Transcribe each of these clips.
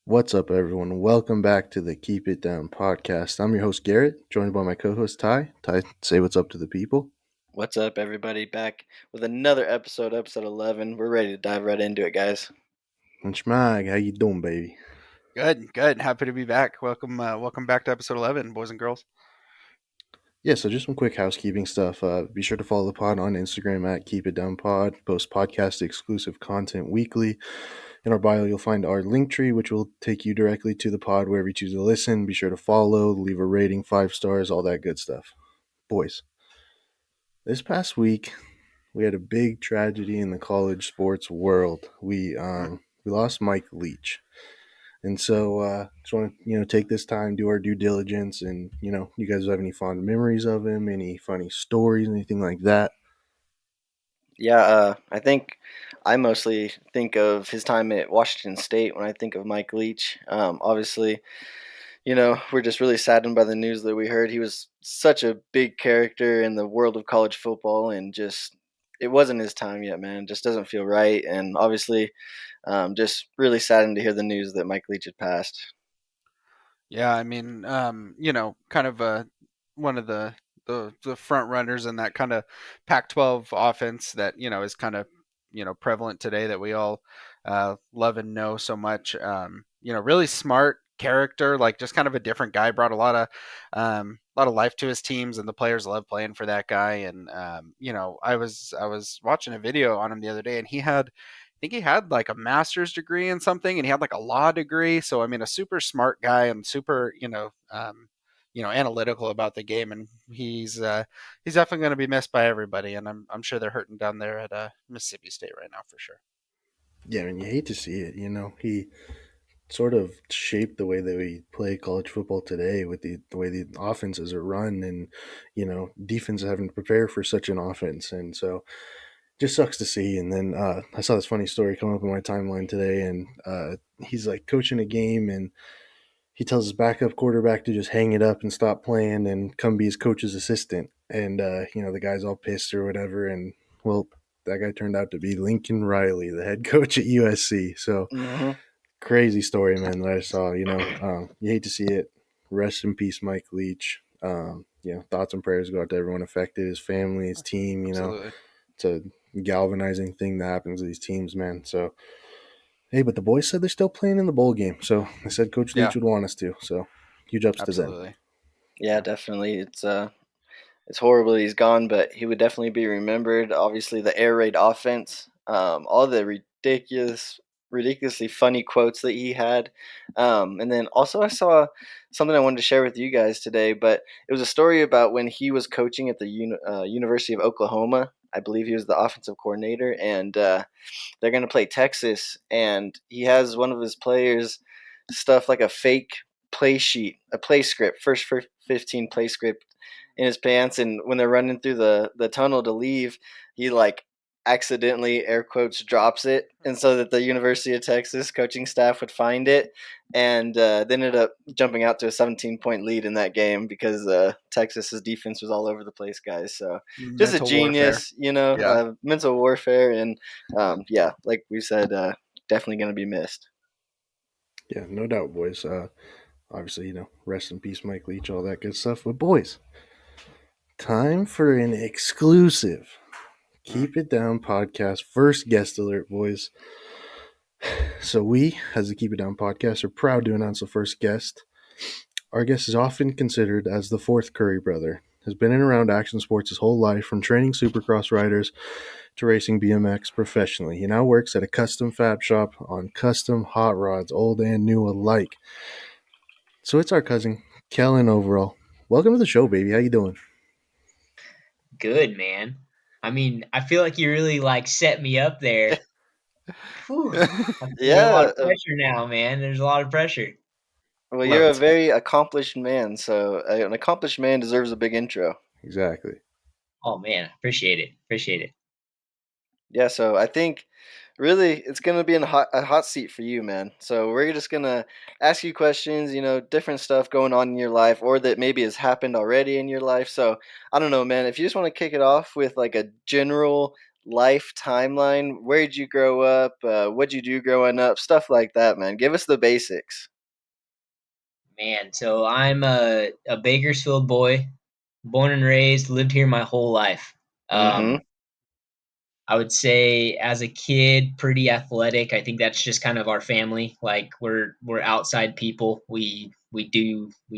What's up, everyone? Welcome back to the Keep It Down podcast. I'm your host, Garrett, joined by my co host, Ty. Ty, say what's up to the people. What's up, everybody? Back with another episode 11. We're ready to dive right into it, guys. And Schmag, how you doing, baby? Good, good. Happy to be back. Welcome back to episode 11, boys and girls. Yeah, so just some quick housekeeping stuff. Be sure to follow the pod on Instagram at Keep It Down Pod. Post podcast exclusive content weekly. In our bio, you'll find our link tree, which will take you directly to the pod wherever you choose to listen. Be sure to follow, leave a rating, 5 stars, all that good stuff. Boys, this past week, we had a big tragedy in the college sports world. We lost Mike Leach, and so just want to take this time, do our due diligence, and you guys have any fond memories of him, any funny stories, anything like that? Yeah, I think I mostly think of his time at Washington State when I think of Mike Leach. Obviously, we're just really saddened by the news that we heard. He was such a big character in the world of college football, and just it wasn't his time yet, man. It just doesn't feel right, and obviously, just really saddened to hear the news that Mike Leach had passed. Yeah, I mean, kind of one of the front runners in that kind of Pac-12 offense that is kind of prevalent today that we all love and know so much. Really smart character, like just kind of a different guy. Brought a lot of life to his teams, and the players love playing for that guy. And I was watching a video on him the other day, and I think he had like a master's degree in something, and he had like a law degree. So I mean, a super smart guy and super, analytical about the game. And he's definitely going to be missed by everybody. And I'm sure they're hurting down there at Mississippi State right now for sure. Yeah, I mean, you hate to see it. He sort of shaped the way that we play college football today with the way the offenses are run, and defense having to prepare for such an offense, and so just sucks to see. And then I saw this funny story come up in my timeline today, and he's like coaching a game, and he tells his backup quarterback to just hang it up and stop playing and come be his coach's assistant. And the guy's all pissed or whatever. And well, that guy turned out to be Lincoln Riley, the head coach at USC. So Hmm. crazy story, man, that I saw. You hate to see it. Rest in peace, Mike Leach. Thoughts and prayers go out to everyone affected, his family, his team. Absolutely. It's a galvanizing thing that happens to these teams, man. So, hey, but the boys said they're still playing in the bowl game. So they said Coach Yeah, Leach would want us to. So huge ups to them. absolutely. Yeah, definitely. It's horrible that he's gone, but he would definitely be remembered. Obviously, the air raid offense, all the ridiculously funny quotes that he had, and then also I saw something I wanted to share with you guys today. But it was a story about when he was coaching at the University of Oklahoma. I believe he was the offensive coordinator, and they're going to play Texas, and he has one of his players stuff like a fake play sheet, a play script, first for 15 play script in his pants, and when they're running through the tunnel to leave, he like accidentally air quotes drops it, and so that the University of Texas coaching staff would find it, and they ended up jumping out to a 17-point lead in that game because Texas's defense was all over the place, guys. So just a Mental warfare. genius, Yeah, mental warfare, and yeah, like we said, definitely going to be missed. Yeah, no doubt, boys. Obviously, rest in peace, Mike Leach, all that good stuff. But boys, time for an exclusive Mm. Keep It Down podcast first guest alert, boys. So we, as the Keep It Down podcast, are proud to announce the first guest. Our guest is often considered as the fourth Curry brother. Has been in and around action sports his whole life, from training supercross riders to racing BMX professionally. He now works at a custom fab shop on custom hot rods, old and new alike. So it's our cousin, Kellen Overall. Welcome to the show, baby. How you doing? Good, man. I mean, I feel like you really like set me up there. Whew. I'm feeling a lot Yeah, of pressure now, man. There's a lot of pressure. well, Love you're a it. very accomplished man, so an accomplished man deserves a big intro. Exactly. Oh man, appreciate it. Appreciate it. Yeah, so I think really it's gonna be a hot seat for you, man. So we're just gonna ask you questions, different stuff going on in your life, or that maybe has happened already in your life. So I don't know, man. If you just want to kick it off with like a general life timeline. Where'd you grow up? What'd you do growing up? Stuff like that, man. Give us the basics. Man, so I'm a Bakersfield boy, born and raised, lived here my whole life. Mm-hmm. I would say as a kid, pretty athletic. I think that's just kind of our family. Like we're outside people. We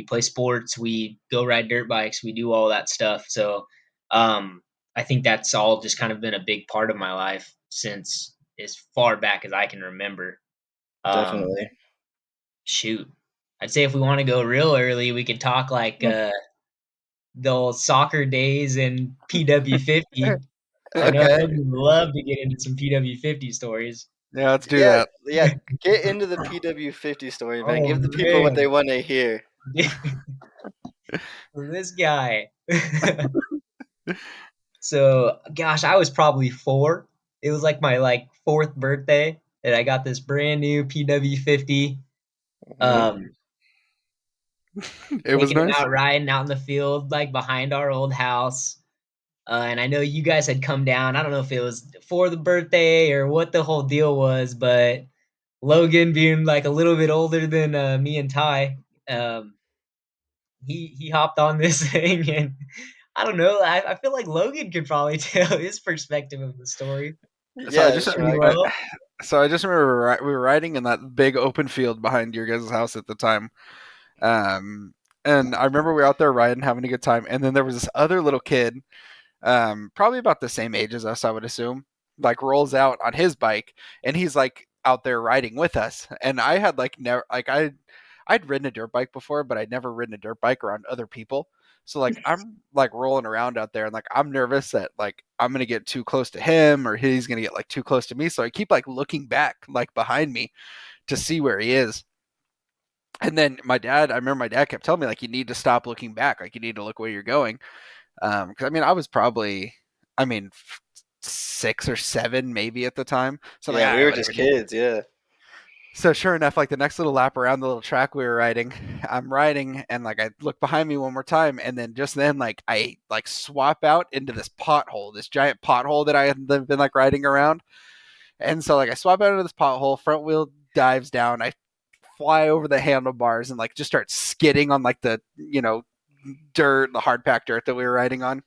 play sports, we go ride dirt bikes, we do all that stuff. So I think that's all just kind of been a big part of my life since as far back as I can remember. Um Definitely. shoot. I'd say if we want to go real early, we could talk like the old soccer days and PW50. I know Okay. Logan would love to get into some PW50 stories. Yeah, let's do Yeah, that. yeah. Get into the PW50 story, man. Oh Give the people what they man, want to hear. this guy. So, gosh, I was probably 4. It was like my like 4th birthday, and I got this brand new PW50. Hmm. Um, It was Taking it nice. out riding out in the field, like behind our old house. And I know you guys had come down. I don't know if it was for the birthday or what the whole deal was, but Logan being like a little bit older than me and Ty, um, he hopped on this thing, and I don't know. I feel like Logan could probably tell his perspective of the story So I Yeah, just pretty sure. I, well. so I just remember we were riding in that big open field behind your guys' house at the time. Um, and I remember we were out there riding, having a good time. And then there was this other little kid, probably about the same age as us, I would assume, like rolls out on his bike, and he's like out there riding with us. And I had like never like I'd ridden a dirt bike before, but I'd never ridden a dirt bike around other people. So like I'm like rolling around out there, and like I'm nervous that like I'm gonna get too close to him or he's gonna get like too close to me. So I keep like looking back like behind me to see where he is. And then I remember my dad kept telling me like you need to stop looking back, like you need to look where you're going. Because I mean I was probably, I mean, 6 or 7 maybe at the time. So I'm like, Yeah, all we right, were just whatever, dude. kids. Yeah. So sure enough, like the next little lap around the little track we were riding, I'm riding and like I look behind me one more time, and then just then like I like swap out into this pothole, this giant pothole that I had been like riding around. And so like I swap out into this pothole, front wheel dives down, I fly over the handlebars and like just start skidding on like the, dirt, the hard packed dirt that we were riding on.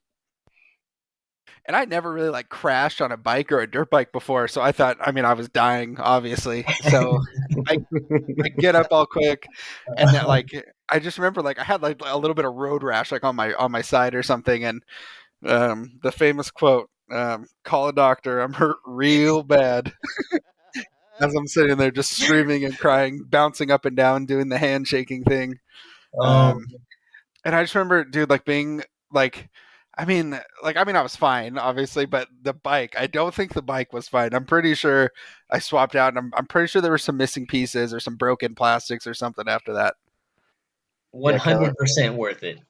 And I never really like crashed on a bike or a dirt bike before, so I thought, I mean, I was dying, obviously. So I I get up all quick, and that like I just remember like I had like a little bit of road rash like on my side or something, and the famous quote, "Call a doctor, I'm hurt real bad." As I'm sitting there just screaming and crying, bouncing up and down, doing the handshaking thing. Oh, Um, and I just remember, dude, like being like, I was fine, obviously, but the bike, I don't think the bike was fine. I'm pretty sure I swapped out, and I'm pretty sure there were some missing pieces or some broken plastics or something after that. Yeah, Kellen. 100% worth it.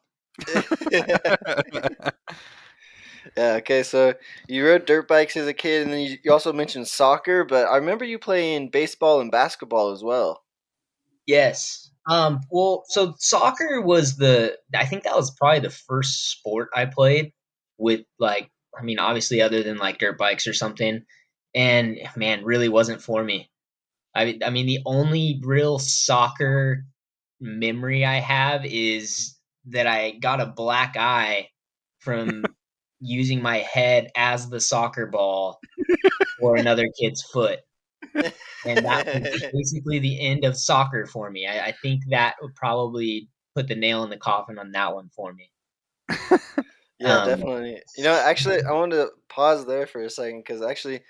Yeah, okay, so you rode dirt bikes as a kid, and then you also mentioned soccer, but I remember you playing baseball and basketball as well. Yes. Well, so soccer was I think that was probably the first sport I played with like, I mean, obviously other than like dirt bikes or something. And man, really wasn't for me. I mean, the only real soccer memory I have is that I got a black eye from using my head as the soccer ball for another kid's foot. And that was basically the end of soccer for me. I think that would probably put the nail in the coffin on that one for me. Yeah, Um, definitely. Actually, I wanted to pause there for a second because actually,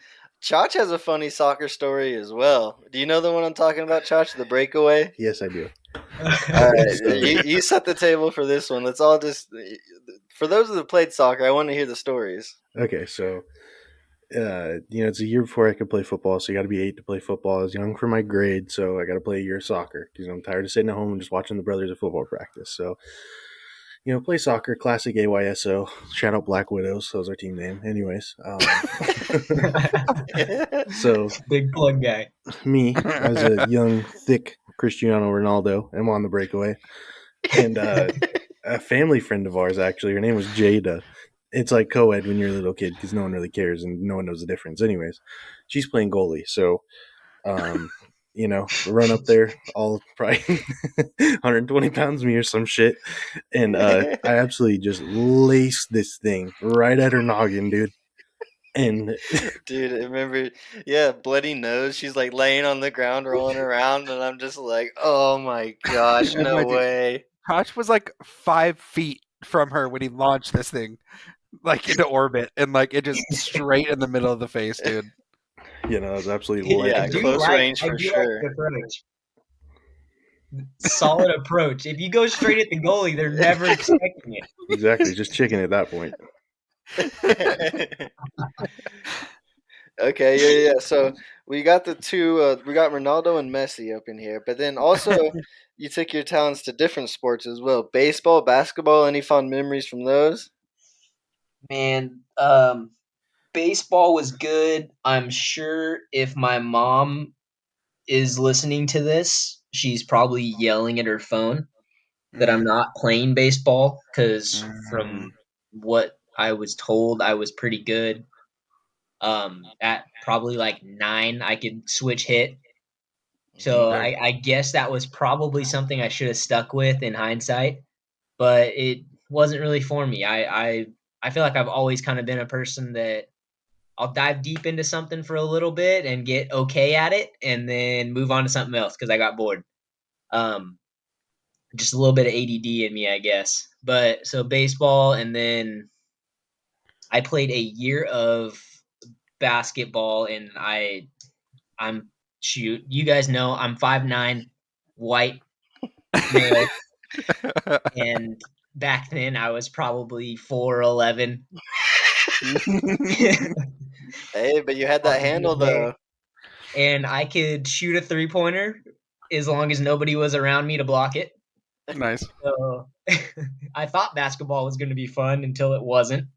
Chach has a funny soccer story as well. Do you know the one I'm talking about, Chach? The breakaway? Yes, I do. All right, So, you set the table for this one. Let's all just, for those that played soccer, I want to hear the stories. okay, so it's a year before I could play football, so you got to be 8 to play football. I was young for my grade, so I got to play a year of soccer because I'm tired of sitting at home and just watching the brothers at football practice. So, play soccer, classic AYSO. Shout out Black Widows, that was our team name. Anyways, so big plug guy. me as a young, thick Cristiano Ronaldo, am on the breakaway, and a family friend of ours actually, her name was Jada. it's like co-ed when you're a little kid because no one really cares and no one knows the difference. Anyways, she's playing goalie, so um, run up there, all probably 120 pounds me or some shit, and I absolutely just laced this thing right at her noggin, dude. And Dude, I remember, yeah, bloody nose. She's like laying on the ground, rolling around, and I'm just like, oh my gosh, And my no dude, way. Koch was like 5 feet from her when he launched this thing like into orbit, and like it just straight in the middle of the face, dude. it was absolutely Yeah, legendary. close range I for do like sure. the approach. Solid approach. If you go straight at the goalie, they're never expecting it. Exactly, just chicken at that point. Okay, yeah, yeah. So we got the two. We got Ronaldo and Messi up in here, but then also you took your talents to different sports as well. Baseball, basketball. Any fond memories from those? Man, baseball was good. I'm sure if my mom is listening to this, she's probably yelling at her phone that I'm Mm, not playing baseball because mm, from what I was told, I was pretty good. At probably like 9, I could switch hit. Hmm. So sure. I guess that was probably something I should have stuck with in hindsight, but it wasn't really for me. I feel like I've always kind of been a person that I'll dive deep into something for a little bit and get okay at it, and then move on to something else because I got bored. Um, just a little bit of ADD in me, I guess. But so baseball, and then I played a year of basketball, and I'm shoot. You guys know I'm 5'9", white male, and back then I was probably 4'11". Hey, but you had that On a handle good day, though. and I could shoot a 3-pointer as long as nobody was around me to block it. Nice. So I thought basketball was going to be fun until it wasn't.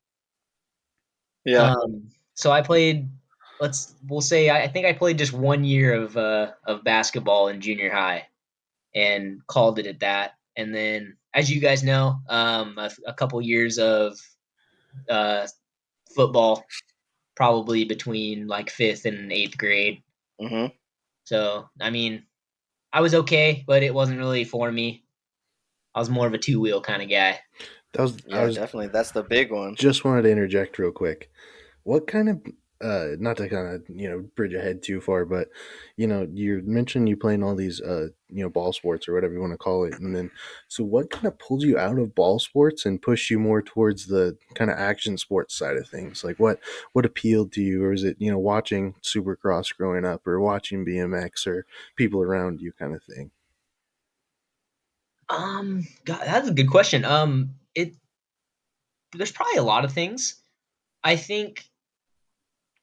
Yeah. So I played. We'll say I think I played just 1 year of basketball in junior high and called it at that. And then, as you guys know, a couple years of uh, football, probably between like 5th and 8th grade. Hmm. So I mean, I was okay, but it wasn't really for me. I was more of a two-wheel kind of guy. I Yeah, was definitely. That's the big one. just wanted to interject real quick. What kind of not to kind of bridge ahead too far, but you mentioned you playing all these ball sports or whatever you want to call it, and then so what kind of pulled you out of ball sports and pushed you more towards the kind of action sports side of things? Like what appealed to you, or is it watching Supercross growing up, or watching BMX, or people around you kind of thing? God, that's a good question. It There's probably a lot of things. I think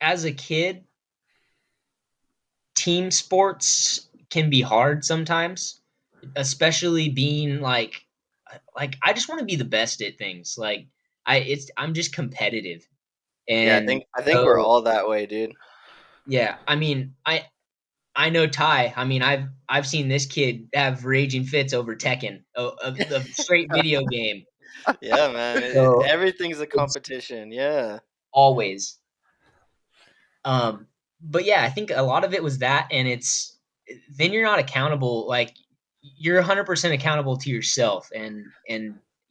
as a kid, team sports can be hard sometimes, especially being like I just want to be the best at things. Like I'm just competitive. Yeah, I And think I think we're so all that way, dude. yeah, I mean, I know Ty. I mean, I've seen this kid have raging fits over Tekken, a straight video game. Yeah, man. So Everything's a it's competition. Yeah. always. Um, but yeah, I think a lot of it was that, and it's then you're not accountable. Like you're 100% accountable to yourself, and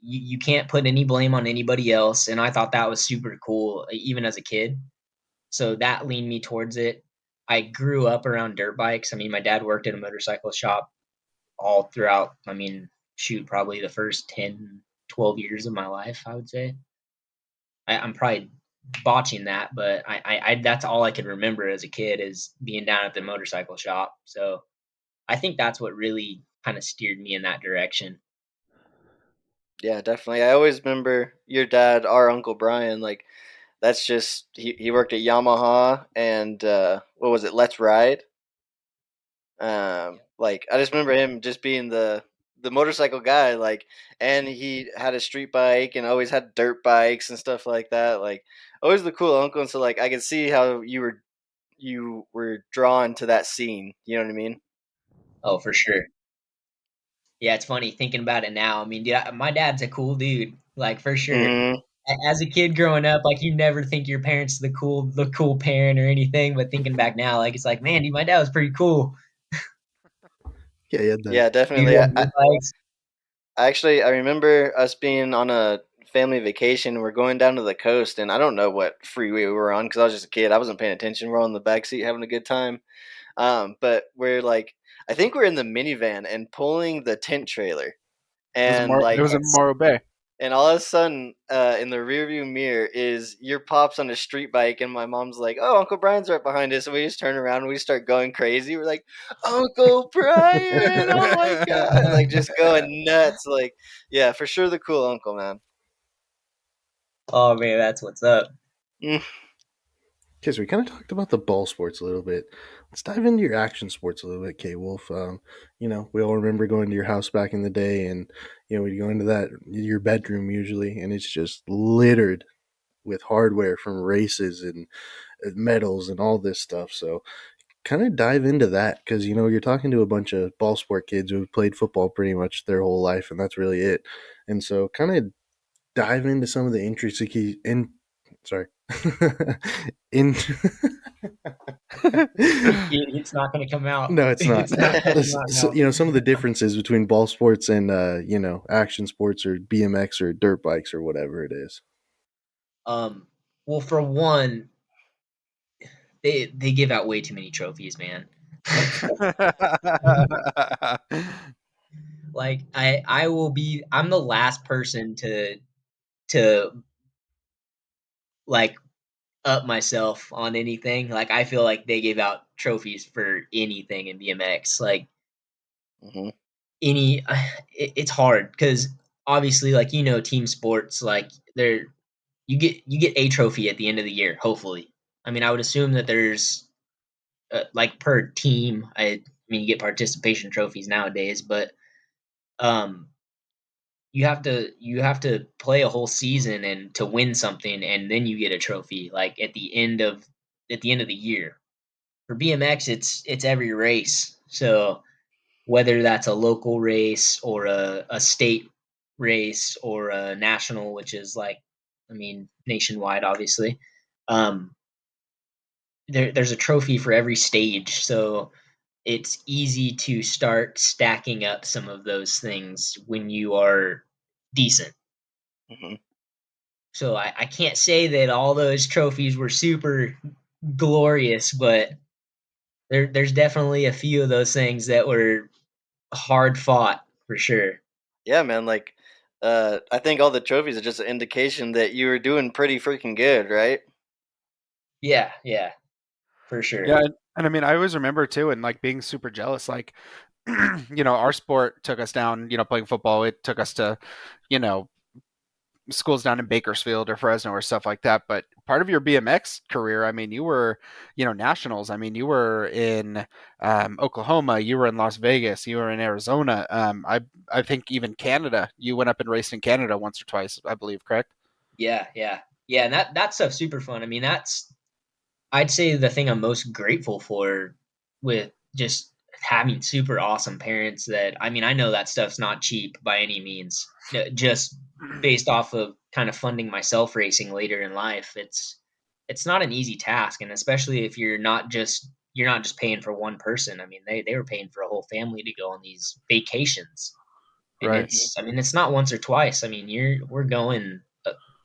you can't put any blame on anybody else. And I thought that was super cool, even as a kid. So that leaned me towards it. I grew up around dirt bikes. I mean, my dad worked at a motorcycle shop all throughout. I mean, shoot, probably the first 10, 12 years of my life, I would say. I'm probably botching that, but I that's all I can remember as a kid is being down at the motorcycle shop. So I think that's what really kind of steered me in that direction. Yeah, definitely. I always remember your dad, our Uncle Brian, like that's just he worked at Yamaha and what was it, Let's Ride? Like I just remember him just being the motorcycle guy, like, and he had a street bike and always had dirt bikes and stuff like that. Like always the cool uncle, and so like I could see how you were drawn to that scene. You know what I mean? Oh, for sure. Yeah, it's funny thinking about it now. I mean, dude, my dad's a cool dude, like for sure. Hmm. as a kid growing up, like you never think your parents the cool parent or anything, but thinking back now, like it's like, man, dude, my dad was pretty cool. Yeah, he had that. Yeah, Dude definitely. had dirt bikes. I remember us being on a family vacation. We're going down to the coast, and I don't know what freeway we were on because I was just a kid. I wasn't paying attention. We're on the back seat having a good time. But we're like, I think we're in the minivan and pulling the tent trailer, and It was in Yes. Morro Bay. and all of a sudden, in the rearview mirror is your pops on a street bike, and my mom's like, "Oh, Uncle Brian's right behind us." And we just turn around and we start going crazy. We're like, "Uncle Brian! Oh my god!" Like just going nuts. Like, yeah, for sure, the cool uncle, man. Oh man, that's what's up. Mm, Okay, so we kind of talked about the ball sports a little bit. Let's dive into your action sports a little bit, K Wolf. We all remember going to your house back in the day, and we'd go into that your bedroom usually, and it's just littered with hardware from races and medals and all this stuff. So, kind of dive into that because you're talking to a bunch of ball sport kids who have played football pretty much their whole life, and that's really it. And so, kind of dive into some of the intricacies in. Sorry. in It's not going to come out. No, it's not. It's not going to come out So, now. some of the differences between ball sports and action sports or BMX or dirt bikes or whatever it is. Um, well, for one, they give out way too many trophies, man. Like I'm the last person to like up myself on anything. Like I feel like they gave out trophies for anything in BMX. Like mhm, any, it's hard because obviously, like team sports, like they're you get a trophy at the end of the year. Hopefully, I mean, I would assume that there's like per team. I mean, you get participation trophies nowadays, but um, you have to play a whole season and to win something, and then you get a trophy. Like at the end of the year. For BMX, it's every race. So whether that's a local race or a state race or a national, which is like, I mean, nationwide, obviously. Um, there's a trophy for every stage, so it's easy to start stacking up some of those things when you are decent. mhm. So I can't say that all those trophies were super glorious, but there's definitely a few of those things that were hard fought for sure. Yeah, man. Like, I think all the trophies are just an indication that you were doing pretty freaking good, right? Yeah, yeah, for sure. Yeah, and I mean, I always remember too, and like being super jealous. Like, our sport took us down. Playing football, it took us to, you know, schools down in Bakersfield or Fresno or stuff like that. But part of your BMX career, I mean, you were, nationals. I mean, you were in Oklahoma, you were in Las Vegas, you were in Arizona. I think even Canada. You went up and raced in Canada once or twice, I believe. Correct? Yeah, yeah, yeah, and that stuff's super fun. I mean, that's I'd say the thing I'm most grateful for with just having super awesome parents that I mean, I know that stuff's not cheap by any means. Just based off of kind of funding myself racing later in life, it's not an easy task, and especially if you're not just paying for one person. I mean, they were paying for a whole family to go on these vacations. And Right. Mhm, it's not once or twice. I mean, we're going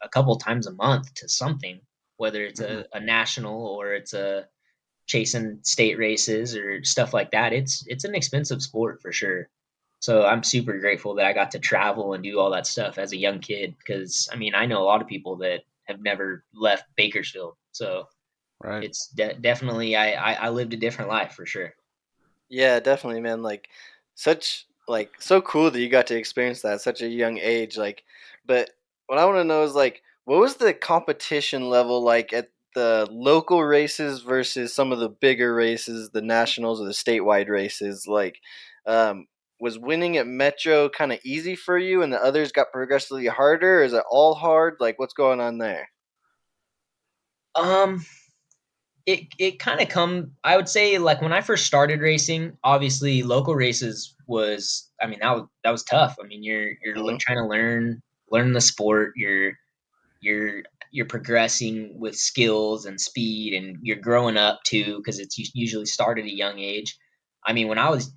a couple times a month to something, whether it's Hmm. a national or it's a chasing state races or stuff like that. It's an expensive sport for sure. So I'm super grateful that I got to travel and do all that stuff as a young kid because I mean I know a lot of people that have never left Bakersfield. So Right. it's definitely I lived a different life for sure. yeah, definitely, man. Like, so cool that you got to experience that at such a young age. Like, but what I want to know is like, what was the competition level like at the local races versus some of the bigger races, the nationals or the statewide races? Like, um, was winning at Metro kind of easy for you, and the others got progressively harder? Or is it all hard? Like, what's going on there? Um, it kind of I would say like when I first started racing, obviously local races was I mean that was tough. I mean you're Hmm. trying to learn the sport. you're you're progressing with skills and speed, and you're growing up too because it's usually start at a young age. I mean, when I was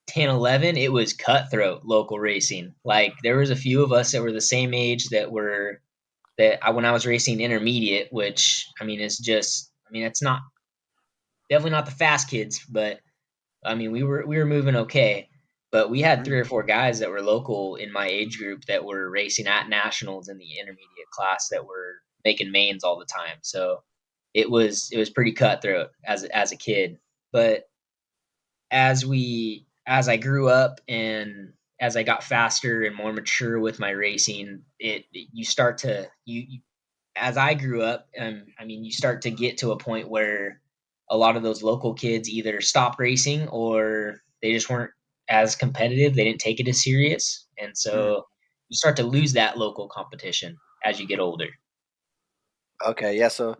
10, 11, it was cutthroat local racing. Like there was a few of us that were the same age when I was racing intermediate, which I mean is just I mean it's not definitely not the fast kids, but I mean we were moving okay. But we had three Mm. or four guys that were local in my age group that were racing at nationals in the intermediate class that were making mains all the time. So it was pretty cutthroat as a kid. But as I grew up and as I got faster and more mature with my racing, you start to you as I grew up, I mean, you start to get to a point where a lot of those local kids either stopped racing or they just weren't as competitive. They didn't take it as serious, and Mm. so you start to lose that local competition as you get older. Okay, yeah. So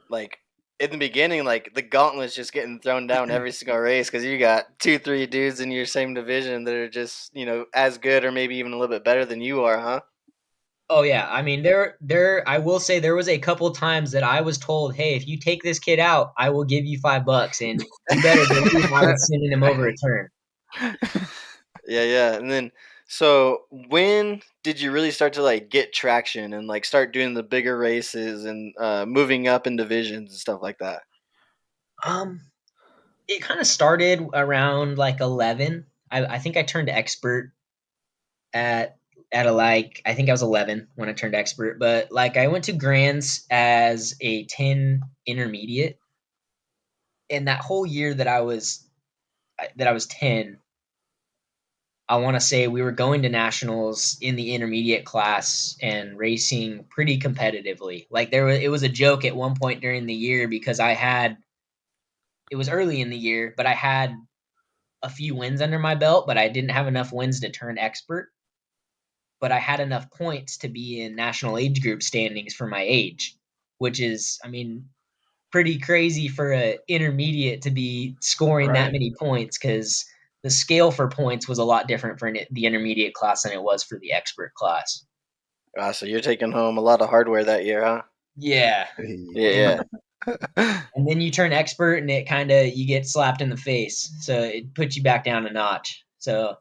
like in the beginning, like the gauntlet's just getting thrown down every single race because you got 2, 3 dudes in your same division that are just as good or maybe even a little bit better than you are, huh? Oh yeah, I mean there I will say there was a couple times that I was told, "Hey, if you take this kid out, I will give you $5." And you better believe I was sending him over a turn. Yeah, yeah. And then so when did you really start to like get traction and like start doing the bigger races and moving up in divisions and stuff like that? Um it kind of started around like 11. I think I turned expert at at a like I think I was 11 when I turned expert, but like I went to grands as a 10 intermediate, and that whole year that I was 10, I want to say we were going to nationals in the intermediate class and racing pretty competitively. Like it was a joke at one point during the year because it was early in the year, but I had a few wins under my belt, but I didn't have enough wins to turn expert. But I had enough points to be in national age group standings for my age, which is, I mean, pretty crazy for a intermediate to be scoring that Right. many points because the scale for points was a lot different for the intermediate class than it was for the expert class. So you're taking home a lot of hardware that year, huh? Yeah, Hey, Yeah, and yeah. and then you turn expert and it kind of you get slapped in the face, so it puts you back down a notch. So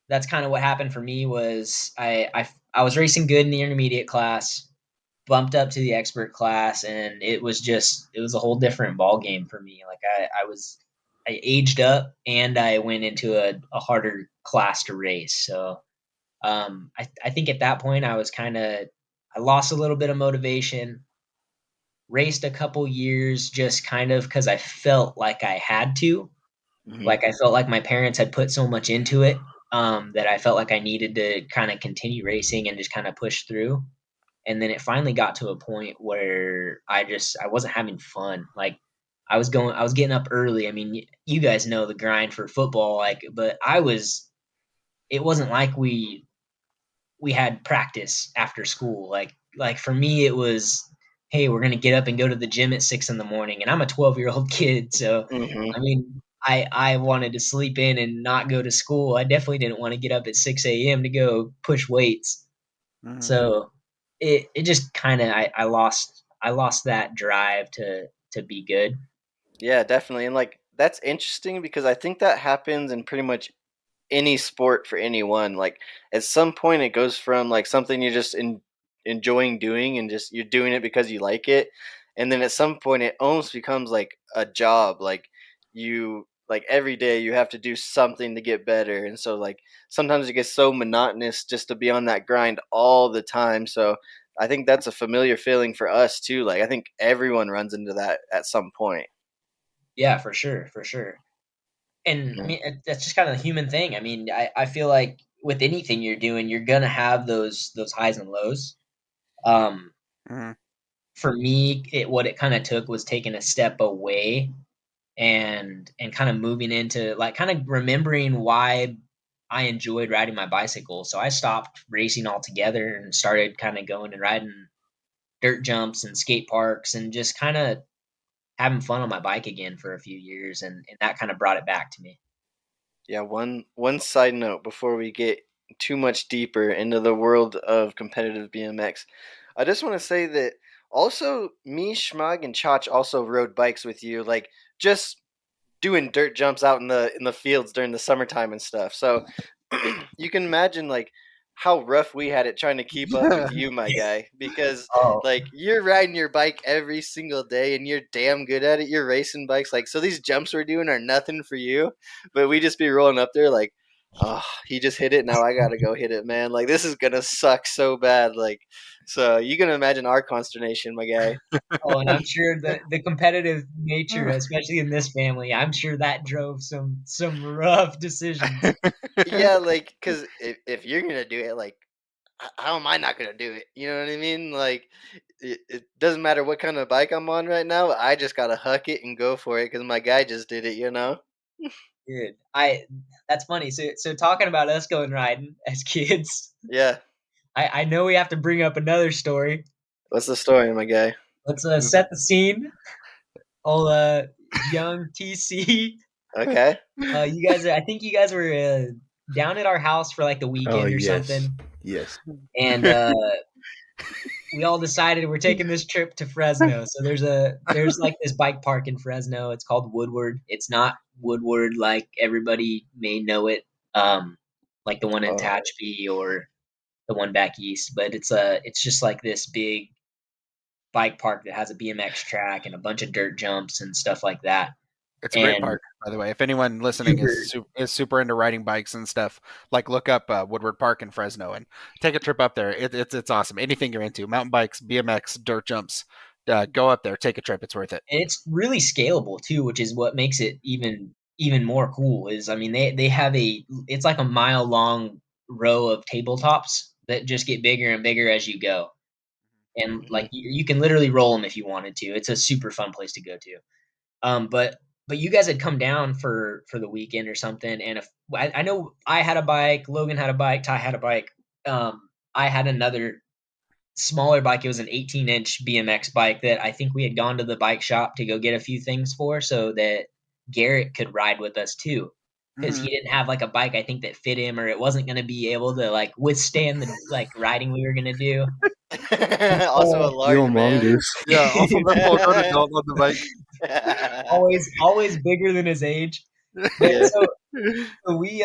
that's kind of what happened for me was I was racing good in the intermediate class, bumped up to the expert class, and it was a whole different ball game for me. Like I aged up and I went into a harder class to race. So I think at that point I lost a little bit of motivation, raced a couple years just kind of because I felt like I had to. Hmm. Like I felt like my parents had put so much into it, that I felt like I needed to kind of continue racing and just kind of push through. And then it finally got to a point where I wasn't having fun. Like I was getting up early. I mean, you guys know the grind for football, like, but it wasn't like we had practice after school. Like for me, it was, hey, we're gonna get up and go to the gym at 6 in the morning, and I'm a 12-year-old kid, so Hmm. I mean, I wanted to sleep in and not go to school. I definitely didn't want to get up at 6 a.m. to go push weights. Mm. So it just kind of I lost that drive to be good. Yeah, definitely. And like that's interesting because I think that happens in pretty much any sport for anyone. Like at some point, it goes from like something you're just enjoying doing and just you're doing it because you like it, and then at some point, it almost becomes like a job. Like you like every day you have to do something to get better, and so like sometimes it gets so monotonous just to be on that grind all the time. So I think that's a familiar feeling for us too. Like I think everyone runs into that at some point. Yeah, for sure, for sure. And I Yeah. mean, that's just kind of the human thing. I mean, I feel like with anything you're doing, you're gonna have those highs and lows. Um, Mm. for me, what it kind of took was taking a step away and kind of moving into like kind of remembering why I enjoyed riding my bicycle. So I stopped racing altogether and started kind of going and riding dirt jumps and skate parks and just kind of having fun on my bike again for a few years, and that kind of brought it back to me. Yeah, one side note before we get too much deeper into the world of competitive BMX. I just want to say that also me, Schmug, and Chach also rode bikes with you, like just doing dirt jumps out in the fields during the summertime and stuff. So you can imagine like how rough we had it trying to keep up with you, my guy, because Oh, like you're riding your bike every single day and you're damn good at it. You're racing bikes, like so these jumps we're doing are nothing for you, but we just be rolling up there like, oh, he just hit it. Now I gotta go hit it, man. Like this is gonna suck so bad. Like, so you can imagine our consternation, my guy. oh, and I'm sure the competitive nature, especially in this family, I'm sure that drove some rough decisions. Yeah, like because if you're gonna do it, like how am I not gonna do it? You know what I mean? Like, it doesn't matter what kind of bike I'm on right now. I just gotta huck it and go for it because my guy just did it. You know? Dude, that's funny. So talking about us going riding as kids, Yeah. I know we have to bring up another story. What's the story, my guy? Let's set the scene. Old young TC. Okay. You guys are. I think you guys were down at our house for like the Oh weekend or yes, something, yes. and we all decided we're taking this trip to Fresno. So there's like this bike park in Fresno. It's called Woodward. It's not Woodward like everybody may know it, like the one in Oh, Tehachapi or the one back east. But it's just like this big bike park that has a BMX track and a bunch of dirt jumps and stuff like that. It's a great And park, by the way. If anyone listening super, is super into riding bikes and stuff, like look up Woodward Park in Fresno and take a trip up there. It's awesome. Anything you're into, mountain bikes, BMX, dirt jumps, go up there, take a trip. It's worth it. and it's really scalable too, which is what makes it even more cool. Is I mean they have it's like a mile long row of tabletops that just get bigger and bigger as you go, and hmm like you can literally roll them if you wanted to. It's a super fun place to go to. But you guys had come down for the weekend or something, and if I know I had a bike, Logan had a bike, Ty had a bike. I had another smaller bike. It was an 18-inch BMX bike that I think we had gone to the bike shop to go get a few things for, so that Garrett could ride with us too, because Hmm. he didn't have like a bike I think that fit him, or it wasn't going to be able to like withstand the like riding we were going to do. also a You large a man. mongoose. Yeah, also the full grown adult on the bike. Always bigger than his age. But Yeah. so we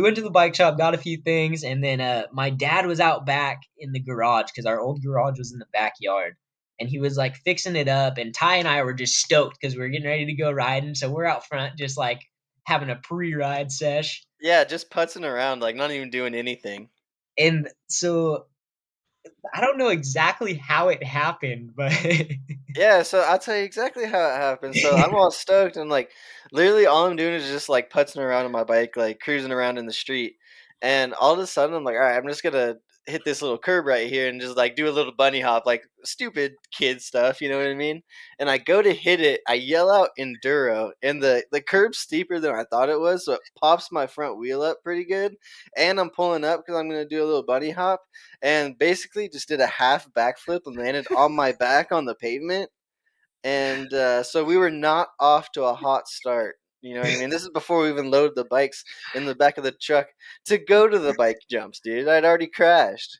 went to the bike shop, got a few things, and then my dad was out back in the garage because our old garage was in the backyard, and he was like fixing it up, and Ty and I were just stoked because we were getting ready to go riding, so we're out front just like having a pre-ride sesh, Yeah, just putzing around, like not even doing anything. and so I don't know exactly how it happened, but Yeah, so I'll tell you exactly how it happened. So I'm all stoked and like literally all I'm doing is just like putzing around on my bike, like cruising around in the street. And all of a sudden I'm like, all right, I'm just gonna hit this little curb right here and just like do a little bunny hop, like stupid kid stuff, you know what I mean? And I go to hit it, I yell out enduro, and the curb's steeper than I thought it was, so it pops my front wheel up pretty good. And I'm pulling up because I'm gonna do a little bunny hop and basically just did a half backflip and landed on my back on the pavement. And so we were not off to a hot start. You know what I mean? This is before we even loaded the bikes in the back of the truck to go to the bike jumps, dude. I'd already crashed.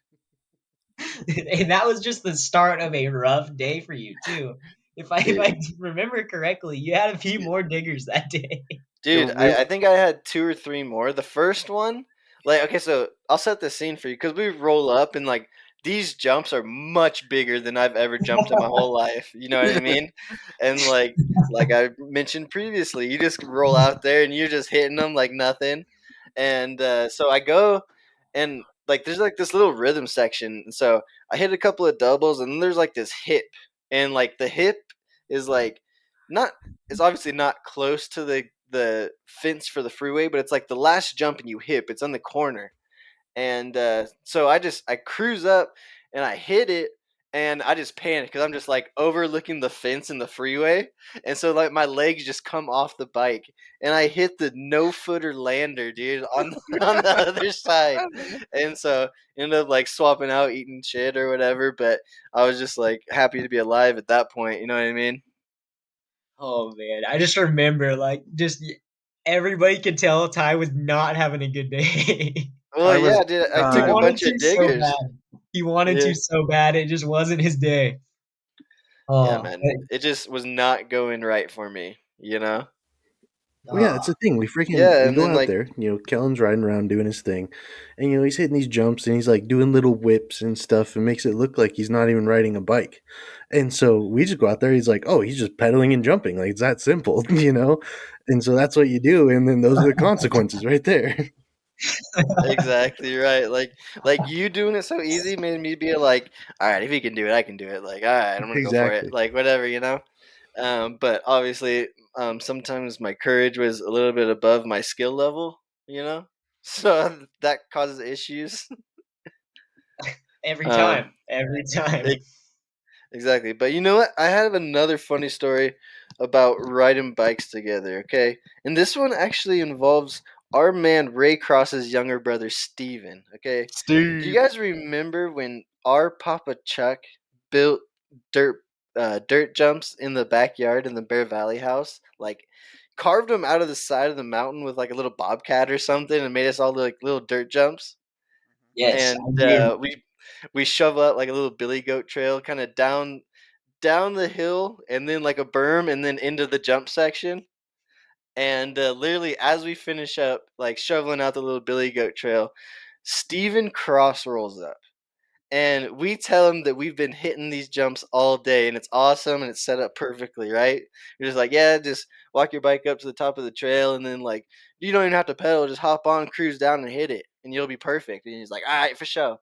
and that was just the start of a rough day for you too. If Dude, I remember correctly, you had a few more diggers that day. It dude, really, I think I had two or three more. The first one, like, okay, so I'll set the scene for you because we roll up and like these jumps are much bigger than I've ever jumped in my whole life. You know what I mean? And like I mentioned previously, you just roll out there and you're just hitting them like nothing. And so I go and like there's like this little rhythm section. And so I hit a couple of doubles and then there's like this hip, and like the hip is like not it's obviously not close to the fence for the freeway, but it's like the last jump and you hip. It's on the corner, and so I cruise up and I hit it, and I just panic because I'm just like overlooking the fence in the freeway, and so like my legs just come off the bike, and I hit the no footer lander, dude, on on the other side, and so ended up like swapping out, eating shit or whatever. But I was just like happy to be alive at that point. You know what I mean? Oh man, I just remember like just everybody could tell Ty was not having a good day. Well, I was yeah, dude, I he took uh, a wanted bunch to of so diggers. bad. He wanted Yeah. to so bad, it just wasn't his day. Yeah, Oh, man. It just was not going right for me, you know? Well, yeah, oh, that's the thing. Yeah, We and go then out like there. Kellen's riding around doing his thing, and he's hitting these jumps and he's like doing little whips and stuff, and makes it look like he's not even riding a bike. And so we just go out there. He's like, "Oh, he's just pedaling and jumping. Like it's that simple, you know." And so that's what you do, and then those are the consequences right there. exactly right. Like you doing it so easy made me be like, all right, if he can do it, I can do it. Like, all right, I'm gonna go for it. Exactly. Like whatever, you know. But obviously, sometimes my courage was a little bit above my skill level, you know. So that causes issues. every Um, time, every time. Exactly. But you know what? I have another funny story about riding bikes together, okay? And this one actually involves our man Ray Cross's younger brother Steven, okay? Do you Steve. guys remember when our Papa Chuck built dirt dirt jumps in the backyard in the Bear Valley house? Like carved them out of the side of the mountain with like a little bobcat or something and made us all like little dirt jumps? Yes, And I did. we shovel out like a little billy goat trail kind of down the hill and then like a berm and then into the jump section. And literally, as we finish up, like shoveling out the little billy goat trail, Steven Cross rolls up. And we tell him that we've been hitting these jumps all day and it's awesome and it's set up perfectly, right? We're just like, yeah, just walk your bike up to the top of the trail and then, like, you don't even have to pedal, just hop on, cruise down, and hit it, and you'll be perfect. And he's like, all right, for sure.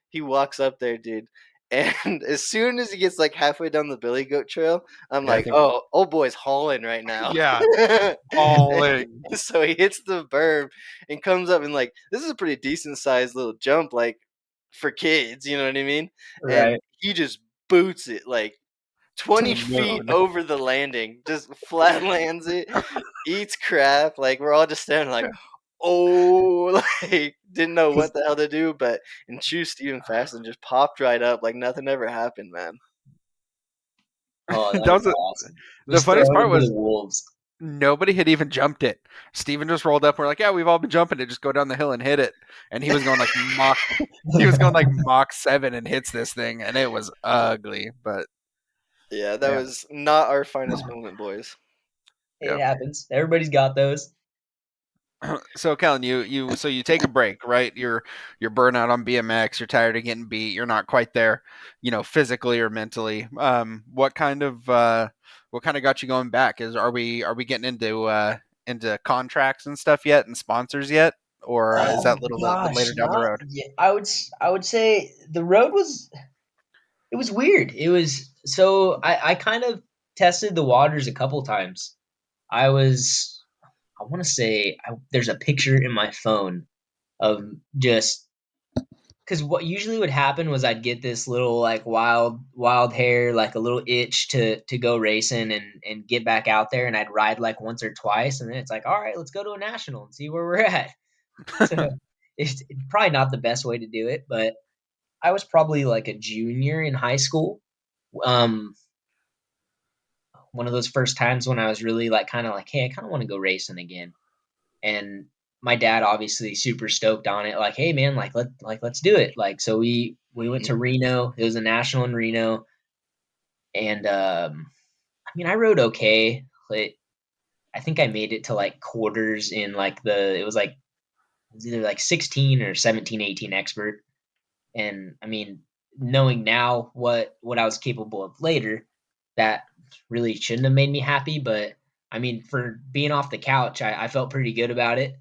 He walks up there, dude. And as soon as he gets like halfway down the Billy Goat Trail, I'm Yeah, I like, think. oh, old boy's hauling right now. Yeah, And hauling. so he hits the berm and comes up and like this is a pretty decent sized little jump, like for kids, you know what I mean? And Right. he just boots it like To 20 the feet moon. over the landing, just flat lands it, eats crap. Like we're all just standing like, oh, like didn't know what Because the hell to do, but and chew Steven fast and just popped right up like nothing ever happened, man. oh, That that was is awesome. the Just throw funniest part it to was the wolves. nobody had even jumped it. Steven just rolled up. We're like, yeah, we've all been jumping it. Just go down the hill and hit it. And he was going like Mach. He was going like Mach 7 and hits this thing, and it was ugly. But Yeah, that yeah, was not our finest moment, boys. yeah. It happens. Everybody's got those. So Kellen, you take a break, right? You're burnt out on BMX. You're tired of getting beat. You're not quite there, physically or mentally. What kind of got you going back? Are we getting into contracts and stuff yet, and sponsors yet, or is Oh that little gosh, later down the not road? yet. I would say the road was it was weird. It was so I kind of tested the waters a couple times. I was I want to say there's a picture in my phone of just because what usually would happen was I'd get this little like wild hair, like a little itch to go racing and get back out there, and I'd ride like once or twice, and then it's like, all right, let's go to a national and see where we're at. So it's probably not the best way to do it, but I was probably like a junior in high school. Um, one of those first times when I was really like kind of like, hey, I kind of want to go racing again. And my dad obviously super stoked on it, like, hey man, let's do it. Like so we went Mhm. to Reno. It was a national in Reno, and I mean I rode okay. Like, I think I made it to like quarters in like it was like it was either like 16 or 17, 18 expert. And I mean, knowing now what I was capable of later, that really shouldn't have made me happy. But I mean, for being off the couch, I felt pretty good about it.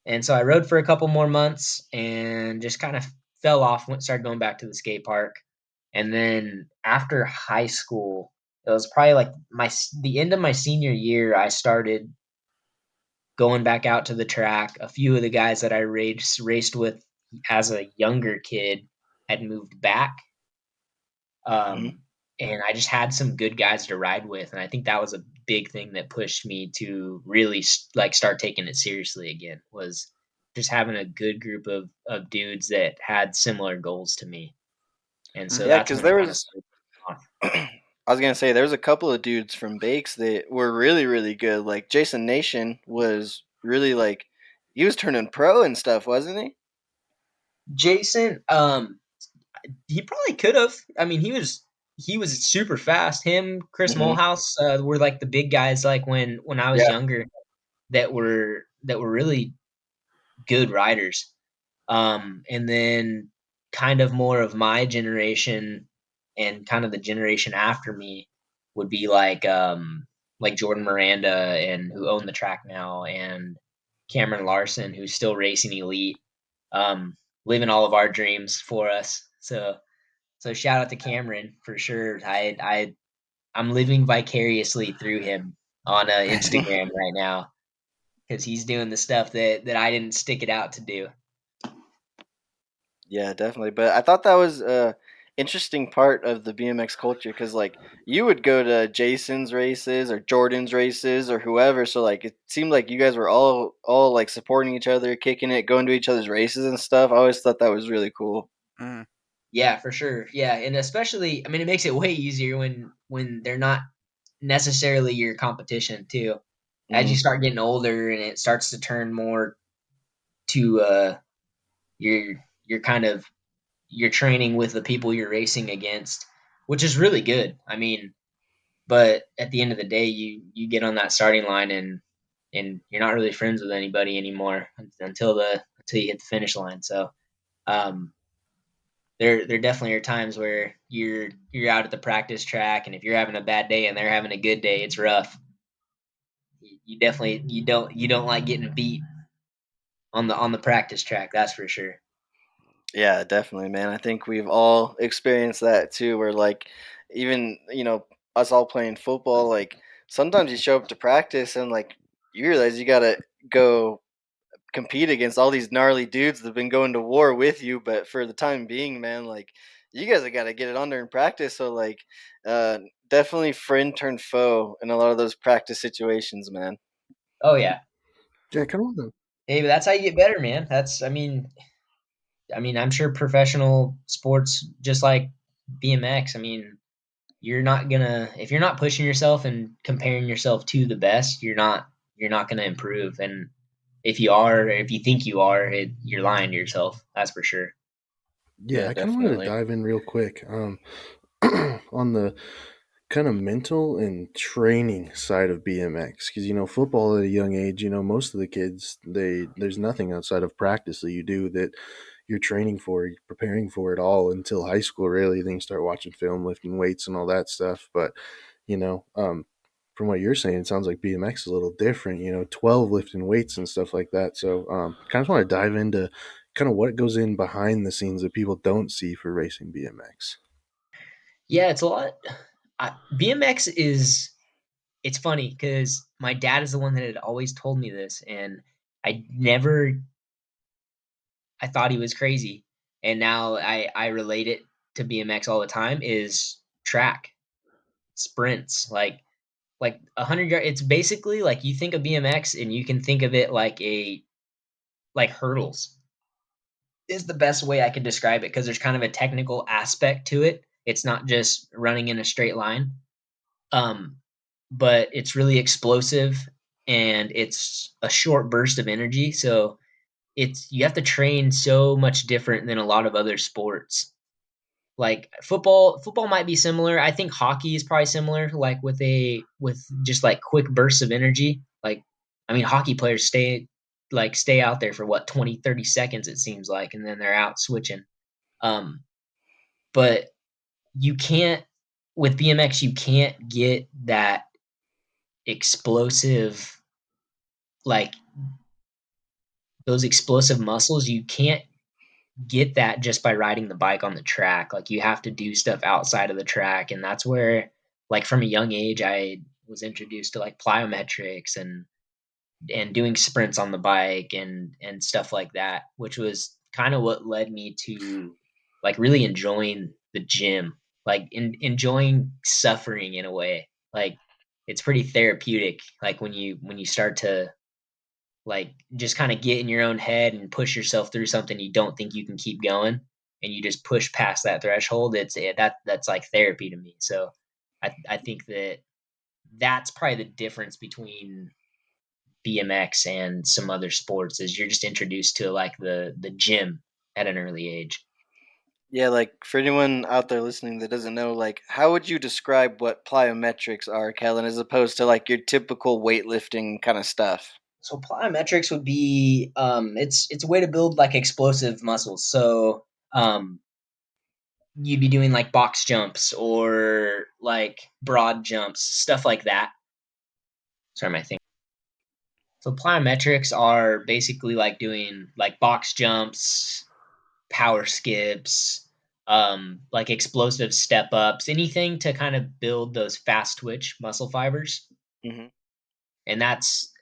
And so I rode for a couple more months and just kind of fell off, started going back to the skate park. And then after high school, it was probably like the end of my senior year, I started going back out to the track. A few of the guys that I raced with as a younger kid had moved back. Mhm. Um, and I just had some good guys to ride with, and I think that was a big thing that pushed me to really like start taking it seriously again. Was just having a good group of dudes that had similar goals to me, and so Yeah, that's because when it there kind of was started off. I was gonna say there was a couple of dudes from Bakes that were really, really good. Like Jason Nation was really like he was turning pro and stuff, wasn't he? Jason, He probably could have. I mean, he was super fast. Him, Chris Hmm. Mulhouse, were like the big guys. Like when I was Yeah. younger, that were really good riders. And then kind of more of my generation and kind of the generation after me would be like Jordan Miranda and who own the track now, and Cameron Larson, who's still racing elite, um, living all of our dreams for us. So shout out to Cameron for sure. I'm living vicariously through him on Instagram right now because he's doing the stuff that I didn't stick it out to do. Yeah, definitely. But I thought that was a interesting part of the BMX culture because like you would go to Jason's races or Jordan's races or whoever. So like it seemed like you guys were all like supporting each other, kicking it, going to each other's races and stuff. I always thought that was really cool. Mm. Yeah, for sure. Yeah, and especially, I mean, it makes it way easier when they're not necessarily your competition too. As you Hmm. start getting older and it starts to turn more to you're kind of you're training with the people you're racing against, which is really good. I mean, but at the end of the day, you get on that starting line and you're not really friends with anybody anymore until you hit the finish line. So, um, there definitely are times where you're out at the practice track, and if you're having a bad day and they're having a good day, it's rough. You definitely you don't like getting beat on the practice track. That's for sure. Yeah, definitely, man. I think we've all experienced that too, where like even, us all playing football, like sometimes you show up to practice and like you realize you gotta go compete against all these gnarly dudes that have been going to war with you, but for the time being, man, like you guys have got to get it under in practice. So like, uh, definitely friend turned foe in a lot of those practice situations, man. Oh yeah, Yeah, come on. hey, but that's how you get better, man. I'm sure professional sports just like BMX. I mean, you're not gonna if you're not pushing yourself and comparing yourself to the best, you're not gonna improve. And if you are, or if you think you are, you're lying to yourself. That's for sure. Yeah, Yeah, I kind of wanted to definitely. dive in real quick on the kind of mental and training side of BMX because football at a young age, most of the kids there's nothing outside of practice that you do that you're training for, you're preparing for it all until high school really. Then you start watching film, lifting weights and all that stuff. But you know, um, from what you're saying, it sounds like BMX is a little different. 12 lifting weights and stuff like that. So kind of want to dive into kind of what goes in behind the scenes that people don't see for racing BMX. Yeah, it's a lot. BMX is it's funny because my dad is the one that had always told me this, and I never I thought he was crazy, and now I relate it to BMX all the time. Is track sprints like 100 yard. It's basically like you think of BMX and you can think of it like hurdles is the best way I could describe it because there's kind of a technical aspect to it. It's not just running in a straight line. Um, but it's really explosive and it's a short burst of energy. So it's you have to train so much different than a lot of other sports. Like football might be similar. I think hockey is probably similar, like with just like quick bursts of energy. Like I mean hockey players stay out there for what 20, 30 seconds it seems like, and then they're out switching. Um, but you can't with BMX you can't get that explosive like those explosive muscles. You can't get that just by riding the bike on the track. Like you have to do stuff outside of the track, and that's where like from a young age I was introduced to like plyometrics and doing sprints on the bike and stuff like that, which was kind of what led me to like really enjoying the gym, like enjoying suffering in a way. Like it's pretty therapeutic like when you start to like just kind of get in your own head and push yourself through something you don't think you can keep going and you just push past that threshold. That's like therapy to me. So I think that's probably the difference between BMX and some other sports is you're just introduced to like the gym at an early age. Yeah, like for anyone out there listening that doesn't know, like how would you describe what plyometrics are, Kellen, as opposed to like your typical weightlifting kind of stuff? So plyometrics would be it's a way to build like explosive muscles. So you'd be doing like box jumps or like broad jumps, stuff like that. Sorry, my thing. So plyometrics are basically like doing like box jumps, power skips, like explosive step ups, anything to kind of build those fast twitch muscle fibers. Hmm. And that's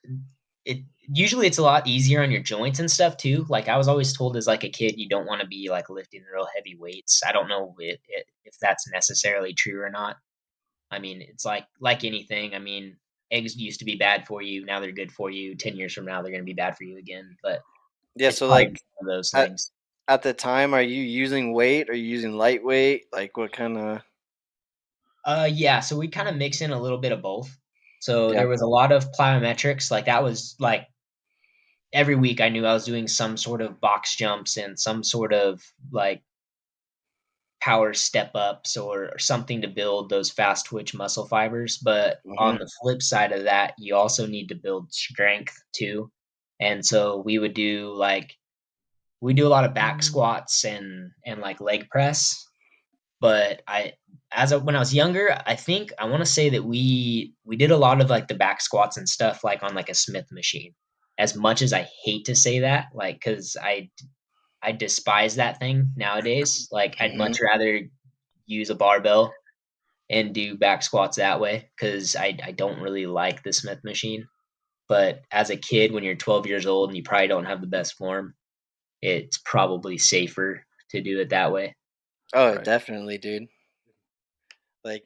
it. Usually it's a lot easier on your joints and stuff too. Like I was always told as like a kid, you don't want to be like lifting real heavy weights. I don't know if that's necessarily true or not. I mean, it's like anything. I mean, eggs used to be bad for you. Now they're good for you. 10 years from now, they're going to be bad for you again. But Yeah, it's so probably like just one of those at things. at the time, are you using weight? Are you using lightweight? Like what kind of? Yeah. So we kind of mix in a little bit of both. So Yeah. there was a lot of plyometrics. Like that was like every week I knew I was doing some sort of box jumps and some sort of like power step ups or something to build those fast twitch muscle fibers. But on Hmm. the flip side of that, you also need to build strength too. And so we do a lot of back squats and like leg press. But when I was younger, I think I want to say that we did a lot of like the back squats and stuff like on like a Smith machine. As much as I hate to say that, like because I despise that thing nowadays. Like I'd Hmm. much rather use a barbell and do back squats that way because I don't really like the Smith machine. But as a kid, when you're 12 years old and you probably don't have the best form, it's probably safer to do it that way. Oh, Right. definitely, dude. Like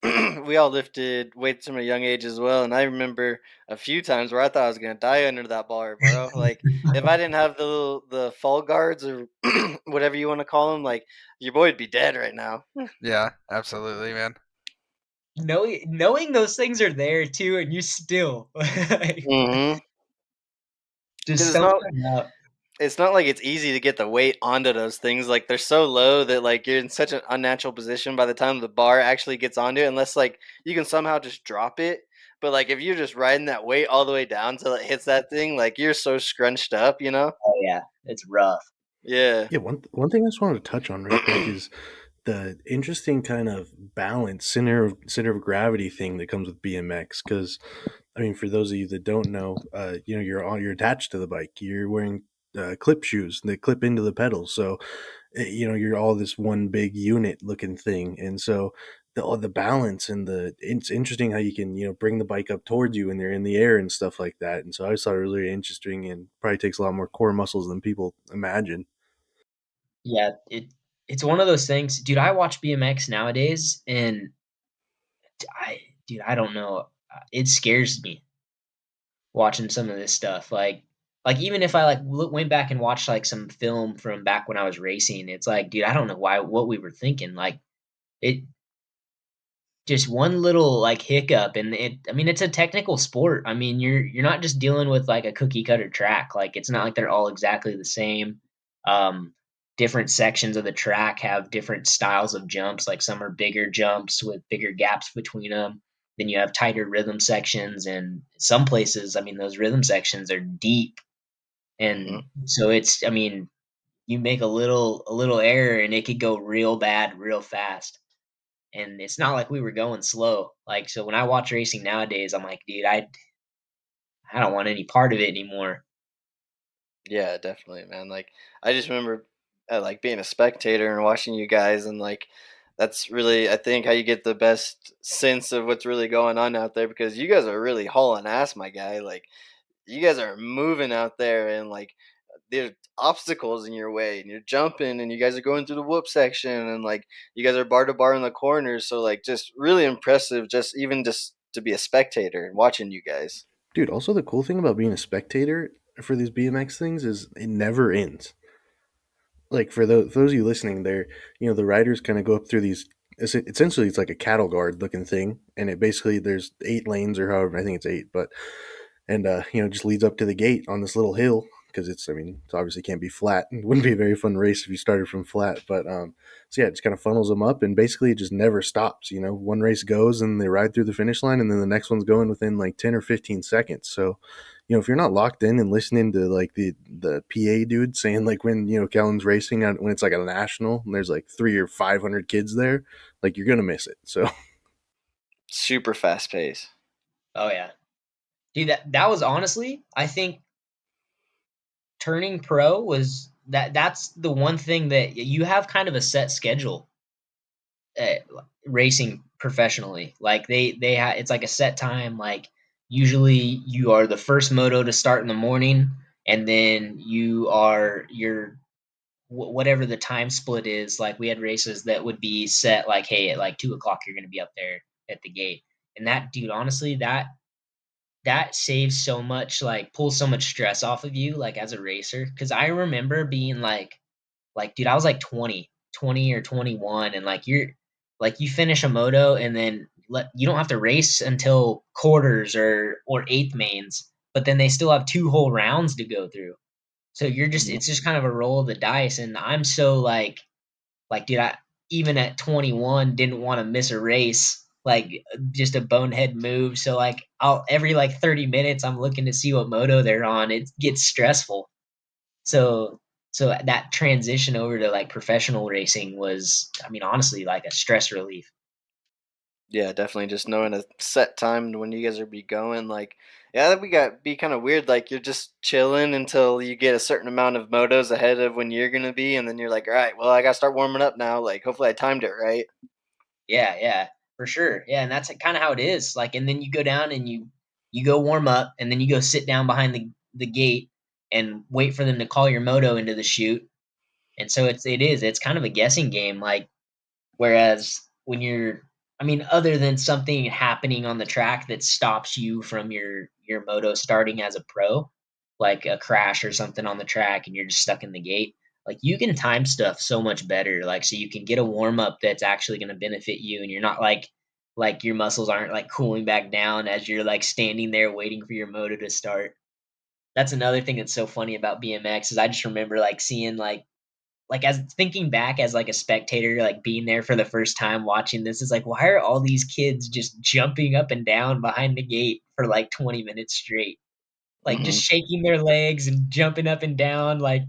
we all lifted weights from a young age as well, and I remember a few times where I thought I was gonna die under that bar, bro. Like if I didn't have the fall guards or whatever you want to call them, like your boy would be dead right now. Yeah, absolutely, man. Knowing those things are there too, and you still like, Hmm. just Because something up. it's not like it's easy to get the weight onto those things. Like they're so low that like you're in such an unnatural position by the time the bar actually gets onto it, unless like you can somehow just drop it. But like if you're just riding that weight all the way down till it hits that thing, like you're so scrunched up, you know? Oh yeah, it's rough. Yeah. Yeah, one thing I just wanted to touch on real quick is the interesting kind of balance center of gravity thing that comes with BMX. Because I mean, for those of you that don't know, you're attached to the bike. You're wearing clip shoes that clip into the pedals, so you're all this one big unit looking thing, and so all the balance and it's interesting how you can bring the bike up towards you when they're in the air and stuff like that. And so I just thought it was really interesting and probably takes a lot more core muscles than people imagine. Yeah, it's one of those things, dude. I watch BMX nowadays, and I, dude, I don't know. It scares me watching some of this stuff. Like even if I like went back and watched like some film from back when I was racing, it's like, dude, I don't know what we were thinking. Like it, just one little like hiccup, and I mean it's a technical sport. I mean you're not just dealing with like a cookie cutter track. Like it's not like they're all exactly the same. um Different sections of the track have different styles of jumps. Like some are bigger jumps with bigger gaps between them, then you have tighter rhythm sections, and some places, I mean, those rhythm sections are deep. Hmm. And so it's, I mean, you make a little error and it could go real bad real fast. And it's not like we were going slow. Like, so when I watch racing nowadays, I'm like, dude, I don't want any part of it anymore. Yeah, definitely, man. Like I just remember like being a spectator and watching you guys, and like that's really I think how you get the best sense of what's really going on out there, because you guys are really hauling ass, my guy. Like you guys are moving out there, and like there's obstacles in your way, and you're jumping, and you guys are going through the whoop section, and like you guys are bar to bar in the corners. So like just really impressive, just even just to be a spectator and watching you guys. Dude, also the cool thing about being a spectator for these BMX things is it never ends. Like for those of you listening, there, the riders kind of go up through these. Essentially, it's like a cattle guard looking thing, and it basically there's 8 lanes or however I think it's 8, but and just leads up to the gate on this little hill because it's, I mean, it obviously can't be flat. It wouldn't be a very fun race if you started from flat. But so yeah, it just kind of funnels them up, and basically it just never stops. You know, one race goes and they ride through the finish line, and then the next one's going within like 10 or 15 seconds. So, you know, if you're not locked in and listening to like the PA dude saying like when, you know, Kellen's racing when it's like a national and there's like 300 or 500 kids there, like you're gonna miss it. So Super fast pace. Oh yeah, dude. That was honestly, I think turning pro was that's the one thing that you have kind of a set schedule at racing professionally. Like it's like a set time. Like usually you are the first moto to start in the morning, and then you are your whatever the time split is. Like we had races that would be set like, hey, at like 2 o'clock you're going to be up there at the gate. And that, dude, honestly, that saves so much, like pulls so much stress off of you, like as a racer. Because I remember being like dude, I was like 20 or 21, and like you finish a moto and then you don't have to race until quarters or eighth mains, but then they still have two whole rounds to go through. So you're just mhm. it's just kind of a roll of the dice, and I'm so like dude, I even at 21 didn't want to miss a race, like just a bonehead move. So like I'll every like 30 minutes I'm looking to see what moto they're on. It gets stressful. So so that transition over to like professional racing was, I mean, honestly, like a stress relief. Yeah, definitely. Just knowing a set time when you guys are be going, like, yeah, that we got be kind of weird. Like you're just chilling until you get a certain amount of motos ahead of when you're gonna be, and then you're like, all right, well, I gotta start warming up now. Like, hopefully, I timed it right. Yeah, yeah, for sure. Yeah, and that's kind of how it is. Like, and then you go down and you go warm up, and then you go sit down behind the gate and wait for them to call your moto into the chute. And so it's kind of a guessing game. Like, whereas when you're, I mean, other than something happening on the track that stops you from your moto starting as a pro, like a crash or something on the track and you're just stuck in the gate, like you can time stuff so much better. Like so you can get a warm up that's actually going to benefit you, and you're not like your muscles aren't like cooling back down as you're like standing there waiting for your moto to start. That's another thing that's so funny about BMX is I just remember like seeing like as thinking back as like a spectator, like being there for the first time watching this, is like, why are all these kids just jumping up and down behind the gate for like 20 minutes straight, like Hmm. just shaking their legs and jumping up and down, like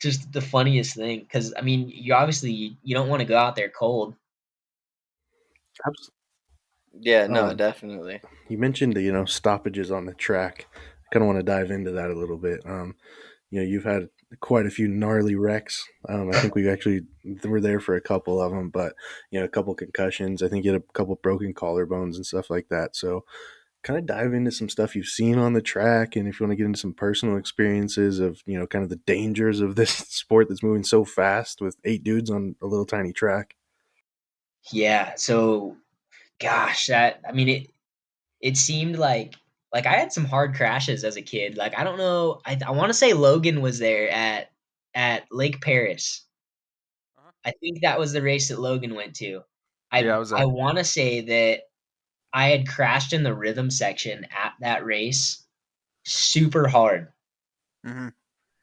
just the funniest thing. Because I mean, you obviously you don't want to go out there cold. Abs- Yeah, no, um, definitely. you mentioned the, you know, stoppages on the track. I kind of want to dive into that a little bit. You know, you've had quite a few gnarly wrecks. I think we actually were there for a couple of them, but you know, a couple concussions. I think you had a couple broken collarbones and stuff like that. So, kind of dive into some stuff you've seen on the track, and if you want to get into some personal experiences of, you know, kind of the dangers of this sport that's moving so fast with 8 dudes on a little tiny track. Yeah. So, gosh, that I mean, it seemed like I had some hard crashes as a kid. Like I don't know, I want to say Logan was there at Lake Paris. Uh-huh. I think that was the race that Logan went to. Yeah, I I was I there. want to say that I had crashed in the rhythm section at that race super hard. Hmm.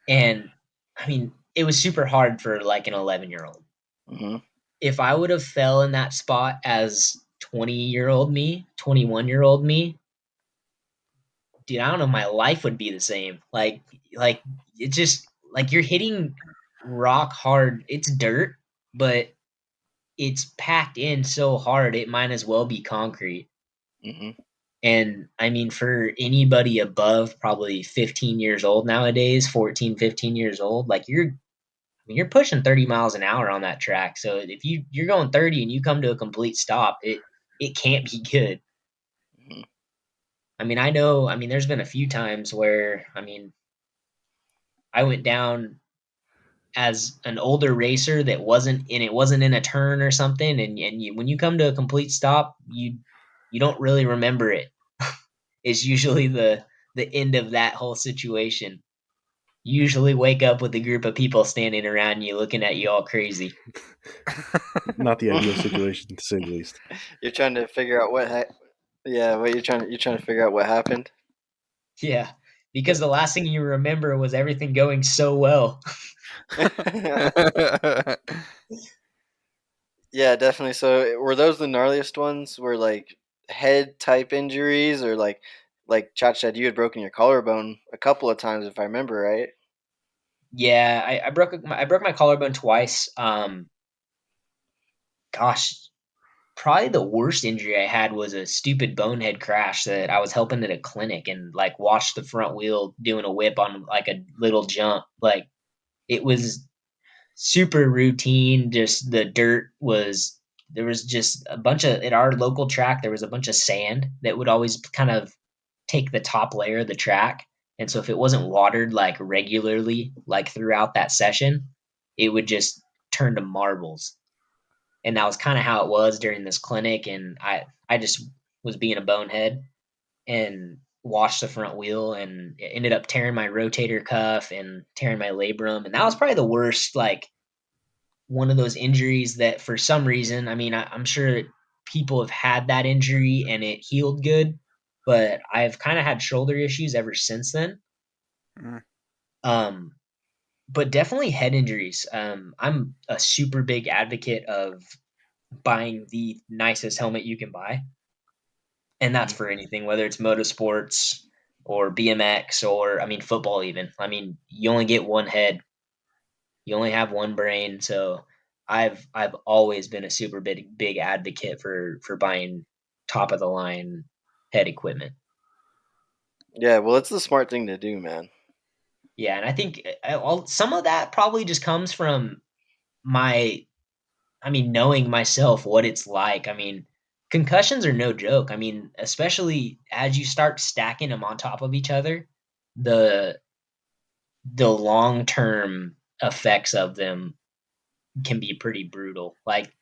And I mean, it was super hard for like an 11-year-old. Hmm. If I would have fell in that spot as 20-year-old me, 21-year-old me, dude, I don't know, my life would be the same. Like it's just like you're hitting rock hard. It's dirt, but it's packed in so hard it might as well be concrete. Hmm. And I mean, for anybody above probably 15 years old nowadays, 14, 15 years old, like I mean, you're pushing 30 miles an hour on that track. So if you're going 30 and you come to a complete stop, it can't be good. Hmm. I mean, I know, I mean, there's been a few times where, I mean, I went down as an older racer that wasn't in a turn or something, and when you come to a complete stop, you don't really remember it. It's usually the end of that whole situation. You usually wake up with a group of people standing around you looking at you all crazy. Not the ideal situation, to say the least. You're trying to figure out what. Yeah, what you're trying to figure out what happened. Yeah. because the last thing you remember was everything going so well. Yeah, definitely. So, were those the gnarliest ones? Were like head type injuries, or like Chat said, you had broken your collarbone a couple of times, if I remember right. Yeah, I broke my collarbone twice. Gosh, probably the worst injury I had was a stupid bonehead crash that I was helping at a clinic and like watched the front wheel doing a whip on like a little jump. Like it was super routine. Just the dirt was there was just a bunch of at our local track there was a bunch of sand that would always kind of take the top layer of the track. And so if it wasn't watered like regularly, like throughout that session, it would just turn to marbles. And that was kind of how it was during this clinic. And I just was being a bonehead and washed the front wheel and ended up tearing my rotator cuff and tearing my labrum. And that was probably the worst, like one of those injuries that for some reason, I mean, I'm sure people have had that injury and it healed good, but I've kind of had shoulder issues ever since then. Mm. Um, but definitely head injuries. I'm a super big advocate of buying the nicest helmet you can buy, and that's Mhm. for anything, whether it's motorsports or BMX or I mean football even. I mean, you only get one head, you only have one brain, so I've always been a super big advocate for buying top of the line head equipment. Yeah, well, it's the smart thing to do, man. Yeah, and I think some of that probably just comes from my I mean, knowing myself what it's like. I mean, concussions are no joke. I mean, especially as you start stacking them on top of each other, the the long term effects of them can be pretty brutal. Like,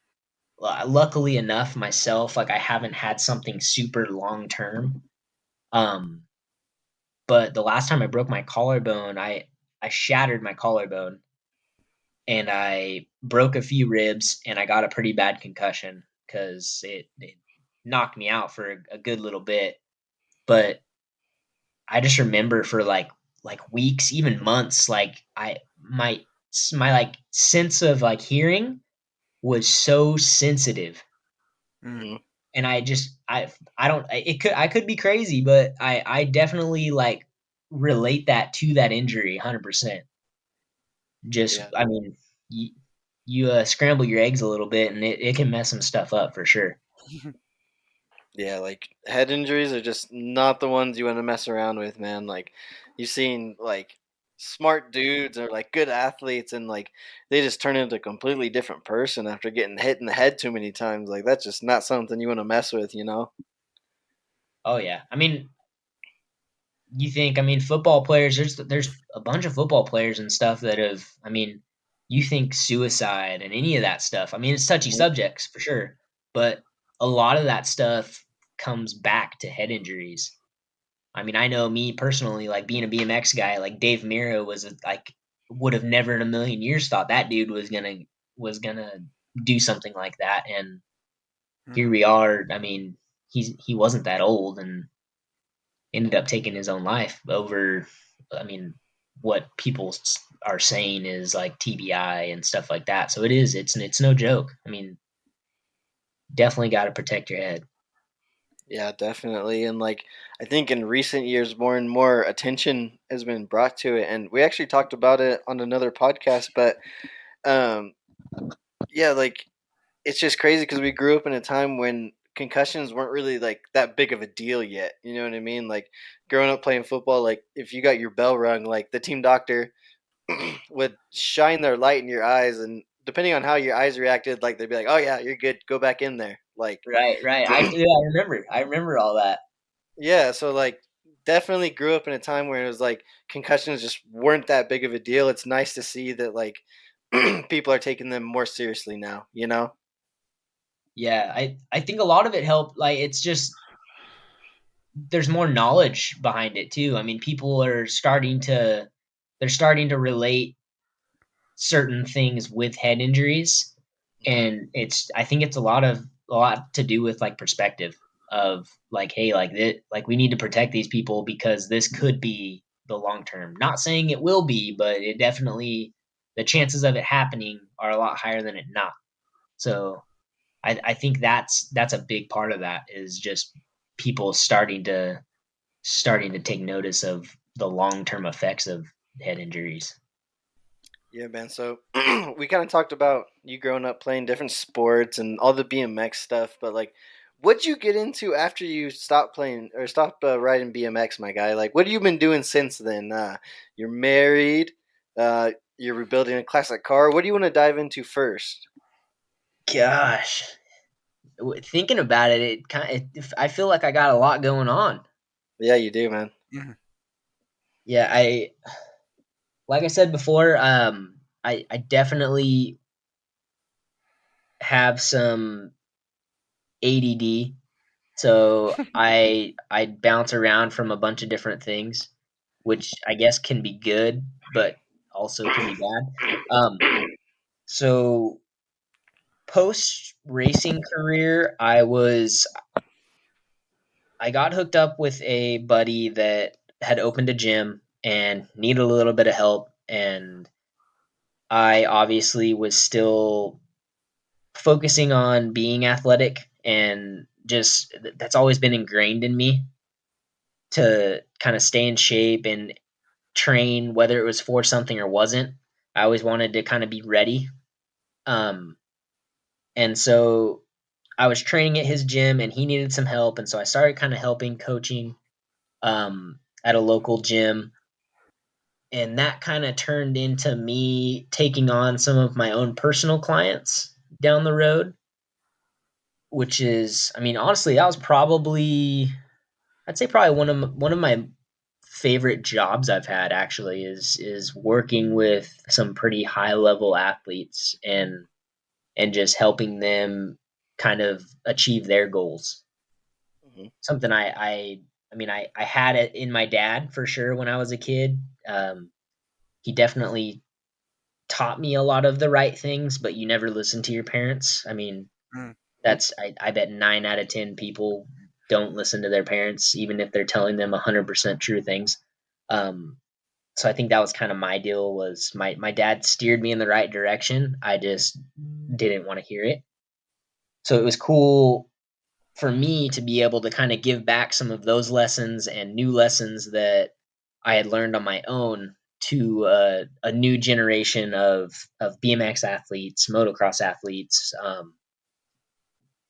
luckily enough, myself, like I haven't had something super long term. Um, but the last time I broke my collarbone, I shattered my collarbone and I broke a few ribs and I got a pretty bad concussion because it knocked me out for a good little bit. But I just remember for like weeks, even months, like my like sense of like hearing was so sensitive, Mm. Hmm. and I don't it could I could be crazy, but I definitely like relate that to that injury 100%. Just Yeah. I mean, you scramble your eggs a little bit, and it can mess some stuff up for sure. Yeah, like head injuries are just not the ones you want to mess around with, man. Like you've seen like smart dudes or like good athletes and like they just turn into a completely different person after getting hit in the head too many times. Like that's just not something you want to mess with, you know? Oh yeah, I mean, you think I mean football players? There's a bunch of football players and stuff that have. I mean, you think suicide and any of that stuff. I mean, it's touchy Mhm. subjects for sure, but a lot of that stuff comes back to head injuries. I mean, I know me personally, like being a BMX guy, like Dave Miro like would have never in a million years thought that dude was gonna do something like that, and here Mhm. we are. I mean, he wasn't that old and ended up taking his own life over. I mean, what people are saying is like TBI and stuff like that. So it is. It's no joke. I mean, definitely got to protect your head. Yeah, definitely. And like I think in recent years more and more attention has been brought to it and we actually talked about it on another podcast, but um yeah, like it's just crazy because we grew up in a time when concussions weren't really like that big of a deal yet. You know what I mean? Like growing up playing football, like if you got your bell rung, like the team doctor would shine their light in your eyes, and depending on how your eyes reacted, like they'd be like, "Oh yeah, you're good. Go back in there." Like, Right, right. Yeah, I remember. I remember all that. yeah. So like, definitely grew up in a time where it was like concussions just weren't that big of a deal. It's nice to see that like people are taking them more seriously now. You know? Yeah, I think a lot of it helped. Like, it's just there's more knowledge behind it too. I mean, people are starting to they're starting to relate certain things with head injuries, Hmm. and I think it's a lot to do with like perspective of like, hey, like that, like we need to protect these people because this could be the long term. Not saying it will be, but it definitely, the chances of it happening are a lot higher than it not. So I think that's a big part of that, is just people starting to take notice of the long term effects of head injuries. Yeah, man. So we kind of talked about you growing up playing different sports and all the BMX stuff, but like, what'd you get into after you stopped playing or stopped riding BMX, my guy? Like, what have you been doing since then? You're married. You're rebuilding a classic car. What do you want to dive into first? Gosh, thinking about it, it kind of, I feel like I got a lot going on. Yeah, you do, man. Mhm. Yeah, I like I said before, I definitely have some ADD, so I bounce around from a bunch of different things, which I guess can be good, but also can be bad. So post racing career, I got hooked up with a buddy that had opened a gym and needed a little bit of help, and I obviously was still focusing on being athletic, and just that's always been ingrained in me to kind of stay in shape and train, whether it was for something or wasn't. I always wanted to kind of be ready. Um, and so I was training at his gym and he needed some help. And so I started kind of helping coaching at a local gym. And that kind of turned into me taking on some of my own personal clients down the road, which is, I mean, honestly, that was probably, I'd say probably one of my favorite jobs I've had, actually, is working with some pretty high level athletes and just helping them kind of achieve their goals. Hmm. Something I mean, I had it in my dad for sure when I was a kid. He definitely taught me a lot of the right things, but you never listen to your parents. I mean, Mm. I bet 9 out of 10 people don't listen to their parents, even if they're telling them 100% true things. Um, so I think that was kind of my deal. Was my dad steered me in the right direction. I just didn't want to hear it. So it was cool for me to be able to kind of give back some of those lessons and new lessons that I had learned on my own to a new generation of BMX athletes, motocross athletes,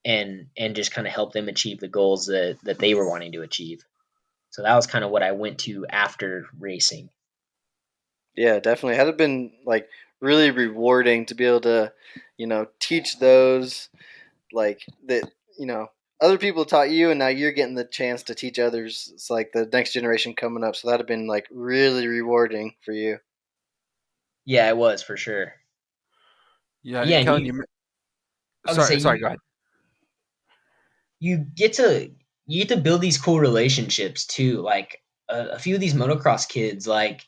and just kind of help them achieve the goals that they were wanting to achieve. So that was kind of what I went to after racing. Yeah, definitely. Had it been like really rewarding to be able to, teach those like that, you know, other people taught you and now you're getting the chance to teach others. It's like the next generation coming up. So that'd have been like really rewarding for you. Yeah, it was for sure. Yeah, Yeah, and and Kellen, I would say sorry, go ahead. you get to you get to build these cool relationships too. Like a few of these motocross kids, like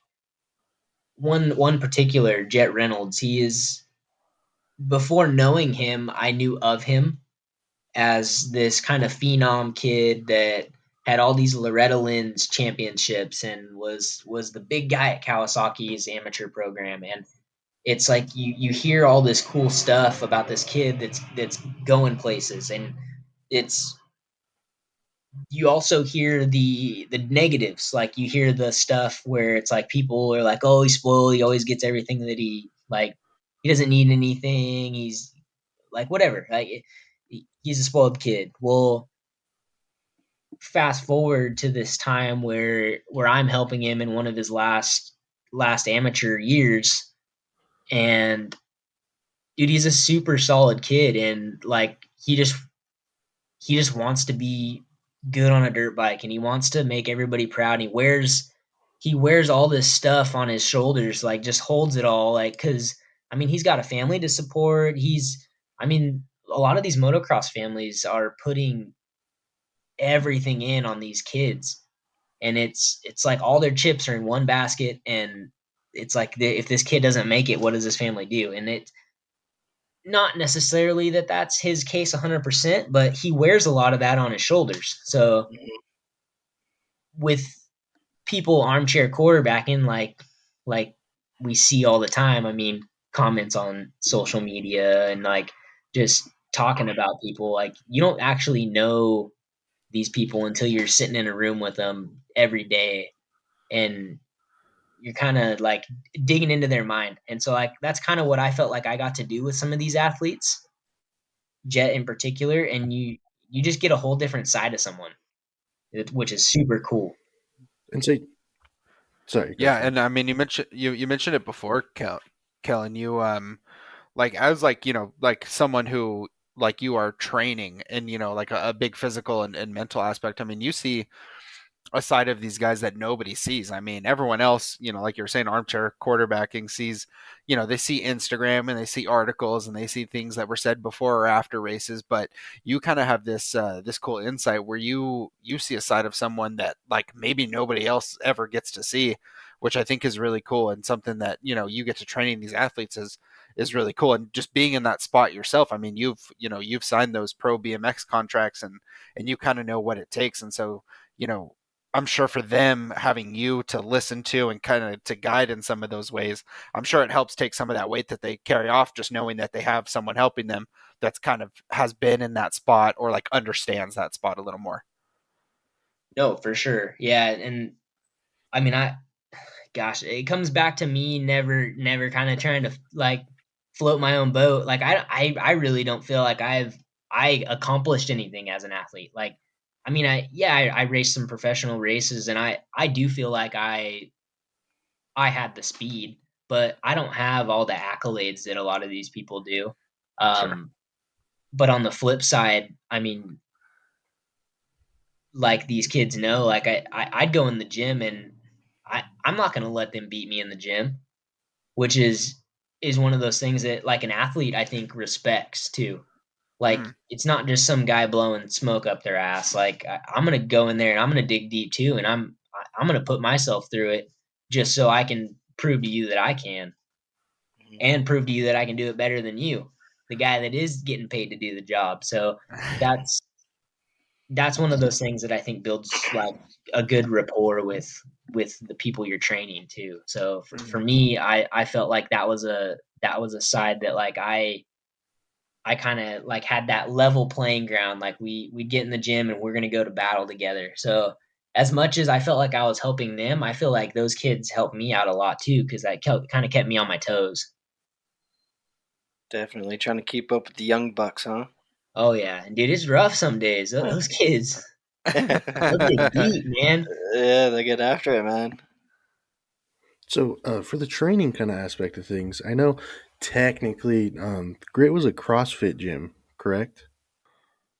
one particular, Jet Reynolds. He is, before knowing him, I knew of him as this kind of phenom kid that had all these Loretta Lynn's championships and was the big guy at Kawasaki's amateur program. And it's like you hear all this cool stuff about this kid that's going places, and it's, you also hear the negatives. Like you hear the stuff where it's like people are like, oh, he's spoiled, he always gets everything that he doesn't need anything, he's like whatever, like he's a spoiled kid. Well, fast forward to this time where I'm helping him in one of his last amateur years, and dude, he's a super solid kid, and like he just wants to be good on a dirt bike, and he wants to make everybody proud, and he wears all this stuff on his shoulders, like just holds it all, like, cuz I mean, he's got a family to support. I mean, a lot of these motocross families are putting everything in on these kids, and it's like all their chips are in one basket, and it's like, if this kid doesn't make it, what does this family do? And it, not necessarily that that's his case 100%, but he wears a lot of that on his shoulders. So Mhm. with people armchair quarterbacking like we see all the time. I mean, comments on social media and like just talking about people. Like you don't actually know these people until you're sitting in a room with them every day and you're kind of like digging into their mind. And so like that's kind of what I felt like I got to do with some of these athletes, Jet in particular, and you just get a whole different side of someone, which is super cool. And say, sorry, go Yeah, for it. and I mean, you mentioned it before, Kellen. You like as like like someone who like you are training and like a big physical and mental aspect. I mean, you see a side of these guys that nobody sees. I mean, everyone else, like you were saying, armchair quarterbacking sees, they see Instagram and they see articles and they see things that were said before or after races, but you kind of have this cool insight where you see a side of someone that like maybe nobody else ever gets to see, which I think is really cool and something that, you get to training these athletes is really cool. And just being in that spot yourself, I mean, you've signed those pro BMX contracts and you kind of know what it takes. And so, I'm sure for them having you to listen to and kind of to guide in some of those ways, I'm sure it helps take some of that weight that they carry off, just knowing that they have someone helping them that's kind of has been in that spot or like understands that spot a little more. No, for sure. Yeah, and I mean, gosh, it comes back to me never kind of trying to like float my own boat. Like I really don't feel like I accomplished anything as an athlete. Like I mean, I raced some professional races and I do feel like I had the speed, but I don't have all the accolades that a lot of these people do. Sure. Um but on the flip side, I mean, like these kids know, like I'd go in the gym and I'm not going to let them beat me in the gym, which is one of those things that like an athlete I think respects too. Like Mm. it's not just some guy blowing smoke up their ass. Like I'm gonna go in there and I'm gonna dig deep too, and I'm gonna put myself through it just so I can prove to you that I can, Mhm. and prove to you that I can do it better than you, the guy that is getting paid to do the job. So that's that's one of those things that I think builds like a good rapport with the people you're training too. So for Mm. me, I felt like that was a side that like I kind of like had that level playing ground. Like we'd get in the gym and we're gonna go to battle together. So as much as I felt like I was helping them, I feel like those kids helped me out a lot too because that kind of kept me on my toes. Definitely trying to keep up with the young bucks, huh? Oh yeah, and dude, it's rough some days. Those kids, they'll dig deep, man. Yeah, they get after it, man. So, for the training kind of aspect of things, I know technically Grit was a CrossFit gym, correct?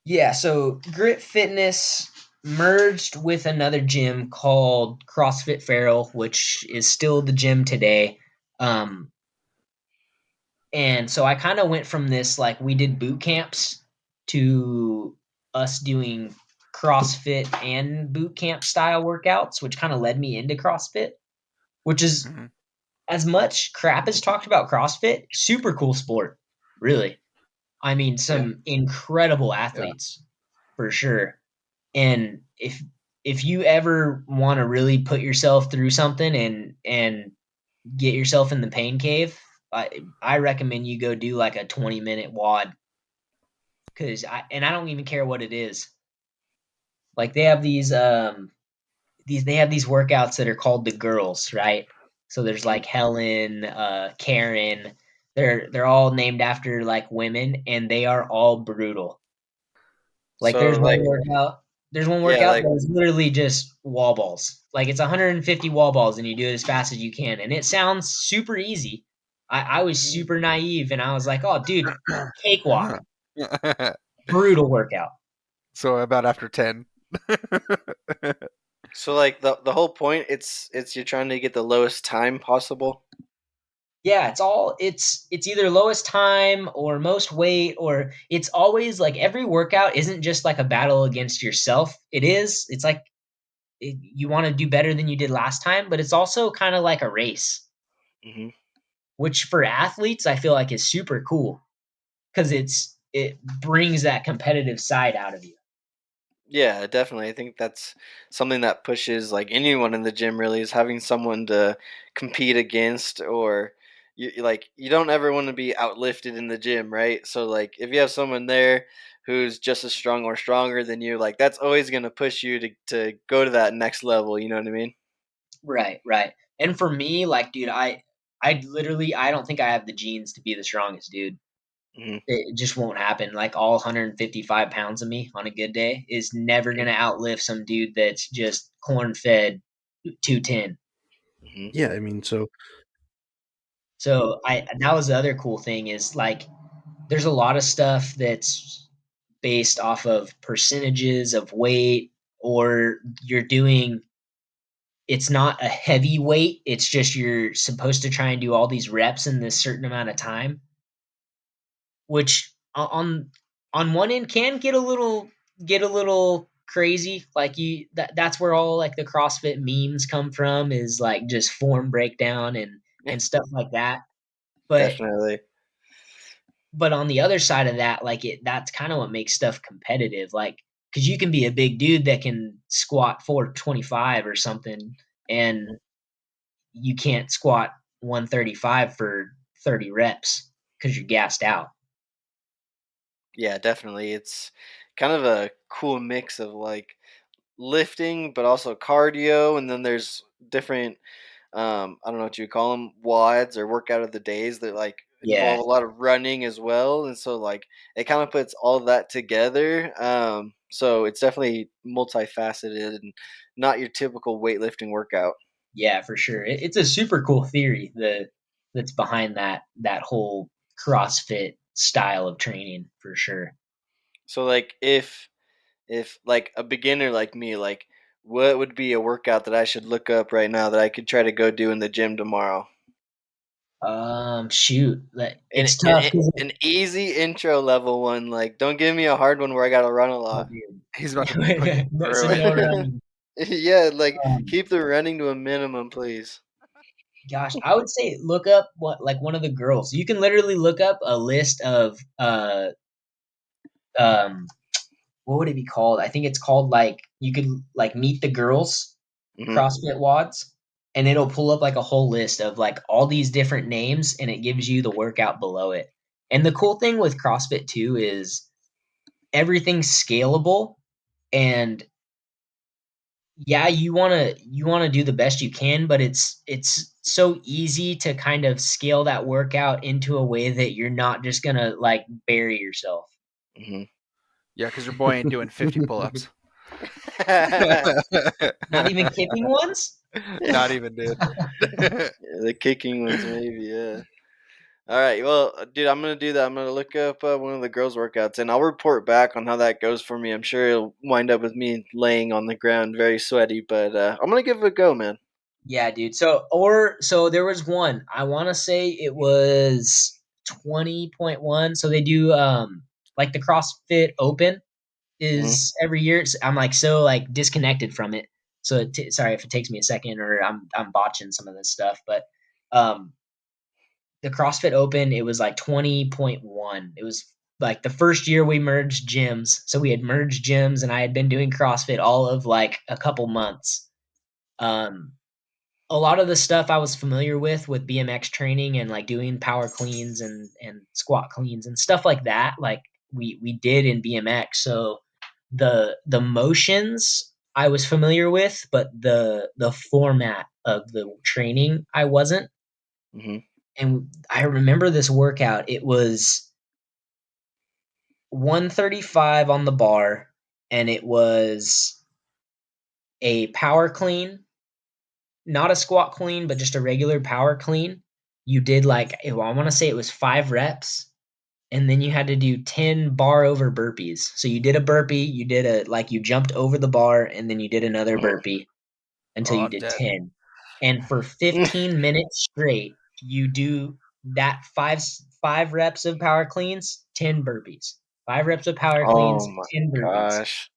Yeah, so Grit Fitness merged with another gym called CrossFit Farrell, which is still the gym today. Um, and so I kind of went from this like we did boot camps to us doing CrossFit and boot camp style workouts, which kind of led me into CrossFit, which is Mhm. as much crap as talked about CrossFit, super cool sport, really. I mean, Yeah. some incredible Yeah. athletes for sure. And if you ever want to really put yourself through something and get yourself in the pain cave, I recommend you go do like a 20-minute WOD because I don't even care what it is. Like they have these workouts that are called the girls, right? So there's Mhm. like Helen, Karen. They're all named after like women, and they are all brutal. Like So like, there's one yeah, workout like, that is literally just wall balls. Like it's 150 wall balls and you do it as fast as you can. And it sounds super easy. I was super naive and I was like, oh dude, cakewalk. Brutal workout. So about after 10. so like the whole point, it's you're trying to get the lowest time possible. Yeah, it's either lowest time or most weight, or it's always like every workout isn't just like a battle against yourself. It's like you want to do better than you did last time, but it's also kind of like a race, Hmm. which for athletes I feel like is super cool because it brings that competitive side out of you. Yeah, definitely. I think that's something that pushes like anyone in the gym really is having someone to compete against or like you don't ever want to be outlifted in the gym, right? So like if you have someone there who's just as strong or stronger than you, like that's always going to push you to go to that next level, you know what I mean? Right, right. And for me, like, dude, I literally, I don't think I have the genes to be the strongest dude. Mhm. It just won't happen. Like all 155 pounds of me on a good day is never Mhm. gonna outlift some dude that's just corn fed 210. Mhm. Yeah, I mean, so So I that was the other cool thing is like there's a lot of stuff that's based off of percentages of weight or you're doing it's not a heavy weight, it's just you're supposed to try and do all these reps in this certain amount of time, which on one end can get a little crazy. Like that's where all like the CrossFit memes come from is like just form breakdown Yeah, and stuff like that. But definitely. on the other side of that, like that's kind of what makes stuff competitive. Like because you can be a big dude that can squat 425 or something, and Mhm. you can't squat 135 for 30 reps because you're gassed out. Yeah, definitely. It's kind of a cool mix of like lifting but also cardio and then there's different I don't know what you call them, wads or workout of the days that like Yeah, involve a lot of running as well, and so like it kind of puts all of that together. So it's definitely multifaceted and not your typical weightlifting workout. yeah, for sure. It's a super cool theory that's behind that whole CrossFit style of training for sure. So like if like a beginner like me, like what would be a workout that I should look up right now that I could try to go do in the gym tomorrow? Shoot, An it's tough an, because an easy intro level one. Like don't give me a hard one where I gotta run a oh, lot. He's about to put you dude, so through it. no running. Yeah, like Um, keep the running to a minimum, please. Gosh, I would say look up what like one of the girls. You can literally look up a list of um what would it be called? I think it's called like you could like meet the girls Hmm. CrossFit wads, and it'll pull up like a whole list of like all these different names, and it gives you the workout below it. And the cool thing with CrossFit too is everything's scalable, and yeah, you wanna do the best you can, but it's so easy to kind of scale that workout into a way that you're not just gonna like bury yourself. Hmm. Yeah, because your boy ain't doing 50 pull-ups. Not even kipping ones? Not even, dude. The kicking ones, maybe. Yeah. All right. Well, dude, I'm gonna do that. I'm gonna look up one of the girls' workouts, and I'll report back on how that goes for me. I'm sure it'll wind up with me laying on the ground, very sweaty, but I'm gonna give it a go, man. Yeah, dude. So there was one. I want to say it was 20.1. So they do like the CrossFit Open Hmm. is every year. I'm like so like disconnected from it. So sorry if it takes me a second or I'm botching some of this stuff, but um the CrossFit Open it was like 20.1. It was like the first year we merged gyms. So we had merged gyms and I had been doing CrossFit all of like a couple months. Um a lot of the stuff I was familiar with BMX training and like doing power cleans and squat cleans and stuff like that. Like we did in BMX. So the motions I was familiar with, but the format of the training I wasn't. Hmm. And I remember this workout. It was 135 on the bar, and it was a power clean, not a squat clean, but just a regular power clean. You did like I want to say it was 5 reps, and then you had to do 10 bar over burpees. So you did a burpee, you did a like you jumped over the bar, and then you did another Hmm. burpee until Oh, you I'm did dead. 10. And for 15 minutes straight, you do that five reps of power cleans, 10 burpees. 5 reps of power Oh cleans, my 10 burpees. gosh,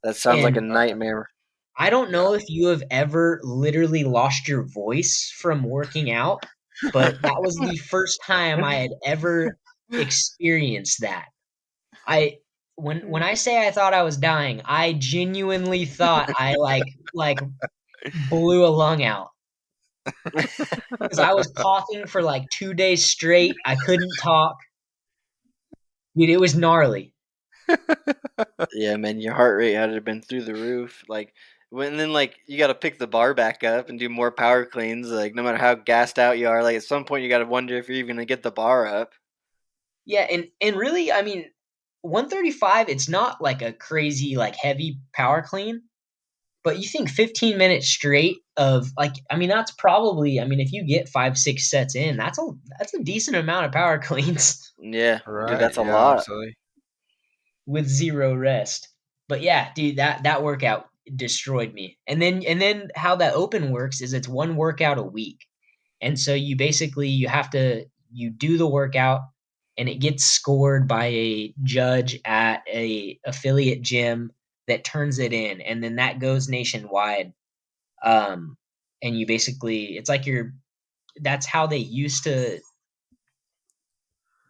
that sounds like a And nightmare. I don't Yeah. know if you have ever literally lost your voice from working out, but that was the first time I had ever experienced that. I when I say I thought I was dying, I genuinely thought I like blew a lung out because I was coughing for like 2 days straight. I couldn't talk. Dude, it was gnarly. Yeah, man, your heart rate had to have been through the roof. Like when then like you got to pick the bar back up and do more power cleans. Like no matter how gassed out you are, like at some point you got to wonder if you're even gonna get the bar up. Yeah, and really, I mean, 135. It's not like a crazy like heavy power clean, but you think 15 minutes straight of like, I mean, that's probably, I mean, if you get 5 6 sets in, that's a decent amount of power cleans Yeah, dude, Right. that's a Yeah, lot. absolutely. with zero rest. But yeah, dude, that workout destroyed me. And then how that open works is it's one workout a week. And so you basically you do the workout and it gets scored by a judge at a affiliate gym that turns it in, and then that goes nationwide. Um and you basically, it's like you're that's how they used to,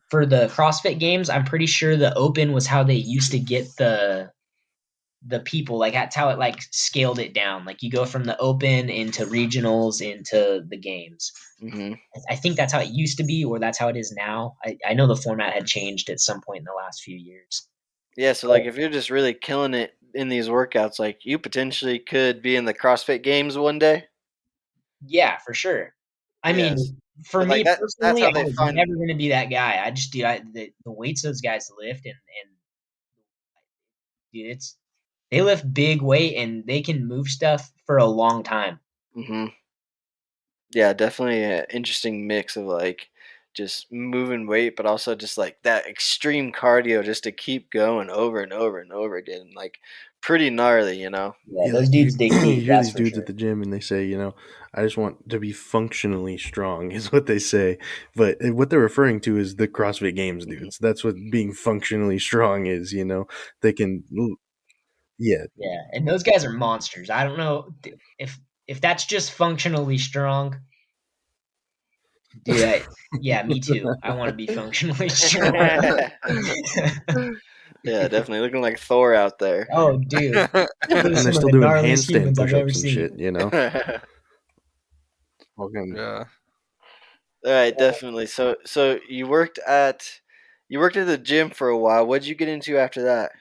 for the CrossFit games. I'm pretty sure the open was how they used to get the people, like that's how it like scaled it down, like you go from the open into regionals into the games. Hmm. I think that's how it used to be, or that's how it is now. I know the format had changed at some point in the last few years. Yeah, so like But if you're just really killing it in these workouts, like you potentially could be in the CrossFit Games one day. yeah, for sure. I Yes, mean, for but like me that's personally, how I they was find. never going to be that guy. I just, dude, the weights those guys lift, and dude, it's they lift big weight and they can move stuff for a long time. Hmm. Yeah, definitely an interesting mix of like just moving weight, but also just like that extreme cardio just to keep going over and over and over again. Like pretty gnarly, you know? Yeah, Yeah, those like dudes dig you deep, hear that's these for dudes at sure. the gym and they say, I just want to be functionally strong is what they say. But what they're referring to is the CrossFit Games Hmm. dudes. That's what being functionally strong is. They can, yeah, Yeah, and those guys are monsters. I don't know if that's just functionally strong, dude. Yeah, me too. I want to be functionally strong. Yeah, definitely looking like Thor out there. Oh, dude, those are and they're some of still the doing gnarliest handstand humans I've ever push-ups and seen. shit. Fucking Yeah. All right, definitely. So you worked at the gym for a while. What'd you get into after that?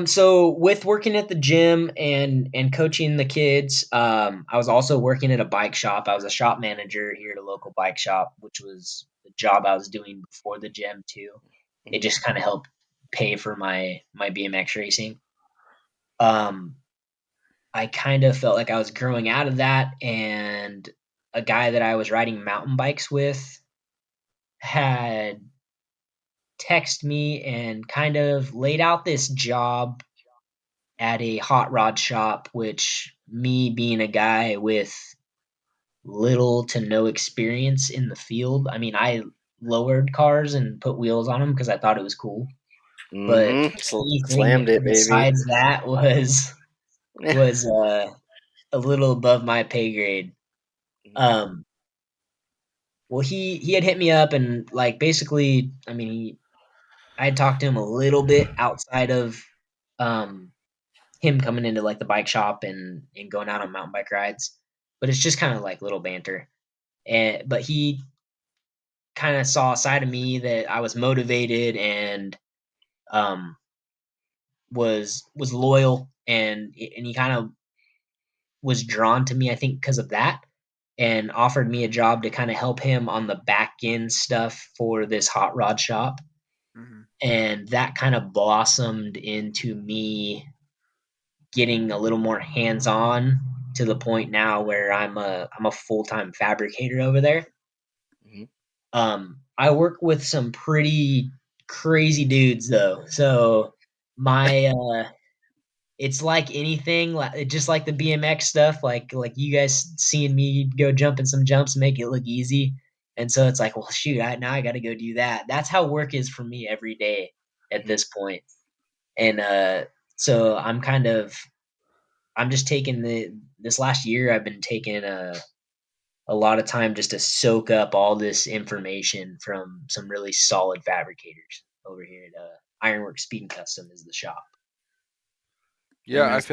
So with working at the gym and coaching the kids, I was also working at a bike shop. I was a shop manager here at a local bike shop, which was the job I was doing before the gym too. It Hmm. just kind of helped pay for my BMX racing. Um, I kind of felt like I was growing out of that, and a guy that I was riding mountain bikes with had texted me and kind of laid out this job at a hot rod shop, which, me being a guy with little to no experience in the field, I mean, I lowered cars and put wheels on them because I thought it was cool. But Hmm. anything Slammed it, baby. besides that was a little above my pay grade. Um, well, he had hit me up and like basically, I mean, I had talked to him a little bit outside of um him coming into like the bike shop and going out on mountain bike rides, but it's just kind of like little banter. And but he kind of saw a side of me that I was motivated and um was loyal, and he kind of was drawn to me, I think, because of that, and offered me a job to kind of help him on the back end stuff for this hot rod shop. Hmm. And that kind of blossomed into me getting a little more hands on, to the point now where I'm a full time fabricator over there. Hmm. I work with some pretty crazy dudes though, so my it's like anything, like just like the BMX stuff, like you guys seeing me go jumping some jumps make it look easy, and so it's like, well, shoot, now I got to go do that. That's how work is for me every day at Hmm. this point. And so I'm just taking the this last year I've been taking a lot of time just to soak up all this information from some really solid fabricators over here Ironworks Speed and Custom is the shop. Yeah, Very nice.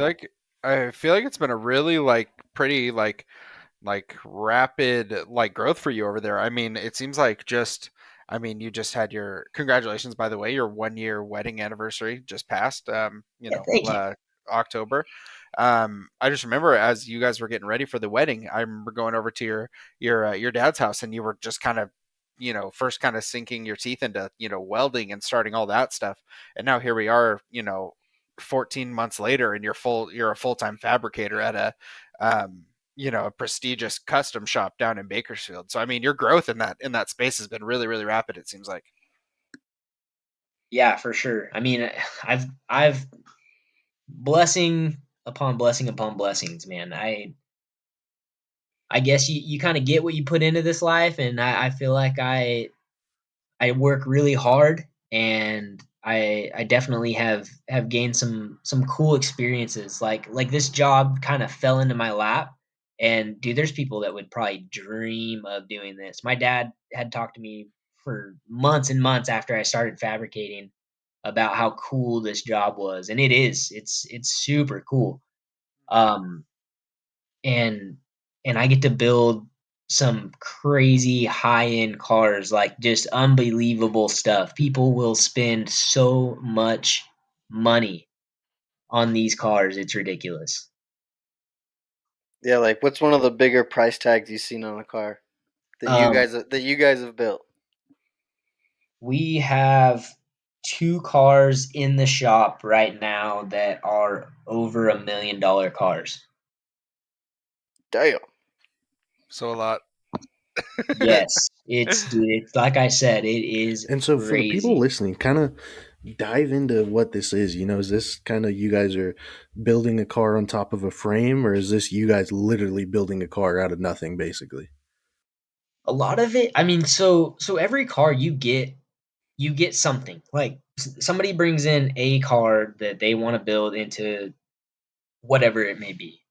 I feel like it's been a really like pretty like rapid like growth for you over there. I mean, it seems like just I mean, you just had your congratulations by the way, your 1 year wedding anniversary just passed Yeah, thank you. October. I just remember as you guys were getting ready for the wedding, I remember going over to your dad's house and you were just kind of first kind of sinking your teeth into, welding and starting all that stuff. And now here we are, 14 months later and you're a full-time fabricator at a prestigious custom shop down in Bakersfield. So I mean, your growth in that space has been really, really rapid, it seems like. Yeah, for sure. I mean, I've blessing upon blessing upon blessings, man. I guess you kind of get what you put into this life, and I feel like I work really hard, and I definitely have gained some cool experiences. Like this job kind of fell into my lap, and dude, there's people that would probably dream of doing this. My dad had talked to me for months and months after I started fabricating about how cool this job was, and it is. It's super cool. Um, and and I get to build some crazy high-end cars, like just unbelievable stuff. People will spend so much money on these cars, it's ridiculous. Yeah, like what's one of the bigger price tags you've seen on a car Um, that you guys have built? we have two cars in the shop right now that are over $1 million cars. Damn. So a lot. Yes, it's dude. It's like I said, it is And so, for the people crazy. listening, kind of dive into what this is. Is this kind of you guys are building a car on top of a frame, or is this you guys literally building a car out of nothing, basically? A lot of it, I mean, so every car you get something. Like somebody brings in a car that they want to build into whatever it may be.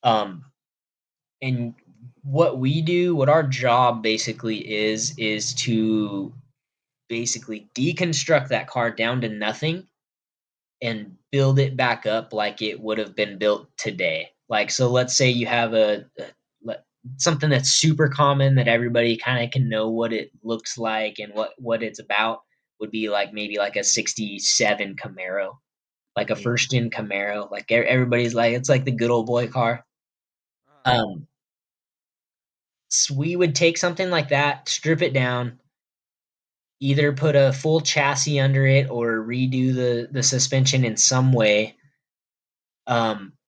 Um, and what we do, what our job basically is to basically deconstruct that car down to nothing and build it back up like it would have been built today. Like, so let's say you have le- something that's super common that everybody kind of can know what it looks like and what it's about would be like maybe like a 67 Camaro, like a Mhm. first gen Camaro. Like everybody's like, it's like the good old boy car. Um, so we would take something like that, strip it down, either put a full chassis under it or redo the suspension in some way.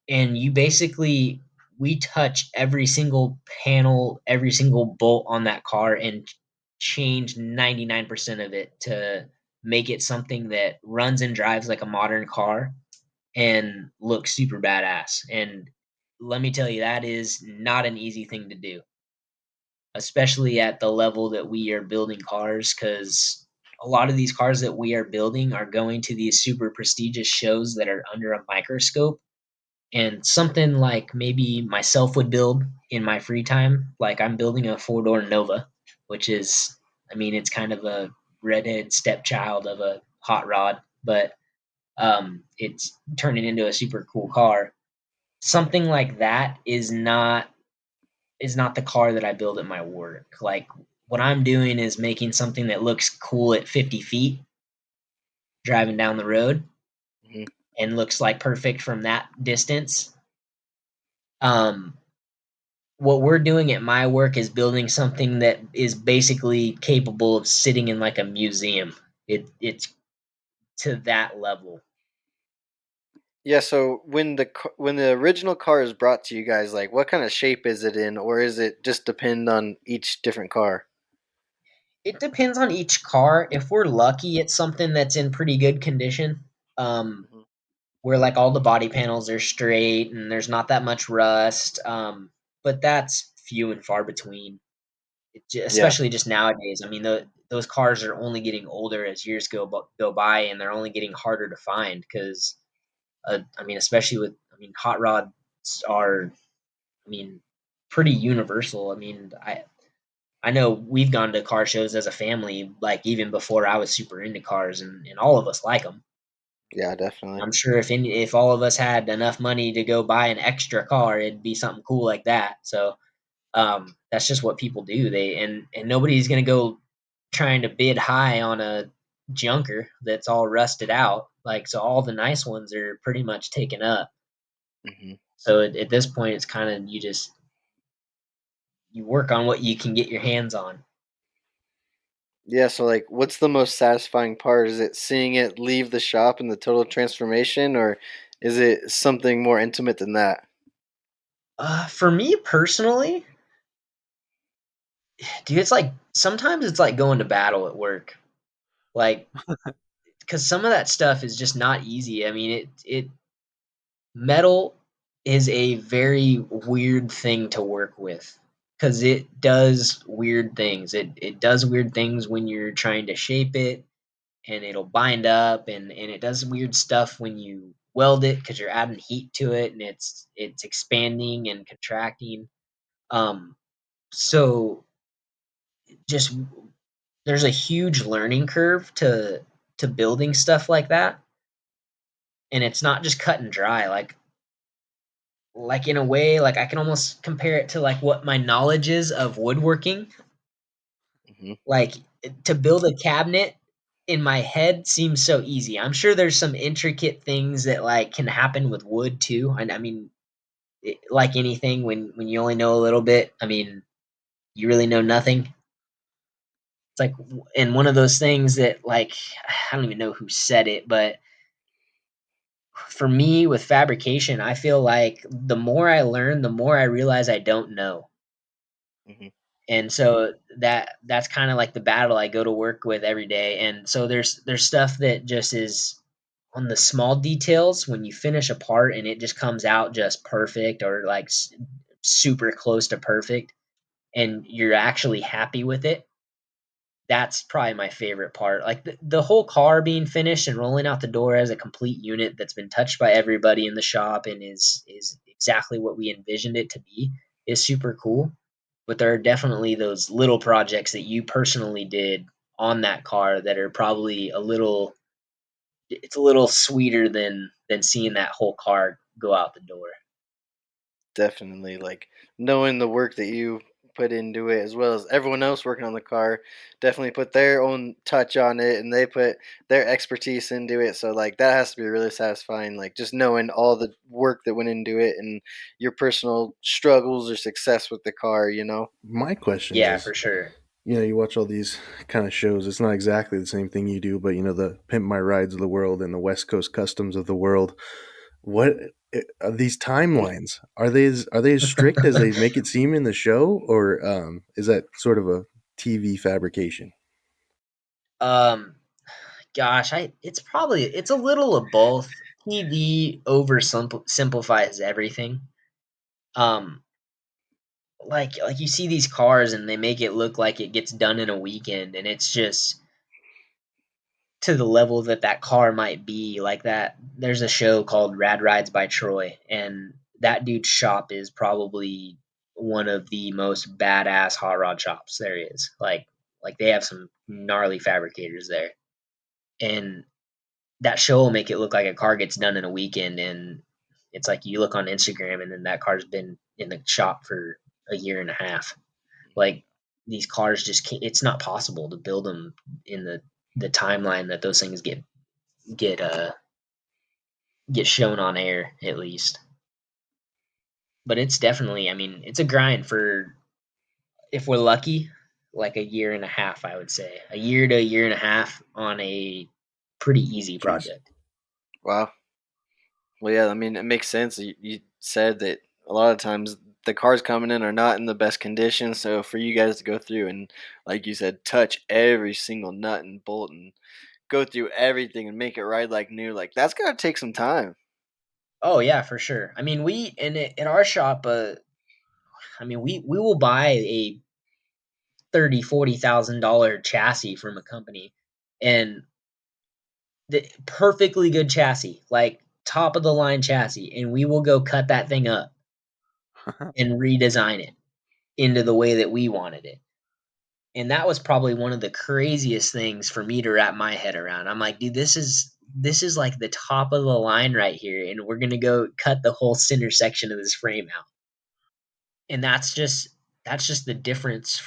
And you basically we touch every single panel, every single bolt on that car and change 99% of it to make it something that runs and drives like a modern car and looks super badass. And let me tell you, that is not an easy thing to do, especially at the level that we are building cars, because a lot of these cars that we are building are going to these super prestigious shows that are under a microscope, and something like maybe myself would build in my free time. Like I'm building a four-door Nova, which is, I mean, it's kind of a redhead stepchild of a hot rod, but it's turning into a super cool car. Something like that is not the car that I build at my work. Like what I'm doing is making something that looks cool at 50 feet driving down the road Hmm. and looks like perfect from that distance. Um, what we're doing at my work is building something that is basically capable of sitting in like a museum. It's to that level. Yeah, so when the original car is brought to you guys, like what kind of shape is it in, or is it just depend on each different car? It depends on each car. If we're lucky, it's something that's in pretty good condition. Um, Hmm. where like all the body panels are straight and there's not that much rust. But that's few and far between. Yeah, Especially just nowadays. I mean, those cars are only getting older as years go by, and they're only getting harder to find because, I mean, especially with, I mean, hot rods are, I mean, pretty universal. I mean, I know we've gone to car shows as a family, like even before I was super into cars, and all of us like them. Yeah, definitely. I'm sure if all of us had enough money to go buy an extra car, it'd be something cool like that. So that's just what people do. And nobody's gonna go trying to bid high on a junker that's all rusted out. Like so, all the nice ones are pretty much taken up. Hmm. So at this point, it's kind of you work on what you can get your hands on. Yeah, so like, what's the most satisfying part? Is it seeing it leave the shop and the total transformation, or is it something more intimate than that? For me personally, dude, it's like sometimes it's like going to battle at work, like because some of that stuff is just not easy. I mean, it metal is a very weird thing to work with because it does weird things. It does weird things when you're trying to shape it, and it'll bind up, and it does weird stuff when you weld it because you're adding heat to it, and it's expanding and contracting. Um, so just there's a huge learning curve to building stuff like that, and it's not just cut and dry. Like in a way, like I can almost compare it to like what my knowledge is of woodworking. Hmm. Like to build a cabinet in my head seems so easy. I'm sure there's some intricate things that like can happen with wood too. And I mean, like anything, when you only know a little bit, I mean, you really know nothing. It's like, and one of those things that like I don't even know who said it, but for me with fabrication, I feel like the more I learn, the more I realize I don't know. Hmm. And so that's kind of like the battle I go to work with every day. And so there's stuff that just is on the small details when you finish a part and it just comes out just perfect or like super close to perfect and you're actually happy with it. That's probably my favorite part. Like the whole car being finished and rolling out the door as a complete unit that's been touched by everybody in the shop and is exactly what we envisioned it to be is super cool. But there are definitely those little projects that you personally did on that car that are probably it's a little sweeter than seeing that whole car go out the door. Definitely, like knowing the work that you put into it, as well as everyone else working on the car, definitely put their own touch on it, and they put their expertise into it. So like that has to be really satisfying. Like just knowing all the work that went into it and your personal struggles or success with the car. You know. My question Yeah, is, for sure. you watch all these kind of shows. It's not exactly the same thing you do, but the Pimp My Rides of the world and the West Coast Customs of the world. What are these timelines? Are they as strict as they make it seem in the show, or is that sort of a TV fabrication? um Gosh, I it's a little of both. TV over simplifies everything. Um, like you see these cars and they make it look like it gets done in a weekend, and it's just to the level that that car might be like that. There's a show called Rad Rides by Troy, and that dude's shop is probably one of the most badass hot rod shops there is. Like they have some gnarly fabricators there, and that show will make it look like a car gets done in a weekend, and it's like you look on Instagram and then that car's been in the shop for a year and a half. Like these cars just can't, it's not possible to build them in the timeline that those things get uh get shown on air at least. But it's definitely, I mean, it's a grind for if we're lucky, like a year and a half, I would say. A year to a year and a half on a pretty easy Jeez. project. Wow. Well, yeah. I mean, it makes sense. You said that a lot of times the cars coming in are not in the best condition. So for you guys to go through and, like you said, touch every single nut and bolt and go through everything and make it ride like new, like that's gonna take some time. Oh yeah, for sure. I mean, in our shop, I mean, we will buy a 30, $40,000 chassis from a company, and the perfectly good chassis, like top of the line chassis, and we will go cut that thing up and redesign it into the way that we wanted it. And that was probably one of the craziest things for me to wrap my head around. I'm like, dude, this is like the top of the line right here, and we're gonna go cut the whole center section of this frame out. And that's just the difference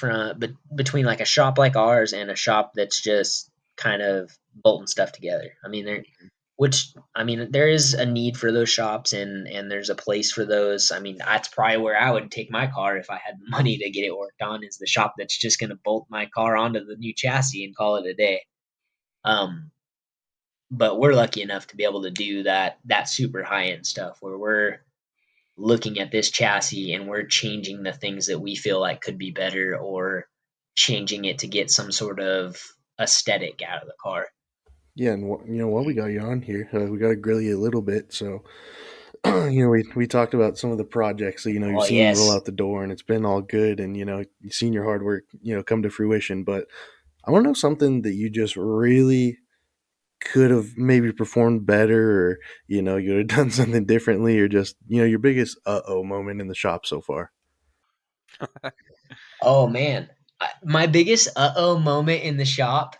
between like a shop like ours and a shop that's just kind of bolting stuff together. I mean, there is a need for those shops, and there's a place for those. I mean, that's probably where I would take my car if I had the money to get it worked on, is the shop that's just going to bolt my car onto the new chassis and call it a day. Um, but we're lucky enough to be able to do that super high end stuff where we're looking at this chassis and we're changing the things that we feel like could be better, or changing it to get some sort of aesthetic out of the car. Yeah, and while we got you on here, we got to grill you a little bit. So, we talked about some of the projects that you've Oh seen roll yes. out the door, and it's been all good, and you've seen your hard work come to fruition. But I want to know something that you just really could have maybe performed better, or you would have done something differently, or just your biggest moment in the shop so far. Oh man, my biggest uh-oh moment in the shop,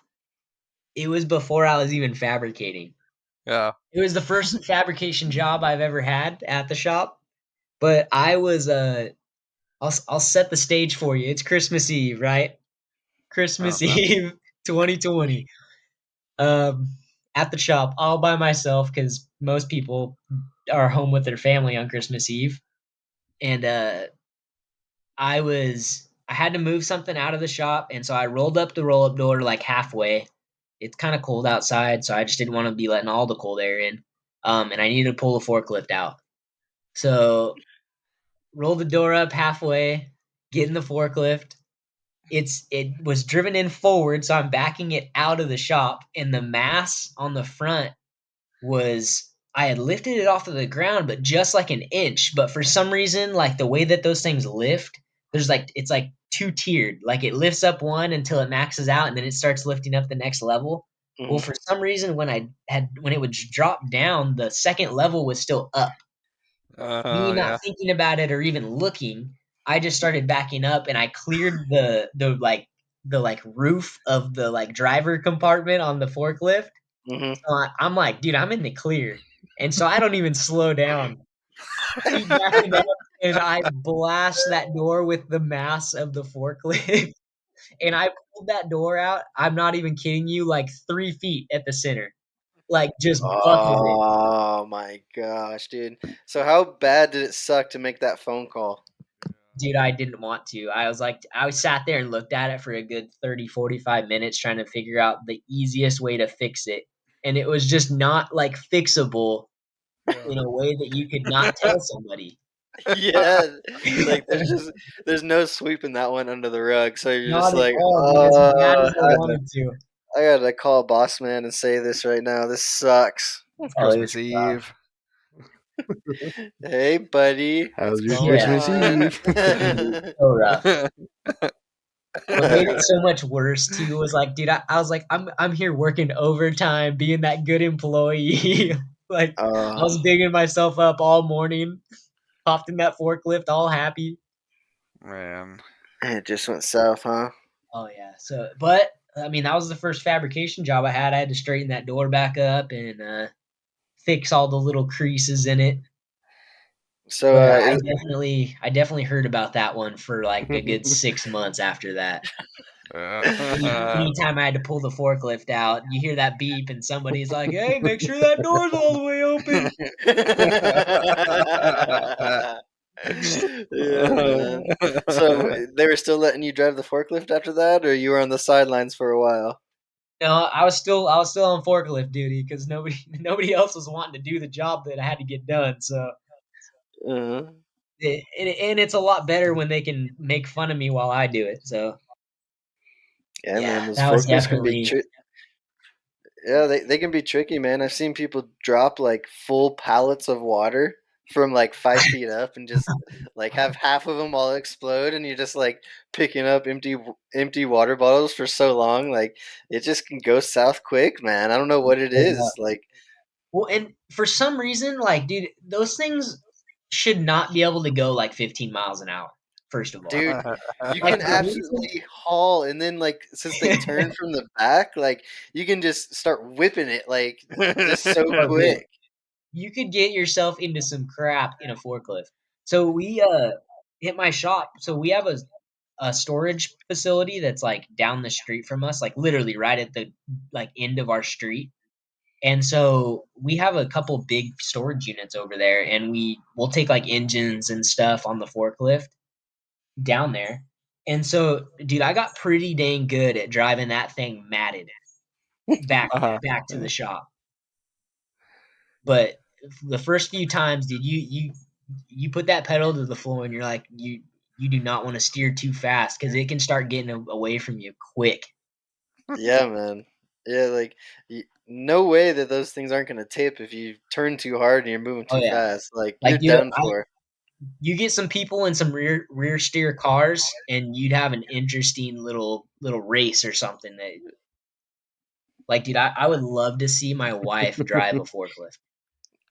it was before I was even fabricating. Yeah. It was the first fabrication job I've ever had at the shop, but I was I'll set the stage for you. It's Christmas Eve, right? Oh Christmas no. Eve 2020. Um at the shop all by myself cuz most people are home with their family on Christmas Eve. And I had to move something out of the shop, and so I rolled up the roll up door like halfway. It's kind of cold outside, so I just didn't want to be letting all the cold air in. And I needed to pull the forklift out. So roll the door up halfway, get in the forklift. It was driven in forward, so I'm backing it out of the shop, and the mass on the front was, I had lifted it off of the ground, but just like an inch. But for some reason, like the way that those things lift, it's like two tiered. Like it lifts up one until it maxes out, and then it starts lifting up the next level. Well, Mhm. for some reason, when it would drop down, the second level was still up. Me not Yeah. thinking about it or even looking, I just started backing up, and I cleared the roof of the like driver compartment on the forklift. Mhm. So I'm like, dude, I'm in the clear. And so I don't even slow down. Keep backing up, and I blast that door with the mass of the forklift. And I pulled that door out. I'm not even kidding you, like 3 feet at the center. Like just buckled it. Oh my gosh, dude. So how bad did it suck to make that phone call? Dude, I didn't want to. I sat there and looked at it for a good 30, 45 minutes trying to figure out the easiest way to fix it. And it was just not like fixable Yeah. in a way that you could not tell somebody. Yeah, like there's no sweeping that one under the rug. So you're just Not at like, all, dude, as bad oh, as I wanted to. I gotta call boss man and say this right now. This sucks. It's Oh, it was Christmas rough. Eve. Hey, buddy, How's what's your going Yeah, Christmas on? Eve? dude, so rough. What made it so much worse too was like, dude, I was like, I'm here working overtime, being that good employee. Like I Oh, was digging myself up all morning, hopped in that forklift, all happy. Man. it just went south, huh? Oh yeah. So, but I mean, that was the first fabrication job I had. I had to straighten that door back up and fix all the little creases in it. So, But I definitely heard about that one for like a good 6 months after that. Anytime I had to pull the forklift out, you hear that beep, and somebody's like, "Hey, make sure that door's all the way open." yeah, man. So they were still letting you drive the forklift after that, or you were on the sidelines for a while? No, I was still on forklift duty because nobody nobody else was wanting to do the job that I had to get done. So, Uh-huh. and it's a lot better when they can make fun of me while I do it. So, Yeah, man, yeah, those that was forklifts can be definitely. yeah, they can be tricky, man. I've seen people drop like full pallets of water from like 5 feet up and just like have half of them all explode, and you're just like picking up empty water bottles for so long, like it just can go south quick, man. I don't know what it is. Like, Well, and for some reason, like, dude, those things should not be able to go like 15 miles an hour. First of all, Dude, you like can the reason, absolutely haul, and then like since they turn from the back, like you can just start whipping it like just so oh dude, quick. you could get yourself into some crap in a forklift. So we hit my shop. So we have a storage facility that's like down the street from us, like literally right at the like end of our street. And so we have a couple big storage units over there, and we'll take like engines and stuff on the forklift down there. And so, dude, I got pretty dang good at driving that thing matted back Uh-huh. back to the shop. But the first few times, dude, you put that pedal to the floor, and you're like, you do not want to steer too fast because it can start getting away from you quick. Yeah, man. Yeah, like no way that those things aren't gonna tip if you turn too hard and you're moving Oh too yeah, fast. Like like you're dude, done for. you get some people in some rear steer cars, and you'd have an interesting little race or something. That like, dude, I would love to see my wife drive a forklift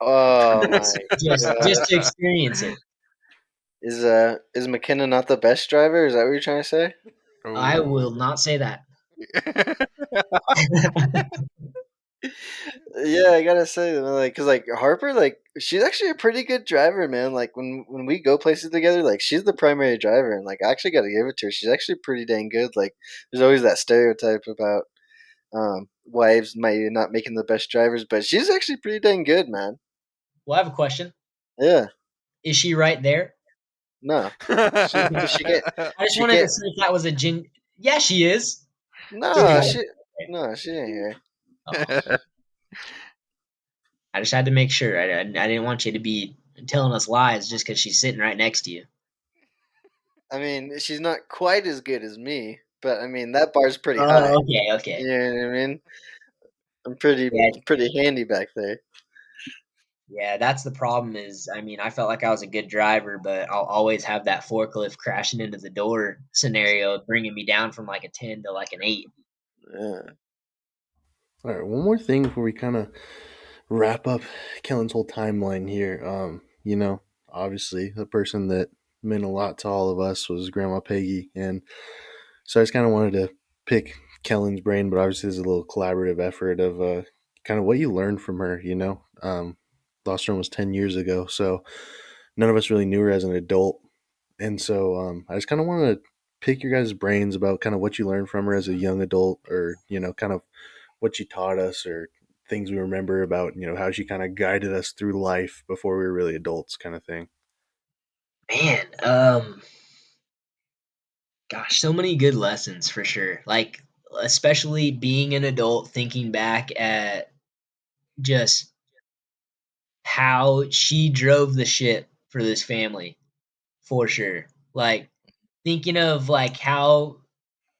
Oh my just to gosh. experience it. Is McKenna not the best driver? Is that what you're trying to say? I Oh. will not say that. Yeah, I gotta say, man, like, cause like Harper, like, she's actually a pretty good driver, man. Like when we go places together, like she's the primary driver, and like I actually gotta give it to her. She's actually pretty dang good. Like, there's always that stereotype about wives might not making the best drivers, but she's actually pretty dang good, man. Well, I have a question. Yeah, Is she right there? no, cause Okay. I just she wanted to can't. see if that was a gen. Yeah, she is. No, Okay. no, she ain't here. Oh, I just had to make sure. I didn't want you to be telling us lies just because she's sitting right next to you. I mean, she's not quite as good as me, but I mean that bar's pretty high. Oh, okay, okay. You know what I mean? I'm Yeah, pretty handy back there. yeah. That's the problem. Is I mean, I felt like I was a good driver, but I'll always have that forklift crashing into the door scenario, bringing me down from like a 10 to like an 8. Yeah. All right, one more thing before we kind of wrap up Kellen's whole timeline here. Obviously, the person that meant a lot to all of us was Grandma Peggy, and so I just kind of wanted to pick Kellen's brain, but obviously, there's a little collaborative effort of kind of what you learned from her. Lost her almost 10 years ago, so none of us really knew her as an adult, and so I just kind of want to pick your guys' brains about kind of what you learned from her as a young adult, or kind of what she taught us, or things we remember about how she kind of guided us through life before we were really adults, kind of thing. Man, gosh, so many good lessons for sure. Like, especially being an adult, thinking back at just how she drove the ship for this family, for sure. Like, thinking of like how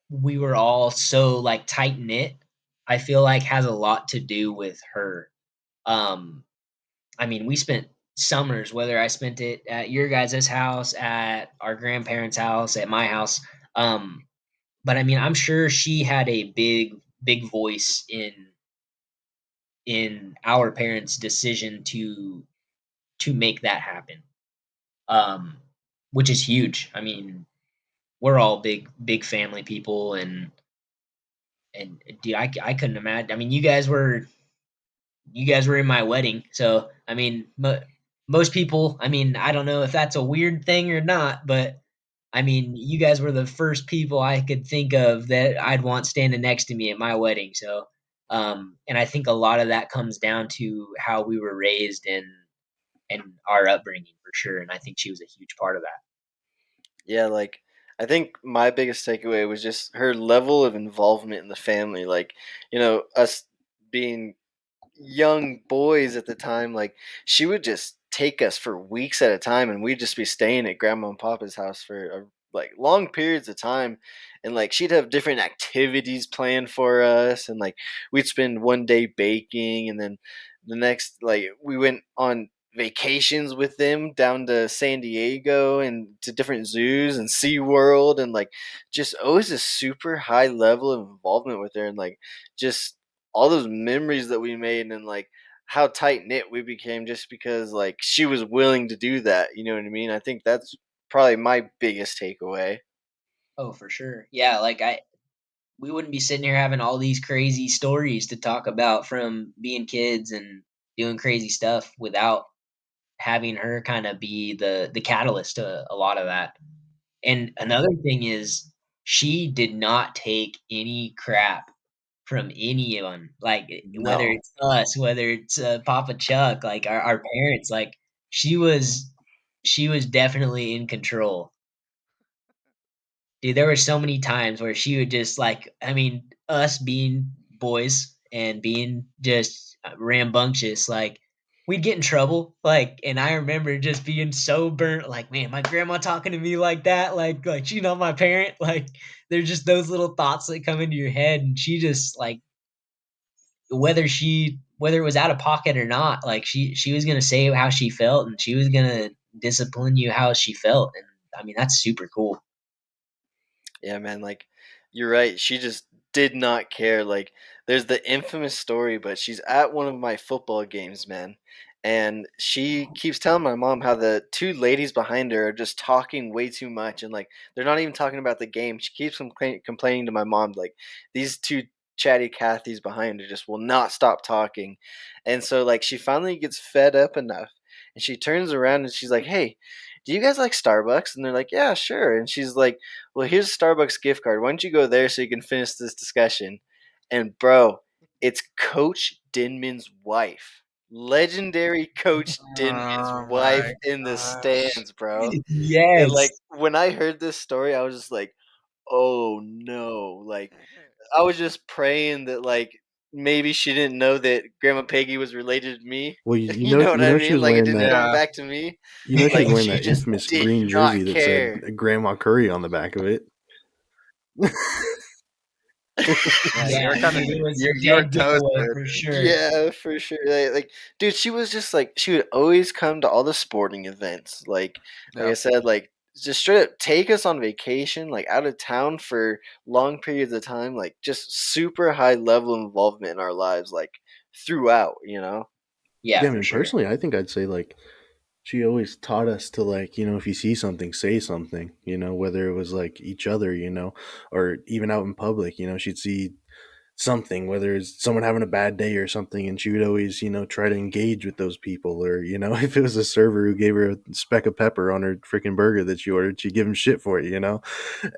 we were all so like tight knit, I feel like has a lot to do with her. Um, I mean, we spent summers, whether I spent it at your guys' house, at our grandparents' house, at my house. Um, but I mean, I'm sure she had a big voice in our parents' decision to make that happen. Um, which is huge. I mean, we're all big family people, and dude, I couldn't imagine. I mean, you guys were in my wedding, so I mean, most people. I mean, I don't know if that's a weird thing or not, but I mean, you guys were the first people I could think of that I'd want standing next to me at my wedding. So, and I think a lot of that comes down to how we were raised and our upbringing for sure. And I think she was a huge part of that. Yeah, like I think my biggest takeaway was just her level of involvement in the family. Like, us being young boys at the time, like she would just take us for weeks at a time, and we'd just be staying at grandma and papa's house for like long periods of time, and like she'd have different activities planned for us, and like we'd spend one day baking, and then the next, like, we went on vacations with them down to San Diego and to different zoos and Sea World, and like just always a super high level of involvement with her, and like just all those memories that we made, and like how tight knit we became just because like she was willing to do that. You know what I mean? I think that's probably my biggest takeaway. Oh, for sure. Yeah, like we wouldn't be sitting here having all these crazy stories to talk about from being kids and doing crazy stuff without having her kind of be the catalyst to a lot of that. And another thing is she did not take any crap from anyone, like whether No. it's us, whether it's Papa Chuck, like our parents, like she was she was definitely in control. Dude, there were so many times where she would just like, I mean, us being boys and being just rambunctious, like we'd get in trouble. Like, and I remember just being so burnt, like, man, my grandma talking to me like that, like she's not my parent. Like, there's just those little thoughts that come into your head, and she just like whether it was out of pocket or not, like she was gonna say how she felt, and she was gonna discipline you how she felt, and I mean that's super cool. Yeah, man, like you're right. She just did not care. Like there's the infamous story, but she's at one of my football games, man. And she keeps telling my mom how the two ladies behind her are just talking way too much and like they're not even talking about the game. She keeps complaining to my mom like these two chatty Cathys behind her just will not stop talking. And so like she finally gets fed up enough and she turns around and she's like, "Hey, do you guys like Starbucks?" And they're like, "Yeah, sure." And she's like, "Well, here's a Starbucks gift card. Why don't you go there so you can finish this discussion?" And bro, it's Coach Dinman's wife. Legendary Coach Dinman's Oh wife my in the gosh. stands, bro. And like Yes. when I heard this story, I was just like, "Oh no." Like I was just praying that like maybe she didn't know that Grandma Peggy was related to me. Well, You know what you I know she mean? was Like it wearing didn't that. come Yeah. back to me. You know she was Like wearing she that just infamous did green not jersey that care. said Grandma Curry on the back of it. Yeah, you Yeah, were kind of dude, it was a you were dead giveaway toasted. for sure. Yeah, for sure. Like, dude, she was just like she would always come to all the sporting events. Like I Yep. said, like just straight up take us on vacation, like out of town for long periods of time. Like just super high level involvement in our lives, like throughout. You know. Yeah, Yeah, I for mean, sure. personally, I think I'd say like she always taught us to like, if you see something, say something, whether it was like each other, or even out in public, she'd see something, whether it's someone having a bad day or something, and she would always, try to engage with those people, or if it was a server who gave her a speck of pepper on her freaking burger that she ordered, she'd give him shit for it.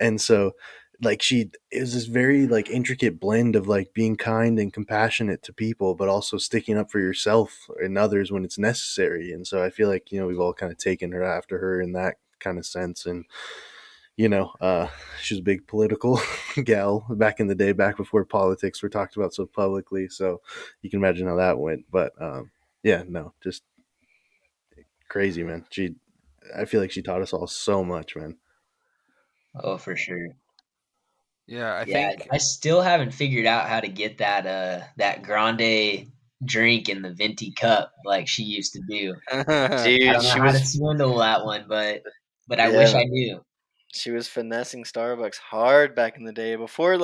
And so like she is this very like intricate blend of like being kind and compassionate to people but also sticking up for yourself and others when it's necessary. And so I feel like we've all kind of taken her after her in that kind of sense. And you know, uh, she was a big political gal back in the day, back before politics were talked about so publicly. So you can imagine how that went. But yeah, no, just crazy, man. I feel like she taught us all so much, man. Oh, for sure. Yeah, I Yeah, think I still haven't figured out how to get that grande drink in the venti cup like she used to do. I Dude, don't know she how to was swindle that one, but I wish yeah, I knew. she was finessing Starbucks hard back in the day before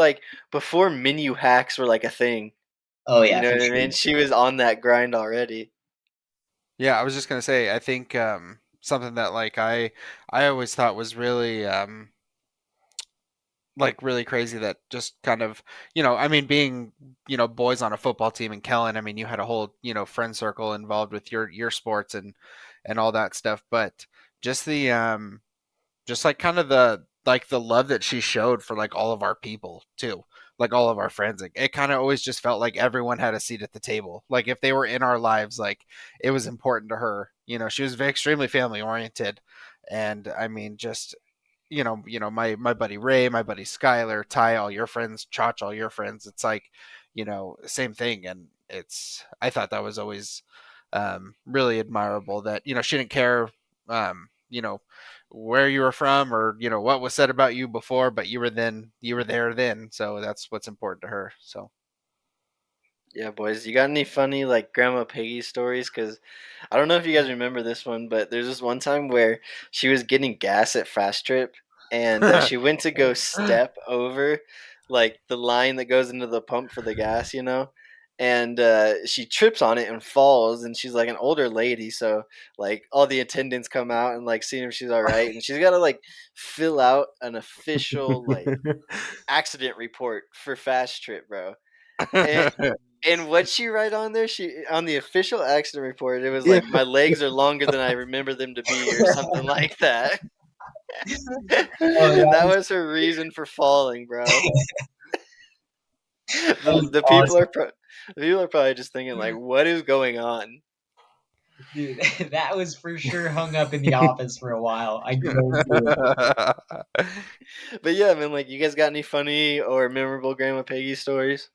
menu hacks were like a thing. Oh You yeah, know for what I mean? sure. She was on that grind already. yeah, I was just gonna say I think something that like I always thought was really like really crazy that just kind of I mean being boys on a football team in Kellen, I mean you had a whole friend circle involved with your sports and all that stuff, but just the just like kind of the love that she showed for like all of our people too, like all of our friends. It kind of always just felt like everyone had a seat at the table, like if they were in our lives, like it was important to her. She was very extremely family oriented, and I mean just my buddy Ray, my buddy Skylar, Ty, all your friends, Chach, all your friends. It's like, same thing. And I thought that was always really admirable that she didn't care, where you were from or what was said about you before, but you were there then. So that's what's important to her. So. Yeah, boys, you got any funny like Grandma Piggy stories? Because I don't know if you guys remember this one, but there's this one time where she was getting gas at Fast Trip, and she went to go step over like the line that goes into the pump for the gas, and she trips on it and falls, and she's like an older lady, so like all the attendants come out and like seeing if she's all right, and she's got to like fill out an official like accident report for Fast Trip, bro. And and what she write on there? She on the official accident report, it was Yeah. like my legs are longer than I remember them to be, or something like that. Oh, That was her reason for falling, bro. that The, was the people awesome. are the people are probably just thinking like, what is going on? Dude, that was for sure hung up in the office for a while. I guarantee it. But yeah, man, like, you guys got any funny or memorable Grandma Peggy stories?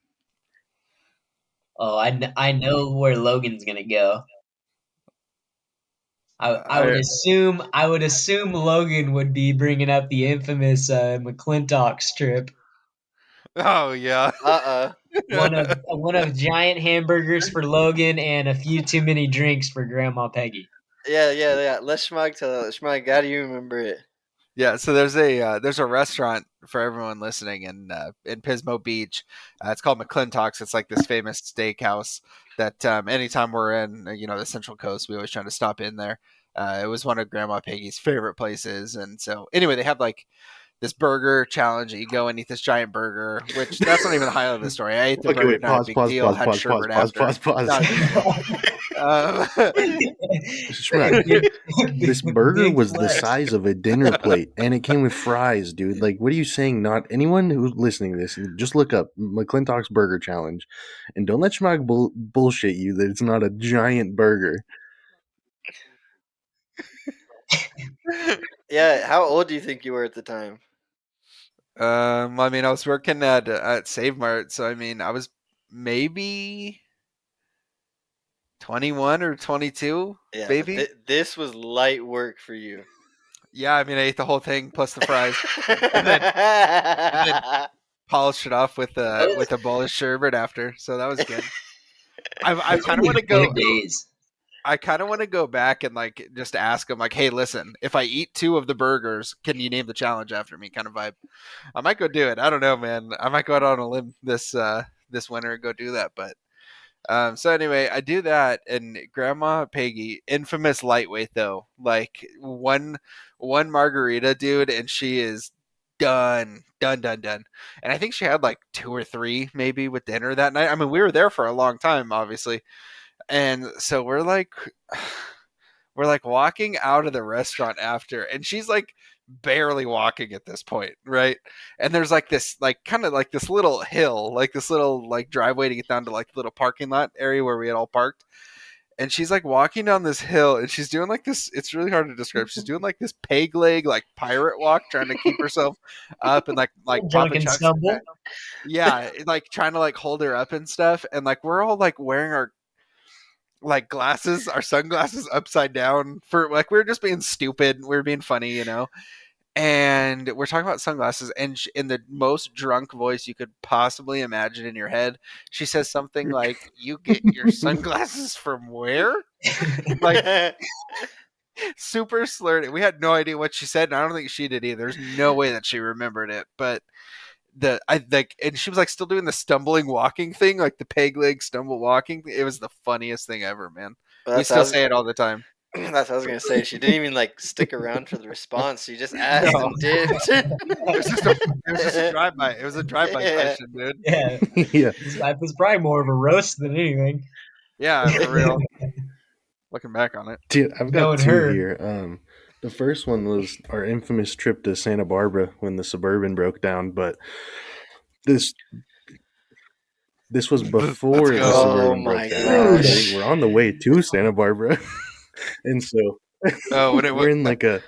Oh, I know where Logan's gonna go. I I, would assume Logan would be bringing up the infamous McClintock strip. oh yeah. One of giant hamburgers for Logan and a few too many drinks for Grandma Peggy. Yeah. Let Schmag tell it. Schmag, how do you remember it? Yeah, so there's a restaurant for everyone listening in Pismo Beach. It's called McClintock's. It's like this famous steakhouse that anytime we're in the Central Coast, we always try to stop in there. It was one of Grandma Peggy's favorite places, and so anyway, they have like this burger challenge. You go and eat this giant burger, which that's not even the highlight of the story. I ate the Okay, burger, wait. not a Pause. big Pause. deal. Pause. Had Pause. Pause. sherbet Pause. after, Pause. Pause. not a big deal. Um, Schmack. This burger Big was the flex. size of a dinner plate, and it came with fries, dude. Like, what are you saying? Not anyone who's listening to this, just look up McClintock's Burger Challenge, and don't let Schmack bullshit you that it's not a giant burger. Yeah, how old do you think you were at the time? I mean, I was working at Save Mart, so I mean, I was maybe 21 or 22, Yeah, but maybe. this was light work for you. Yeah, I mean, I ate the whole thing plus the fries, and then polished it off with a bowl of sherbet after. So that was good. I Those kind were of want the to go. good days. I kind of want to go back and like just ask them like, hey, listen, if I eat two of the burgers, can you name the challenge after me? Kind of vibe. I might go do it. I don't know, man. I might go out on a limb this winter and go do that, but. So anyway, I do that, and Grandma Peggy, infamous lightweight though, like one margarita, dude, and she is done. And I think she had like two or three maybe with dinner that night. I mean, we were there for a long time, obviously, and so we're like walking out of the restaurant after, and she's like barely walking at this point, right? And there's like this like kind of like this little hill, like this little like driveway to get down to like the little parking lot area where we had all parked. And she's like walking down this hill, and she's doing like this, it's really hard to describe, she's doing like this peg leg like pirate walk, trying to keep herself up, and like Papa Drunken Chuck's stumble. yeah, like trying to like hold her up and stuff, and like we're all like wearing our like glasses, our sunglasses upside down for like we were just being stupid, we were being funny. And we're talking about sunglasses, and in the most drunk voice you could possibly imagine in your head, she says something like, "You get your sunglasses from where?" Like super slurred. We had no idea what she said, and I don't think she did either. There's no way that she remembered it, but I like, and she was like still doing the stumbling walking thing, like the peg leg stumble walking. It was the funniest thing ever, man. Well, We still say it all the time. that's what I was gonna say. She didn't even like stick around for the response. She just asked No, and dipped. it was just a drive by. It was a drive by Yeah. question, dude. Yeah, Yeah. it was probably more of a roast than anything. Yeah, for real. Looking back on it. Dude, I've got Knowing two her. here. The first one was our infamous trip to Santa Barbara when the Suburban broke down, but this this was Let's before the go. Oh Suburban broke my down, actually. gosh. We're on the way to Santa Barbara. And so Oh, when it we're was. in like a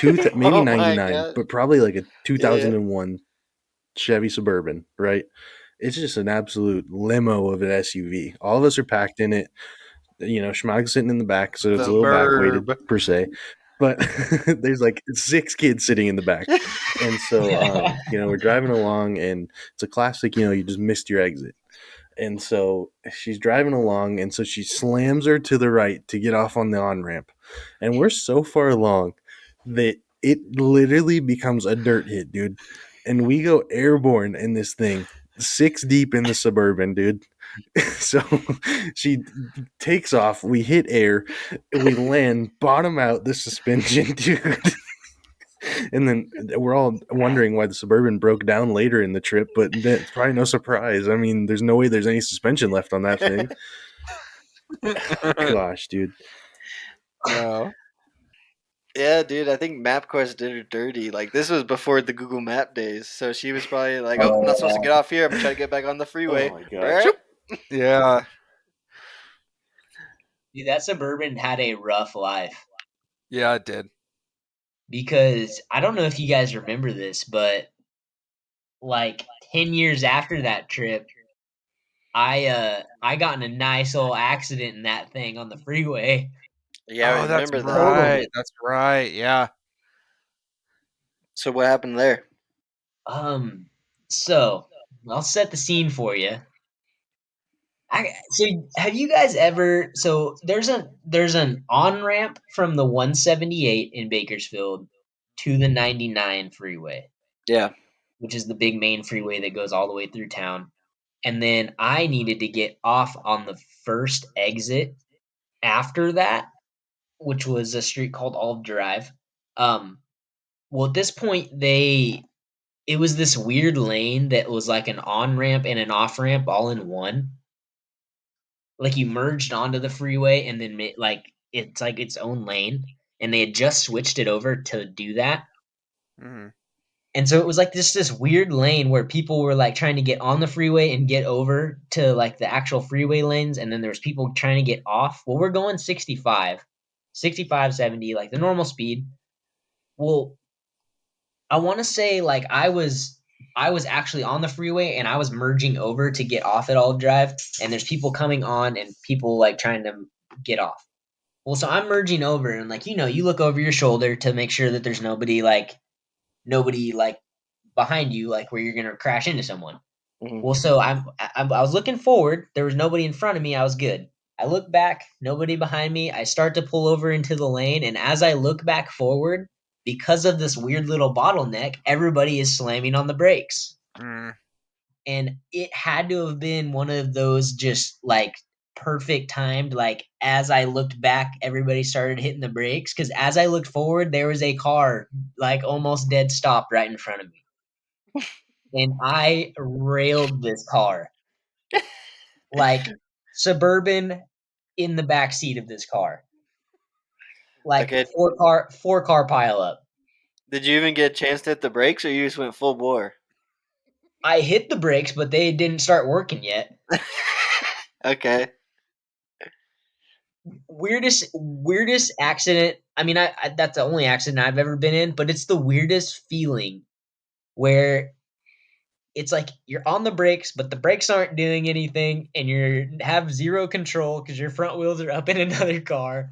maybe Oh my 99, god. but probably like a Yeah. 2001 Chevy Suburban, right? It's just an absolute limo of an SUV. All of us are packed in it. Schmag's sitting in the back, so it's a The little back weighted burb. per se. But there's like 6 kids sitting in the back. And so, we're driving along, and it's a classic, you just missed your exit. And so she's driving along, and so she slams her to the right to get off on the on ramp. And we're so far along that it literally becomes a dirt hit, dude. And we go airborne in this thing, 6 deep in the Suburban, dude. So she takes off. We hit air. We land bottom out the suspension, dude. And then we're all wondering why the Suburban broke down later in the trip, but that's probably no surprise. I mean, there's no way there's any suspension left on that thing. Gosh, dude. No. Yeah, dude, I think MapQuest did her dirty. Like, this was before the Google Map days, so she was probably like, "Oh, I'm not supposed to get off here. I'm gonna try to get back on the freeway." Oh my god. Brr. Yeah. Dude, that Suburban had a rough life Yeah, it did. because I don't know if you guys remember this, but like 10 years after that trip, I got in a nice old accident in that thing on the freeway. Yeah, I Oh, that's remember that. Totaled right. it. That's right. Yeah. So what happened there? Um, so I'll set the scene for you. So have you guys ever? So there's an on ramp from the 178 in Bakersfield to the 99 freeway, Yeah. which is the big main freeway that goes all the way through town. And then I needed to get off on the first exit after that, which was a street called Olive Drive. Um, well, at this point, it was this weird lane that was like an on ramp and an off ramp all in one. Like you merged onto the freeway and then like it's like its own lane, and they had just switched it over to do that. Mhm. And so it was like this weird lane where people were like trying to get on the freeway and get over to like the actual freeway lanes, and then there's people trying to get off. Well, we're going 65, 65, 70, like the normal speed. Well, I want to say like I was actually on the freeway and I was merging over to get off at Olive Drive, and there's people coming on and people like trying to get off. Well, so I'm merging over and like you look over your shoulder to make sure that there's nobody like behind you like where you're gonna crash into someone. Hmm. Well, so I was looking forward. There was nobody in front of me. I was good. I look back, nobody behind me. I start to pull over into the lane, and as I look back forward, because of this weird little bottleneck, everybody is slamming on the brakes. Mm. And it had to have been one of those just like perfect timed, like as I looked back, everybody started hitting the brakes because as I looked forward, there was a car like almost dead stopped right in front of me. And I railed this car like Suburban in the back seat of this car, like Okay. four car pile up. Did you even get a chance to hit the brakes, or you just went full bore? I hit the brakes, but they didn't start working yet. Okay. Weirdest accident. I mean, I that's the only accident I've ever been in, but it's the weirdest feeling where it's like you're on the brakes, but the brakes aren't doing anything, and you have zero control because your front wheels are up in another car,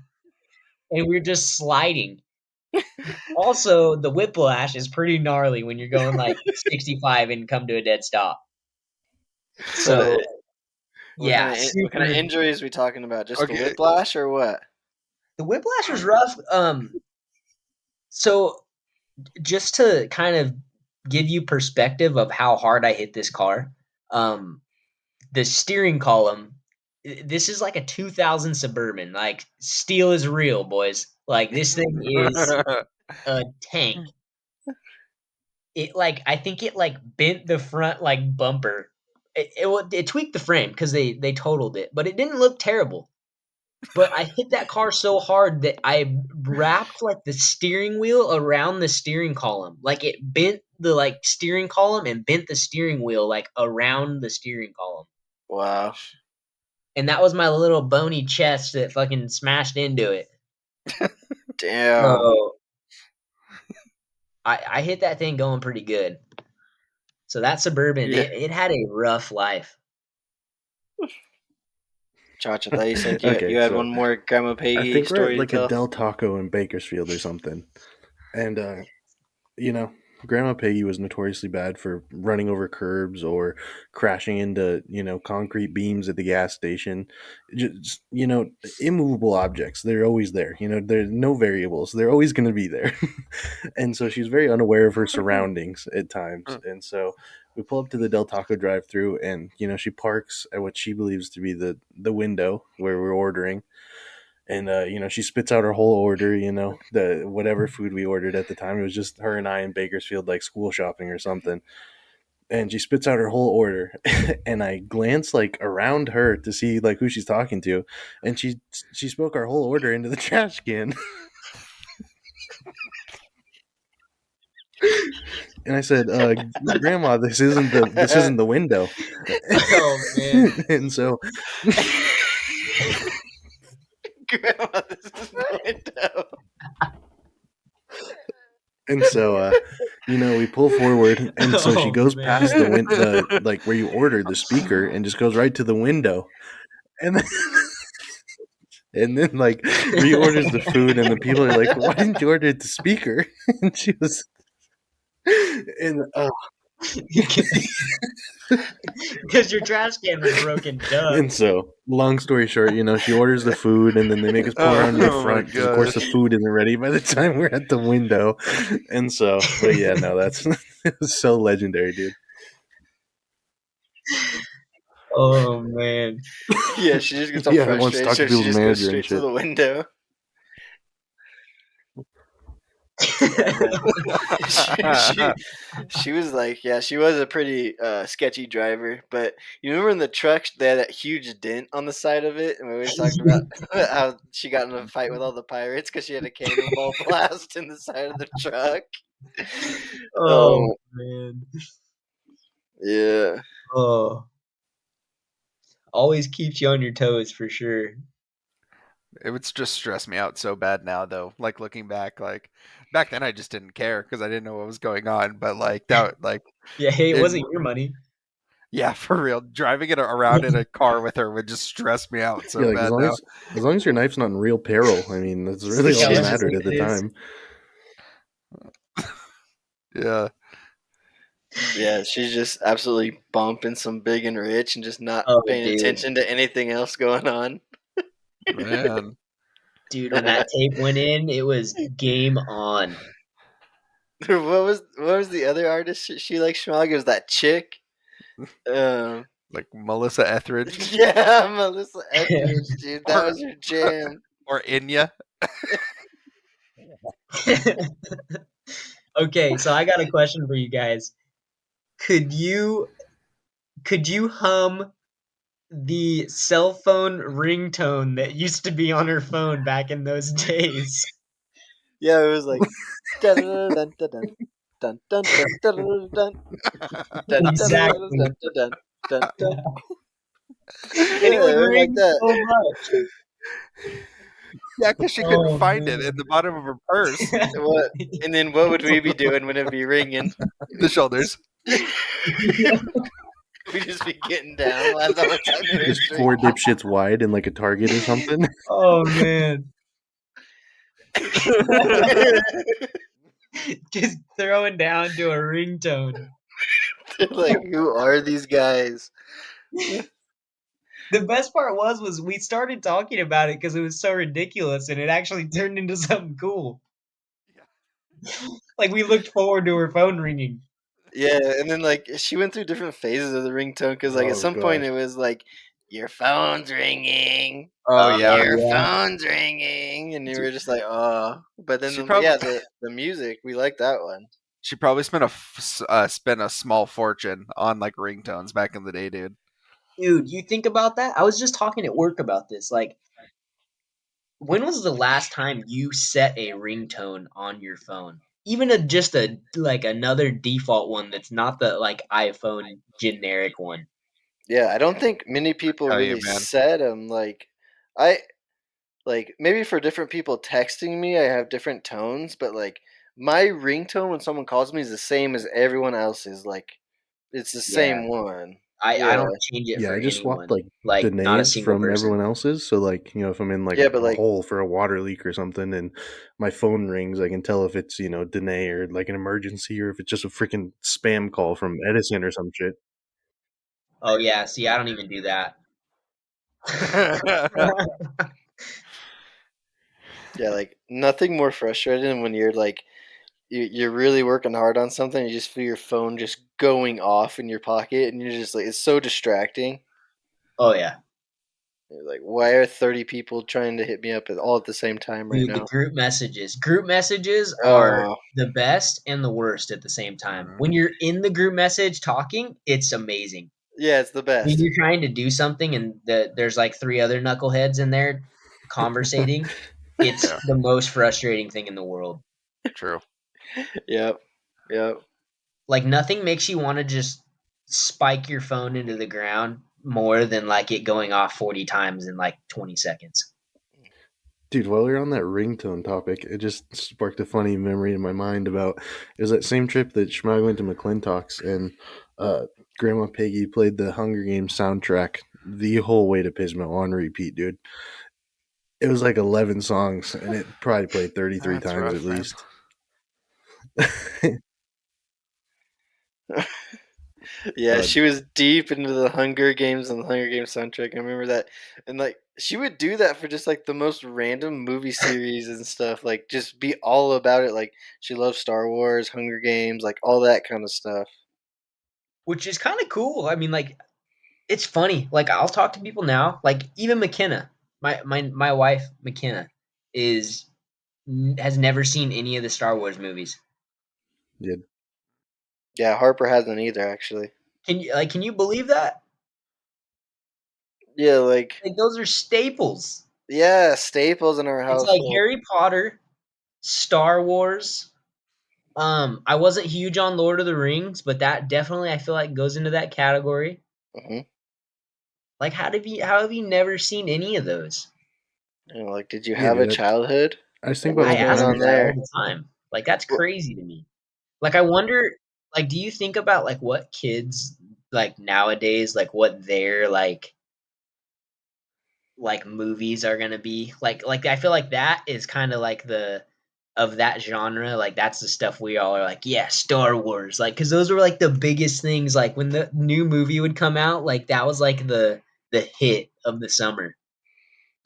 and we're just sliding. Also, the whiplash is pretty gnarly when you're going like 65 and come to a dead stop. So, So yeah, what kind of super. injuries we talking about? Just the Okay. whiplash, or what? The whiplash was rough. So just to kind of give you perspective of how hard I hit this car, um, the steering column. This is like a 2000 Suburban. Like steel is real, boys. Like this thing is a tank. It like I think it like bent the front like bumper. It tweaked the frame because they totaled it, but it didn't look terrible. But I hit that car so hard that I wrapped like the steering wheel around the steering column. Like it bent the like steering column and bent the steering wheel like around the steering column. Wow. And that was my little bony chest that fucking smashed into it. Damn. So I hit that thing going pretty good. So that Suburban, Yeah. it had a rough life. Josh, I thought you said you Okay, you had so one more Grandma I Peggy think we're at story to like a tell. Del Taco in Bakersfield or something. And you know, Grandma Peggy was notoriously bad for running over curbs or crashing into, concrete beams at the gas station. Just, immovable objects. They're always there. There's no variables. They're always going to be there. And so she's very unaware of her surroundings at times. And so We pull up to the Del Taco drive-through, and she parks at what she believes to be the window where we're ordering, and she spits out her whole order. The whatever food we ordered at the time. It was just her and I in Bakersfield, like school shopping or something. And she spits out her whole order, and I glance like around her to see like who she's talking to, and she spoke our whole order into the trash can. And I said, "Grandma, this isn't the window." Oh man. And so, Grandma, this is the window. we pull forward, and so she Oh goes man. past the like where you ordered the speaker, and just goes right to the window, and then, and then like reorders the food, and the people are like, "Why didn't you order the speaker?" And she was, and Because your trash can was broken, duh. And so, long story short, she orders the food, and then they make us pull around to the Oh my front because, of course, the gosh. food isn't ready by the time we're at the window. And so, but yeah, no, that's it was so legendary, dude. Oh man. Yeah, she just gets all Yeah, I once frustrated, talked to so she people's just goes manager and straight to shit. the window. She was like, yeah, she was a pretty sketchy driver. But you remember in the truck, they had that huge dent on the side of it, and we always talked about how she got in a fight with all the pirates because she had a cannonball blast in the side of the truck. Oh man. Yeah. Oh. Always keeps you on your toes for sure. It would just stress me out so bad now, though. Like looking back, like back then I just didn't care because I didn't know what was going on. But like that, like Yeah, hey, it it, wasn't your money. yeah, for real, driving it around in a car with her would just stress me out Yeah, so like bad now. as long as your knife's not in real peril, I mean, that's really all Yeah, that let's just mattered say at the it is. time. Yeah, Yeah, she's just absolutely bumping some big and rich and just not Oh, paying dude. attention to anything else going on. man. Dude, when that tape went in, it was game on. What was the other artist she likes? Schmog? It was that chick. Um, Like Melissa Etheridge yeah, Melissa Etheridge, dude. That or was her jam. or Inya. Okay, so I got a question for you guys. Could you hum the cell phone ringtone that used to be on her phone back in those days? Yeah, it was like dun dun dun dun dun dun dun dun dun dun dun Exactly. dun dun dun dun. And it Yeah, would it was like ring that. so much. Yeah, because she couldn't Oh find it man. in the bottom of her purse. What? And then what would we be doing when it'd be ringing? The shoulders. We'd just be getting down while the whole time it was Just four ringing. dipshits wide in like a Target or something. Oh man. Just throwing down to a ringtone. They're like, who are these guys? The best part was we started talking about it because it was so ridiculous and it actually turned into something cool. Like we looked forward to her phone ringing. Yeah, and then like she went through different phases of the ringtone because like at Oh some point gosh. it was like your phone's ringing, Oh Oh yeah, your yeah. phone's ringing, and you were just like, oh. But then she probably yeah, the music we like that one. she probably spent a small fortune on like ringtones back in the day, dude. Dude, you think about that? I was just talking at work about this. Like, when was the last time you set a ringtone on your phone? Even just a like another default one that's not the like iPhone generic one. Yeah, I don't think many people Tell you, really man. set them. I like maybe for different people texting me, I have different tones, but like my ringtone when someone calls me is the same as everyone else's. Like it's the Yeah. same one. I Yeah, don't change it Yeah, for I just swapped anyone. like Like not a denies single from everyone person. else's. So like, if I'm in like yeah, but a like hole for a water leak or something and my phone rings, I can tell if it's, Danae or like an emergency or if it's just a freaking spam call from Edison or some shit. Oh yeah, see, I don't even do that. yeah, like nothing more frustrating than when you're like you're really working hard on something. You just feel your phone just going off in your pocket, and you're just like, it's so distracting. Oh yeah. You're like, why are 30 people trying to hit me up all at the same time right Dude, the now? group messages. Group messages are Oh, the best and the worst at the same time. Mhm. When you're in the group message talking, it's amazing. yeah, it's the When best. you're trying to do something and there's like three other knuckleheads in there conversating, it's Yeah, the most frustrating thing in the world. true. Yep, yep. Like nothing makes you want to just spike your phone into the ground more than like it going off 40 times in like 20 seconds. Dude, while you're on that ringtone topic, it just sparked a funny memory in my mind about it was that same trip that Schmag went to McClintock's and uh, Grandma Peggy played the Hunger Games soundtrack the whole way to Pismo on repeat, dude. It was like 11 songs and it probably played 33 That's times at rough, man. least. Yeah, uh, she was deep into the Hunger Games and the Hunger Games soundtrack. I remember that, and like she would do that for just like the most random movie series and stuff. Like just be all about it. Like she loves Star Wars, Hunger Games, like all that kind of stuff. Which is kind of cool. I mean, like it's funny. Like I'll talk to people now. Like even McKenna, my wife McKenna, is has never seen any of the Star Wars movies. yeah, Yeah, Harper hasn't either, actually. Can you believe that? Yeah, like Like those are staples. yeah, staples in our It's like household. Harry Potter, Star Wars. I wasn't huge on Lord of the Rings, but that definitely I feel like goes into that category. Hmm. Like how have you never seen any of those? You know, like, did you yeah, have a dude. childhood? I just think Like, about what's I all the going ask her on times. that all there? the time. Like that's Well, crazy to me. Like I wonder like do you think about like what kids like nowadays like what their like movies are going to be? Like I feel like that is kind of like the of that genre, like that's the stuff we all are like, yeah, Star Wars, like because those were like the biggest things. Like when the new movie would come out, like that was like the hit of the summer.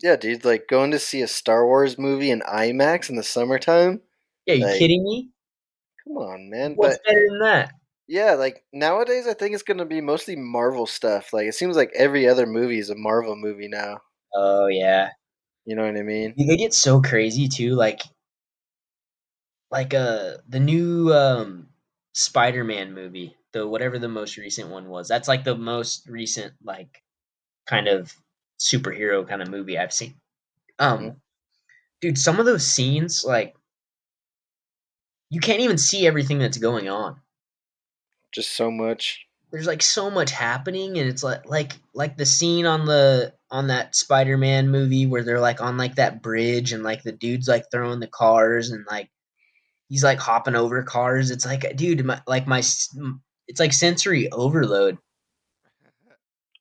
yeah, dude, like going to see a Star Wars movie in IMAX in the summertime. Yeah, you Like, kidding me? come on, man. What's But better than that? yeah, like nowadays, I think it's gonna be mostly Marvel stuff. Like, it seems like every other movie is a Marvel movie now. Oh yeah. You know what I mean? Dude, they get so crazy too. The new Spider-Man movie, the whatever the most recent one was. That's like the most recent like kind of superhero kind of movie I've seen. Hmm. Um, dude, some of those scenes like you can't even see everything that's going on. Just so much. There's like so much happening, and it's like the scene on the on that Spider-Man movie where they're like on like that bridge and like the dude's like throwing the cars and like he's like hopping over cars. It's like, dude, it's like sensory overload.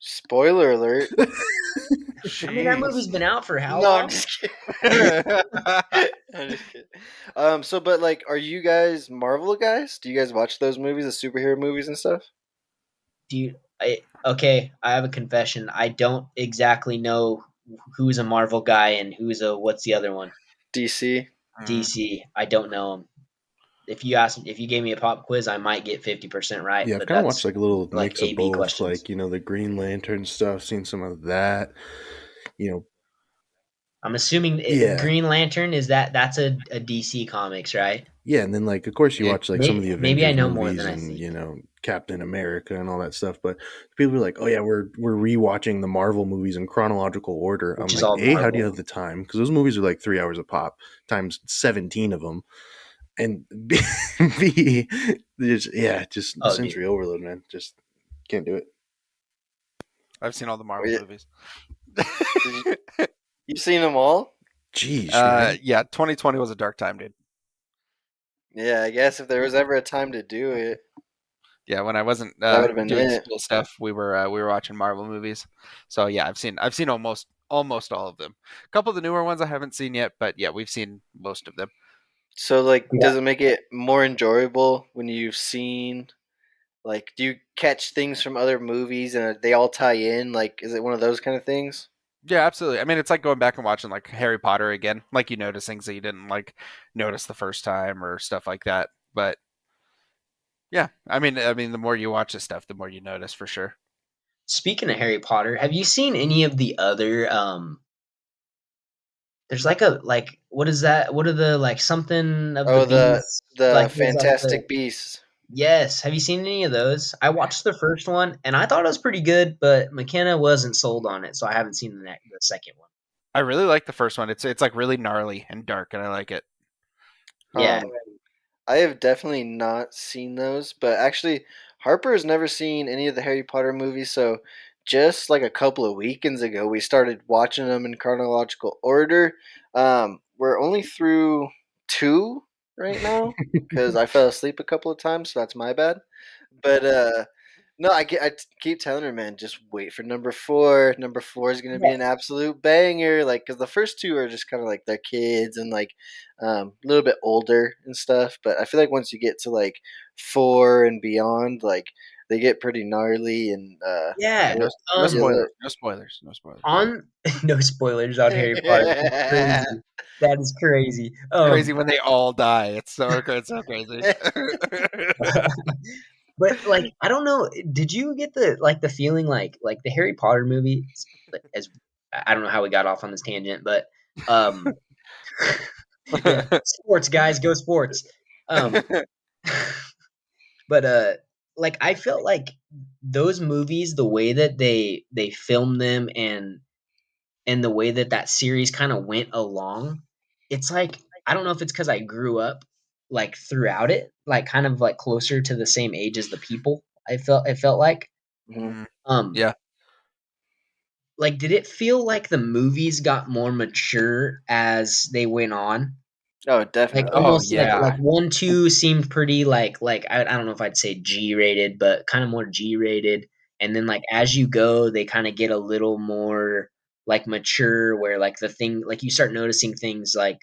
Spoiler alert. I mean, that movie's Jeez. been out for how No, I'm long? just kidding. I'm just kidding. So but like, are you guys Marvel guys? Do you guys watch those movies, the superhero movies and stuff? Dude, I have a confession. I don't exactly know who's a Marvel guy and who's a what's the other one? DC. Mm. DC. I don't know him. If you gave me a pop quiz, I might get 50% right, Yeah, I've but kind of watched that's like a little like mix A of B both, questions. like the Green Lantern stuff, seen some of that. You know, I'm assuming yeah, Green Lantern is that's a DC Comics, right? yeah, and then like of course you Yeah. watch like some of the Maybe I Avengers know more movies than I and think, Captain America and all that stuff. But people are like, oh yeah, we're rewatching the Marvel movies in chronological order. I'm which is like, all a, how do you Marvel. have the time? Because those movies are like 3 hours a pop times 17 of them, and B, just Oh, dude. sensory overload, man. Just can't do it. I've seen all the Oh, Marvel yeah. movies. Did you seen them all? Jeez, man. Yeah, 2020 was a dark time, dude. Yeah, I guess if there was ever a time to do it, Yeah, when I wasn't that would have been doing it. school stuff, we were watching Marvel movies. So yeah, I've seen almost all of them. A couple of the newer ones I haven't seen yet, but yeah, we've seen most of them. So like, Yeah. does it make it more enjoyable when you've seen? Like, do you catch things from other movies and they all tie in? Like, is it one of those kind of things? Yeah, absolutely. I mean, it's like going back and watching like Harry Potter again. Like you notice things that you didn't like notice the first time or stuff like that. But yeah, I mean, the more you watch this stuff, the more you notice for sure. Speaking of Harry Potter, have you seen any of the other there's like a like what is that? What are the like something of the Oh, beast? the Like there's like the Fantastic Beasts. yes. Have you seen any of those? I watched the first one and I thought it was pretty good, but McKenna wasn't sold on it, so I haven't seen the second one. I really like the first one. It's like really gnarly and dark, and I like it. Yeah. Um, I have definitely not seen those, but actually, Harper has never seen any of the Harry Potter movies. So, just like a couple of weekends ago, we started watching them in chronological order. We're only through two right now because I fell asleep a couple of times, so that's my bad. But no, keep telling her, man, just wait for number four. Number four is gonna be Yeah. an absolute banger. Like, cause the first two are just kind of like they're kids and like a little bit older and stuff. But I feel like once you get to like four and beyond, like they get pretty gnarly and Yeah, Yeah. no, no yeah, Um spoilers, no spoilers, no spoilers. on no spoilers on Harry Potter. That's crazy. That is crazy. It's crazy when they all die. It's so crazy. But like I don't know, did you get the feeling like the Harry Potter movie as I don't know how we got off on this tangent, but um yeah, sports guys, go sports. Um but like I felt like those movies, the way that they filmed them and the way that that series kind of went along, it's like I don't know if it's cuz I grew up like throughout it, like kind of like closer to the same age as the people. It felt like Mhm. Mm, um yeah. like did it feel like the movies got more mature as they went on? Oh, Like definitely. Oh almost like yeah. 1, 2 seemed pretty like I don't know if I'd say G-rated, but kinda more G-rated, and then, like, as you go, they kinda get a little more, like, mature where, like, the thing like, you start noticing things, like,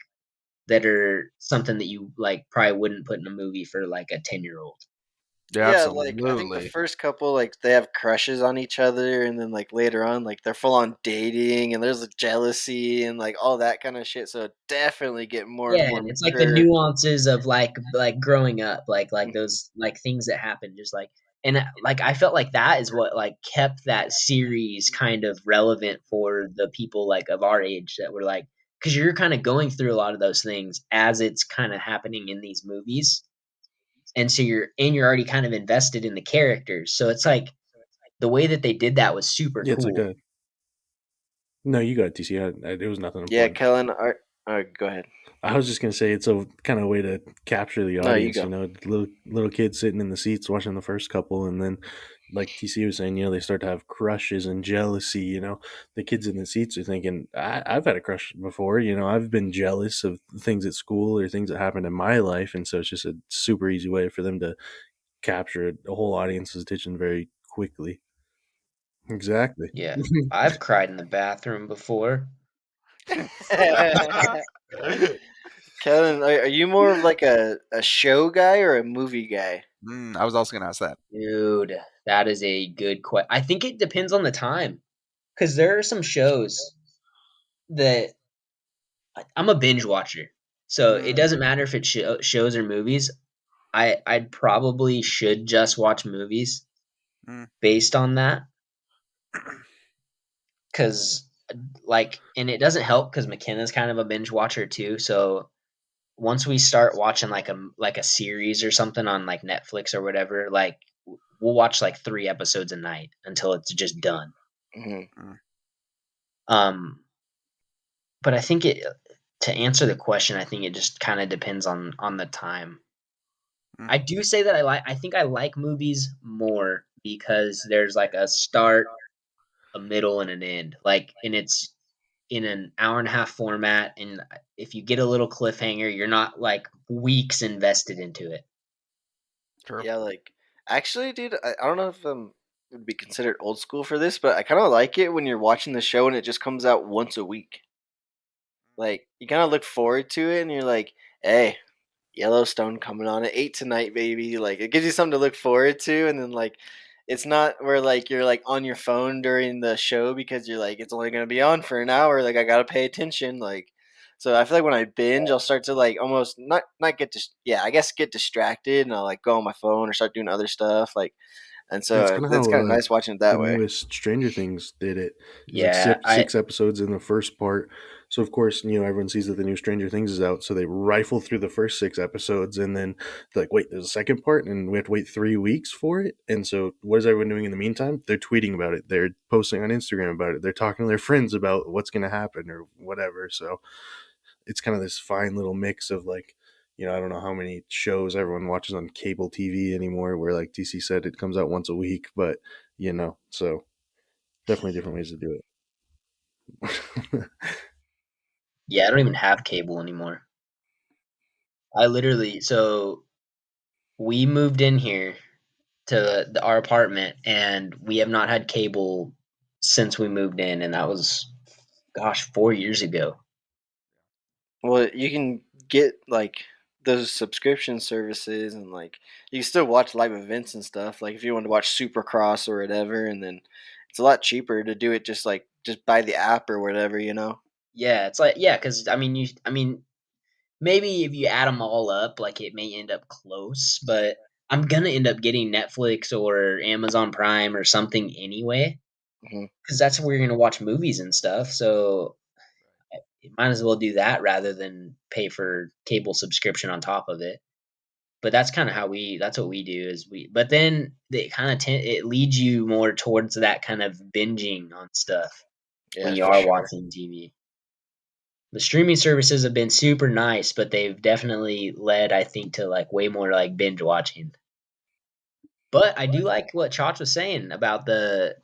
that are something that you, like, probably wouldn't put in a movie for, like, a 10-year-old. Yeah, Yeah, like I think the absolutely. first couple, like they have crushes on each other, and then like later on, like they're full on dating, and there's like, jealousy and like all that kind of shit. So definitely get more and Yeah, more and it's like the mature. nuances of like growing up, like those like things that happen, just like and like I felt like that is what like kept that series kind of relevant for the people like of our age that were like because you're kind of going through a lot of those things as it's kind of happening in these movies, and so you're already kind of invested in the characters, so it's like the way that they did that was super Yeah, it's like cool. a no. You got it, TC. It was nothing Yeah, important. Kellen, go ahead. I was just gonna say it's a kind of way to capture the No, you audience. go. Little kids sitting in the seats watching the first couple, and then, like TC was saying, they start to have crushes and jealousy. The kids in the seats are thinking, I've had a crush before. I've been jealous of things at school or things that happened in my life, and so it's just a super easy way for them to capture a whole audience's attention very quickly. Exactly. Yeah, I've cried in the bathroom before. Kellen, are you more of like a show guy or a movie guy? I was also gonna ask that. Dude, that is a good question. I think it depends on the time, because there are some shows that I'm a binge watcher. So it Mm, doesn't matter if it's shows or movies. I'd probably should just watch movies mm, based on that, because like, and it doesn't help because McKenna's kind of a binge watcher too. So once we start watching like a series or something on like Netflix or whatever, like we'll watch like 3 episodes a night until it's just done. Hmm. mm, Um, but I think it to answer the question, I think it just kind of depends on the time. mm. I do say that I think I like movies more because there's like a start, a middle, and an end. Like, and it's in an hour and a half format. And if you get a little cliffhanger, you're not like weeks invested into it. True. Yeah, like actually, dude, I don't know if would be considered old school for this, but I kind of like it when you're watching the show and it just comes out once a week. Like you kind of look forward to it, and you're like, "Hey, Yellowstone coming on at 8 tonight, baby!" Like it gives you something to look forward to, and then like it's not where like you're like on your phone during the show because you're like it's only gonna be on for an hour. Like I gotta pay attention. Like so I feel like when I binge, I'll start to like almost not get yeah, I guess get distracted and I'll like go on my phone or start doing other stuff. Like and Yeah, it's so kind of it's how kind of nice watching it the that way. newest Stranger Things did it. There's like Yeah, I six episodes in the first part. So, of course, everyone sees that the new Stranger Things is out. So they rifle through the first six episodes and then they're like, wait, there's a second part and we have to wait 3 weeks for it. And so, what is everyone doing in the meantime? They're tweeting about it. They're posting on Instagram about it. They're talking to their friends about what's going to happen or whatever. So, it's kind of this fine little mix of like, I don't know how many shows everyone watches on cable TV anymore, where like DC said it comes out once a week, but so definitely different ways to do it. yeah, I don't even have cable anymore. I literally so we moved in here to our apartment, and we have not had cable since we moved in, and that was, gosh, 4 years ago. Well, you can get like those subscription services and like you can still watch live events and stuff. Like if you want to watch Supercross or whatever, and then it's a lot cheaper to do it just buy the app or whatever. Yeah, it's like yeah, because I mean, maybe if you add them all up, like it may end up close, but I'm gonna end up getting Netflix or Amazon Prime or something anyway, Hmm. because that's where you're gonna watch movies and stuff. So you might as well do that rather than pay for cable subscription on top of it. But that's kind of that's what we do is but then it kind of it leads you more towards that kind of binging on stuff when Yeah, you for are sure. watching TV. The streaming services have been super nice, but they've definitely led, I think, to like way more like binge watching. But I do like what Chach was saying about the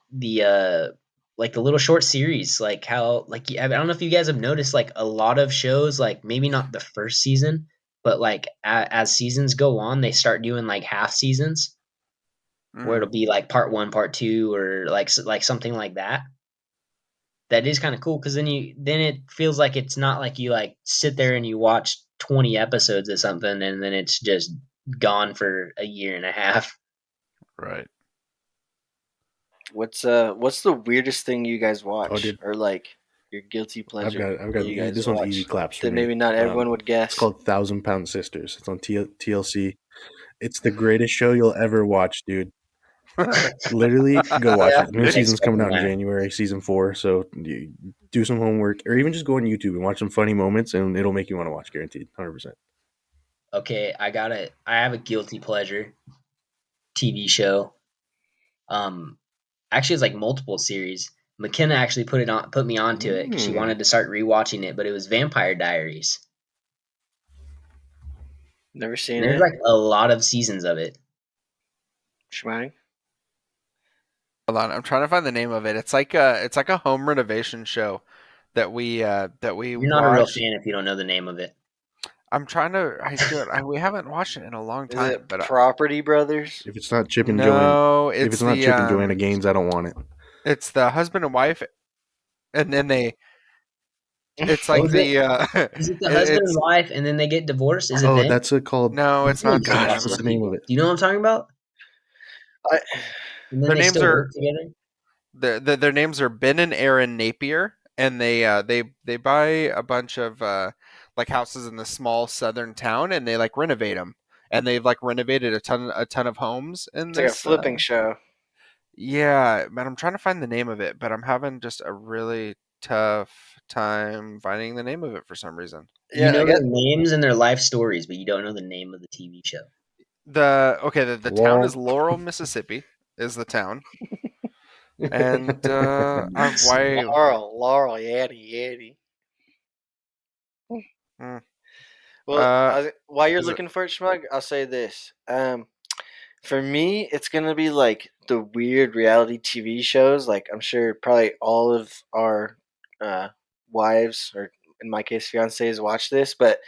like the little short series, like how like I don't know if you guys have noticed like a lot of shows, like maybe not the first season, but like as seasons go on, they start doing like half seasons where Mm, it'll be like part one, part two, or like like something like that. That is kind of cool because then it feels like it's not like you like sit there and you watch 20 episodes of something and then it's just gone for a year and a half. right. What's the weirdest thing you guys Oh, watch dude, or like your guilty pleasure I've that got you guys this one's easy watch claps for that me. maybe not everyone would It's guess? called Thousand Pound Sisters. It's on TLC. It's the greatest show you'll ever watch, dude. Literally, go watch Yeah. it. New Wasn't season's coming expecting out in that. January, season 4. So you do some homework, or even just go on YouTube and watch some funny moments, and it'll make you want to watch. Guaranteed, 100%. Okay, I have a guilty pleasure TV show. Um Actually it's like multiple series. McKenna actually put me onto it because she Mm. wanted to start rewatching it, but it was Vampire Diaries. Never And seen there's it. like a lot of seasons of it. Shmang. Hold on, I'm trying to find the name of it. It's like a home renovation show that we You're not a real watched. fan if you don't know the name of it. I'm trying to I do it. We haven't watched it in a long Is time, it but Property Brothers? If it's not Chip and Joanna, no, if it's not Chip and Joanna Gaines, I don't want it. it's the husband and wife, and then it's Oh, like the is it the husband and it's wife and then they get divorced? Is it Oh, them? that's called. no, it's Like not Gosh, them. what's the divorced name of people. it? Do you know what I'm talking about? I, And then Their they names still are work together. their names are Ben and Aaron Napier, and they buy a bunch of like houses in the small southern town, and they like renovate them, and they've like renovated a ton of homes in it's like a this. flipping show. Yeah, man, I'm trying to find the name of it, but I'm having just a really tough time finding the name of it for some reason. You Yeah, I know guess their names and their life stories, but you don't know the name of the TV show. The town is Wall. Laurel, Mississippi, is the town, and Nice. why? Laurel, Yaddy. mm, Well, Uh, while you're is it? looking for it, Schmug, I'll say this. For me, it's gonna be like the weird reality TV shows. Like I'm sure probably all of our uh, wives, or in my case, fiancés, watch this. But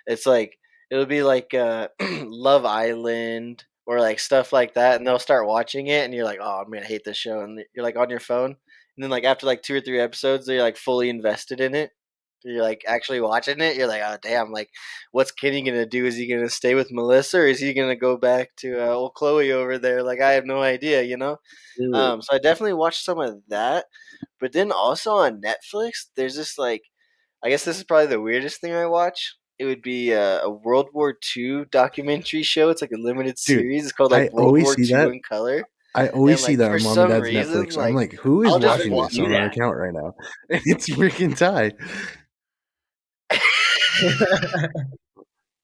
it's like it'll be like Love Island or like stuff like that, and they'll start watching it, and you're like, oh, I'm gonna hate this show, and you're like on your phone, and then like after like 2 or 3 episodes, they're like fully invested in it. You're like actually watching it. You're like, oh damn! Like, what's Kenny gonna do? Is he gonna stay with Melissa, or is he gonna go back to old Chloe over there? Like, I have no idea. Dude. So I definitely watched some of that. But then also on Netflix, there's this like, I guess this is probably the weirdest thing I watch. It would be a World War II documentary show. It's like a limited Dude, series. It's called like I World always War see II that. in color. I And always see like that for on mom and some dad's reason, Netflix. I'm like like, who is I'll How just did watching you this watch. do on our that? account right now? And it's freaking Ty.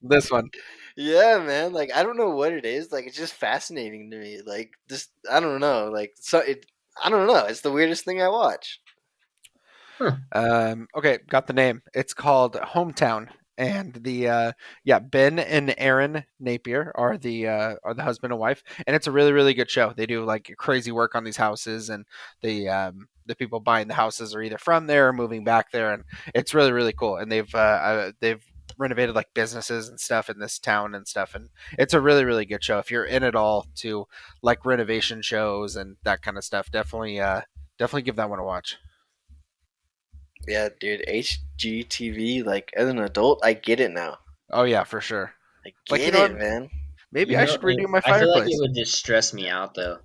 This one. Yeah, man. Like I don't know what it is. Like it's just fascinating to me. Like just I don't know. Like so it. I don't know. It's the weirdest thing I watch. Okay, got the name. It's called Hometown, and Ben and Aaron Napier are the husband and wife, and it's a really really good show. They do like crazy work on these houses, and the people buying the houses are either from there or moving back there, and it's really really cool. And they've renovated like businesses and stuff in this town and stuff, and it's a really really good show. If you're in it all to like renovation shows and that kind of stuff, definitely give that one a watch. Yeah, dude. HGTV. Like as an adult, I get it now. Oh yeah, for sure. I Like, get it, man. maybe I should redo my I feel like it fireplace. would just stress me out though.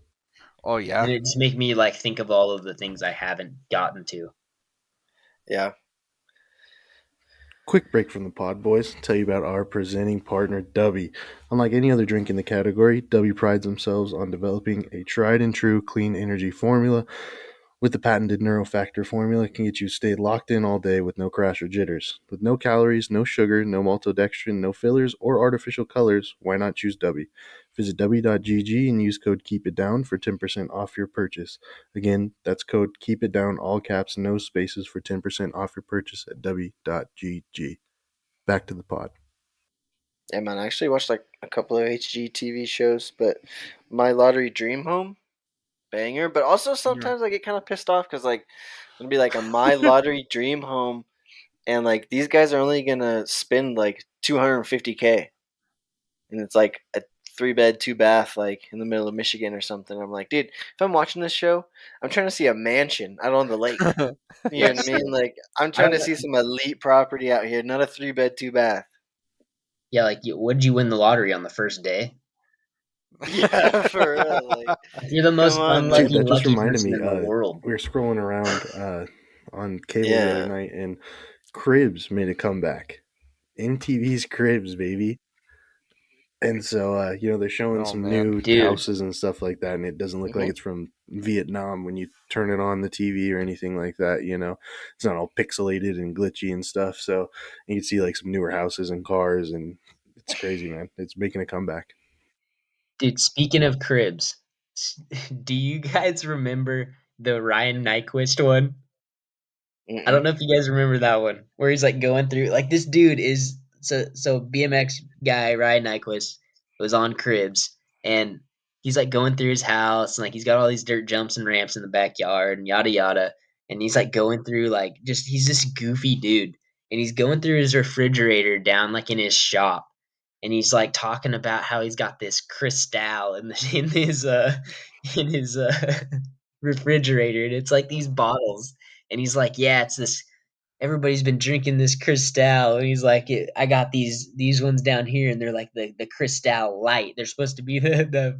Oh And yeah. it just make me like think of all of the things I haven't gotten to. Yeah. Quick break from the pod, boys. Tell you about our presenting partner, Dubby. Unlike any other drink in the category, Dubby prides themselves on developing a tried and true clean energy formula. With the patented Neurofactor formula, it can get you stay locked in all day with no crash or jitters. With no calories, no sugar, no maltodextrin, no fillers, or artificial colors, why not choose Dubby? Visit w.gg and use code KEEPITDOWN for 10% off your purchase. Again, that's code KEEPITDOWN, all caps, no spaces, for 10% off your purchase at w.gg. Back to the pod. Yeah, man. I actually watched like a couple of HGTV shows, but My Lottery Dream Home banger. But also Yeah. sometimes I get kind of pissed off because like it'll be like a My Lottery Dream Home, and like these guys are only gonna spend like 250K, and it's like a 3 bed, 2 bath, like in the middle of Michigan or something. I'm like, dude, if I'm watching this show, I'm trying to see a mansion out on the lake. You know what I Yes. mean? Like I'm I trying don't to know. see some elite property out here, not a 3 bed, 2 bath. Yeah, like what did you win the lottery on the first day? Yeah, for real. Like, You're the come most on, Dude, man. unlucky that just lucky reminded person me. in the world. We were scrolling around on cable the other Yeah. night, and Cribs made a comeback. MTV's Cribs, baby. And so, they're showing Oh some man. new Dude, houses and stuff like that, and it doesn't look like Hmm. it's from Vietnam when you turn it on the TV or anything like that. It's not all pixelated and glitchy and stuff. So you can see like some newer houses and cars, and it's crazy, man. It's making a comeback. dude, speaking of cribs, do you guys remember the Ryan Nyquist one? I don't Mm-mm. know if you guys remember that one where he's like going through like this dude is so BMX guy Ryan Nyquist was on Cribs and he's like going through his house and like he's got all these dirt jumps and ramps in the backyard and yada yada and he's like going through like just he's this goofy dude and he's going through his refrigerator down like in his shop and he's like talking about how he's got this Cristal in his refrigerator and it's like these bottles and he's like, "Yeah, it's this. Everybody's been drinking this Cristal." And he's like, "I got these ones down here, and they're like the Cristal Light. They're supposed to be the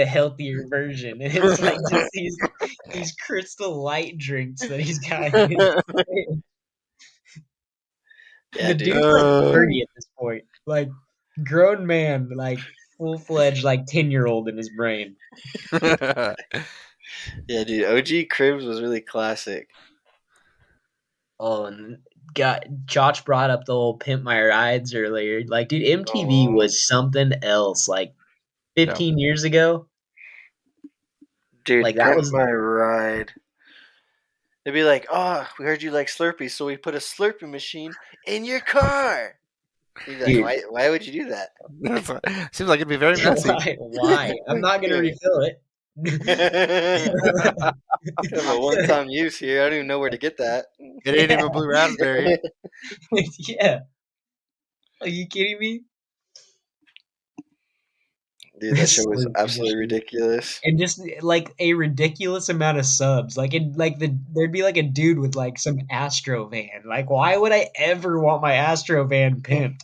healthier version." And it's like just these Crystal Light drinks that he's got in his fridge. Yeah, The dude. dude's like Uh, 30 at this point, like grown man, like full fledged like 10-year-old in his brain. Yeah, dude. OG Cribs was really classic. Oh, and got Josh brought up the old Pimp My Rides earlier. Like, dude, MTV Oh, was something else. Like yeah. 15 years ago, like dude, that Pimp was My Ride. They'd be like, "Oh, we heard you like Slurpee, so we put a Slurpee machine in your car." You'd be like, dude. "Why would you do that?" Seems like it'd be very messy. Why? Why? I'm not gonna refill it. Kind of a one-time use here. I don't even know where to get that. It ain't Yeah, even blue raspberry. yeah. Are you kidding me? Dude, that show was So absolutely cheap. ridiculous. And just like a ridiculous amount of subs. Like it like there'd be like a dude with like some Astro van. Like why would I ever want my Astro van pimped?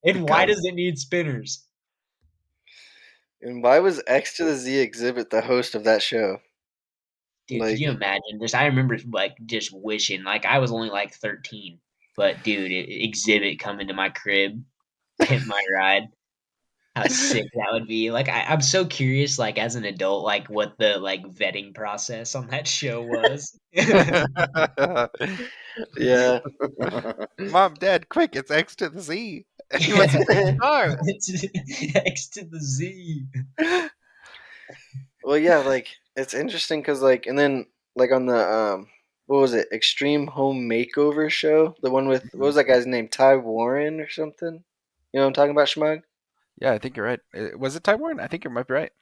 And why Because does it need spinners? And why was X to the Z Exhibit the host of that show? Dude, could Like, you imagine? Just I remember like just wishing like I was only like 13. But dude, exhibit coming to my crib, pimp my ride. How sick that would be. Like I'm so curious, like as an adult, like what the like vetting process on that show was. yeah. Mom, Dad, quick! It's X to the Z. He wants a big car. It's X to the Z. Well, yeah, like it's interesting because and then like on the what was it, Extreme Home Makeover show, the one with what was that guy's name, Ty Warren or something? You know what I'm talking about, Schmug? Yeah, I think you're right. Was it Taiwan? I think you might be right.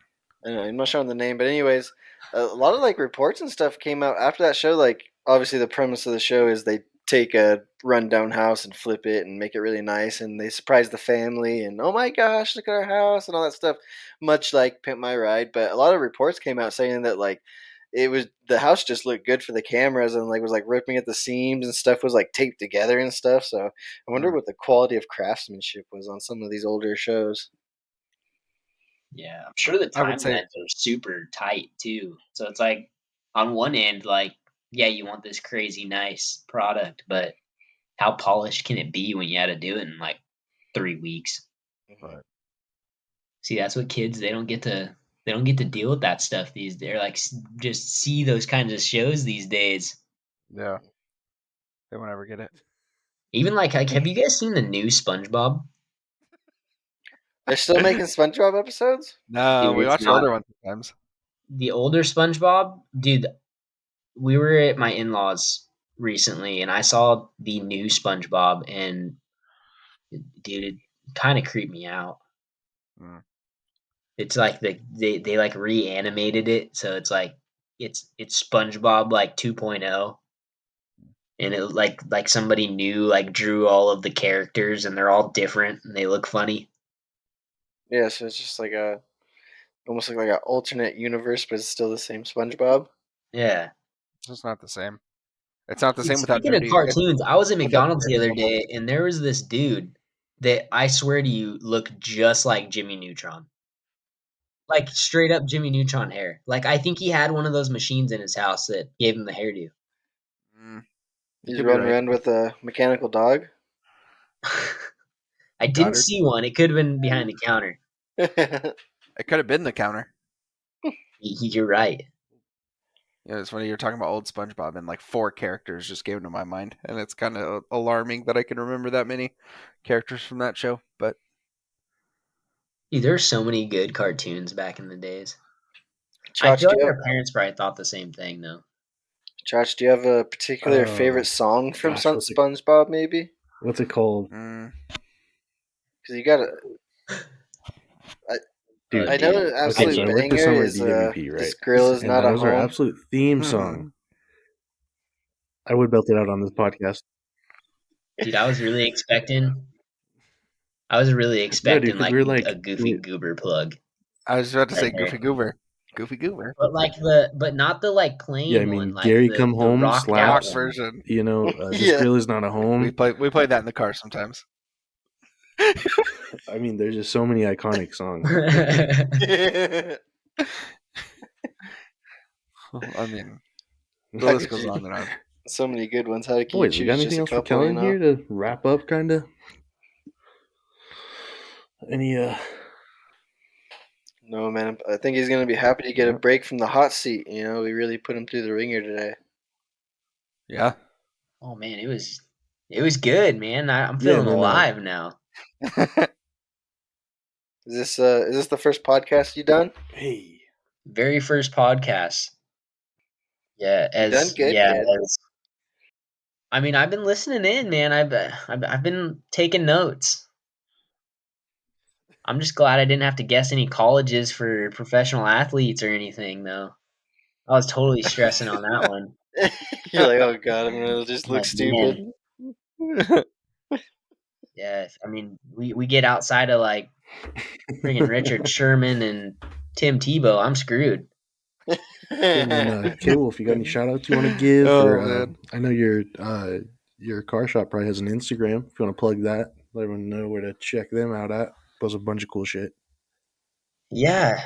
I don't know, I'm not sure on the name, but anyways, a lot of like reports and stuff came out after that show. Like, obviously, the premise of the show is they take a rundown house and flip it and make it really nice, and they surprise the family, and oh my gosh, look at our house and all that stuff, much like Pimp My Ride. But a lot of reports came out saying that like it was the house just looked good for the cameras and like was like ripping at the seams and stuff was like taped together and stuff. So I wonder Hmm. what the quality of craftsmanship was on some of these older shows. Yeah, I'm sure the I would say, timelines are super tight too. So it's like on one end, like, yeah, you want this crazy nice product, but how polished can it be when you had to do it in like 3 weeks? but See, that's what kids they don't get to deal with that stuff these days. Like just see those kinds of shows these days. yeah, they won't ever get it. Even like have you guys seen the new SpongeBob? They're still making SpongeBob episodes? No, Dude, we it's watch the not older ones sometimes. the older SpongeBob. Dude, we were at my in-laws recently and I saw the new SpongeBob and dude, it kind of creeped me out. Mm. It's like they like reanimated it, so it's like it's SpongeBob like 2.0, and it like somebody new like drew all of the characters and they're all different and they look funny. Yeah, so it's just like a almost like an alternate universe, but it's still the same SpongeBob. Yeah. It's just not the same. It's not the Dude, same without speaking of dirty. cartoons, I was at Without McDonald's the dirty other animals. day and there was this dude that I swear to you looked just like Jimmy Neutron. Like straight up Jimmy Neutron hair. Like I think he had one of those machines in his house that gave him the hairdo. Mm, you He's could be running right. around with a mechanical dog. I didn't Goddard. see one. It could have been behind the counter. Yeah, It could have been the counter. You're right. Yeah, it's funny you're talking about old SpongeBob and like four characters just came to my mind, and it's kind of alarming that I can remember that many characters from that show. But Dude, there were so many good cartoons back in the days. I Chach, feel do like you have our parents probably thought the same thing, though. Chach, do you have a particular favorite Oh song from gosh, SpongeBob? Maybe what's it called, mm, because you got to. I, Oh, dude? I know dude, an I Okay, absolute so I do. worked this banger summer at is DWP, "This right? Grill Is And Not that a was our Home." absolute theme song. I would belt it out on this podcast. Dude, I was really No, dude, expecting because like we're a like, Goofy Goober plug I was about to right say there. Goofy Goober, Goofy Goober, But not the like yeah, I plain one, mean, like Gary Come the Home rocked out rock slaps. one. version. This Yeah, grill is not a home. We played that in the car sometimes. I mean, there's just so many iconic songs. I mean, the list goes on and on. so many good ones. How can you Boys, we got choose just anything a else for couple? You Kellen know. here to wrap up, kind of? Any No, man. I think he's gonna be happy to get a break from the hot seat. You know, we really put him through the ringer today. Yeah. Oh man, it was good, man. I'm Yeah, feeling and then alive now. Is this the first podcast you done? hey, Very first podcast. Yeah, You done as good, yeah, kid. as I mean, I've been listening in, man. I've been taking notes. I'm just glad I didn't have to guess any colleges for professional athletes or anything, though. I was totally stressing on that one. You're like, oh god, I'm gonna just I'm look like, man, stupid. yeah. I mean, we get outside of like Friggin' Richard Sherman and Tim Tebow. I'm screwed. Okay, and then K Wolf, you got any shout outs you want to give? Oh Or man. I know your car shop probably has an Instagram. If you want to plug that, let everyone know where to check them out at. Post a bunch of cool shit. Yeah.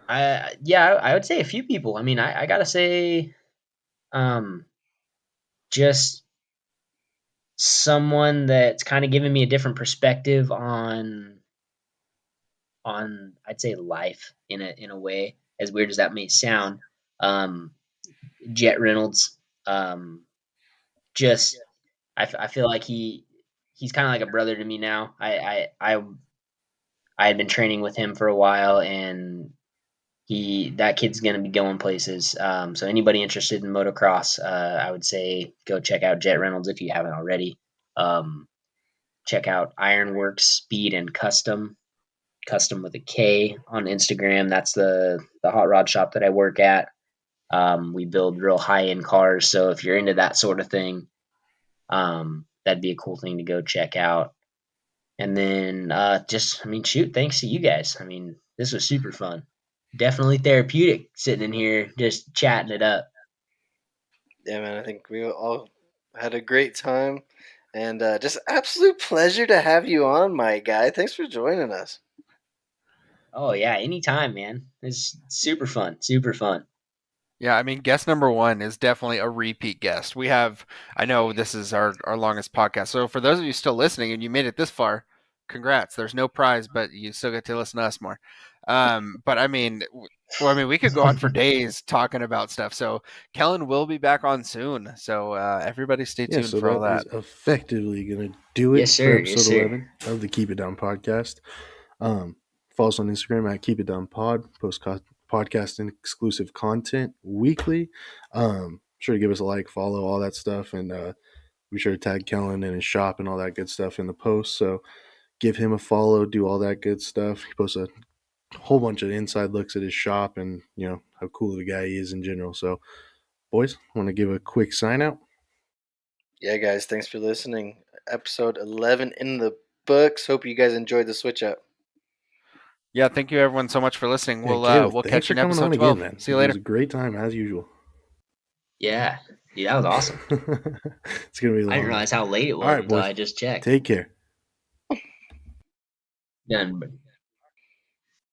I would say a few people. I mean, I gotta say, um, just someone that's kind of given me a different perspective on I'd say life in a way, as weird as that may sound. Um, Jet Reynolds, um, just I feel like he's kind of like a brother to me now. I had been training with him for a while, and that kid's gonna be going places. So anybody interested in motocross, I would say go check out Jet Reynolds if you haven't already. Um, Check out Ironworks Speed and Custom with a K on Instagram. That's the hot rod shop that I work at. We build real high end cars, so if you're into that sort of thing, that'd be a cool thing to go check out. And then just, I mean, shoot, thanks to you guys. I mean, this was super fun. Definitely therapeutic sitting in here just chatting it up. Yeah, man, I think we all had a great time, and just absolute pleasure to have you on, my guy. Thanks for joining us. Oh yeah, anytime, man. It's super fun, super fun. Yeah, I mean, guest number one is definitely a repeat guest. I know this is our longest podcast. So for those of you still listening and you made it this far, congrats. There's no prize, but you still get to listen to us more. But I mean, we could go on for days talking about stuff. So Kellen will be back on soon. So everybody stay Yeah, tuned so for all that is that. effectively going to do Yes, it for sir. Yes, episode sir. 11 of the Keep It Down podcast. Um, Follow us on Instagram at Keep It Down Pod. Post podcast and exclusive content weekly. Sure to give us a like, follow, all that stuff, and be sure to tag Kellen and his shop and all that good stuff in the post. So give him a follow, do all that good stuff. He posts a whole bunch of inside looks at his shop and how cool the guy he is in general. So, boys, want to give a quick sign out? Yeah, guys, thanks for listening. Episode 11 in the books. Hope you guys enjoyed the switch up. Yeah, thank you everyone so much for listening. Yeah, Caleb, We'll thanks catch you for in coming episode on again, 12. man. See you It was later. a great time as usual. Yeah, dude, that was awesome. It's gonna be I didn't long. realize how late it All was right, until boys. I just checked. Take care. Done.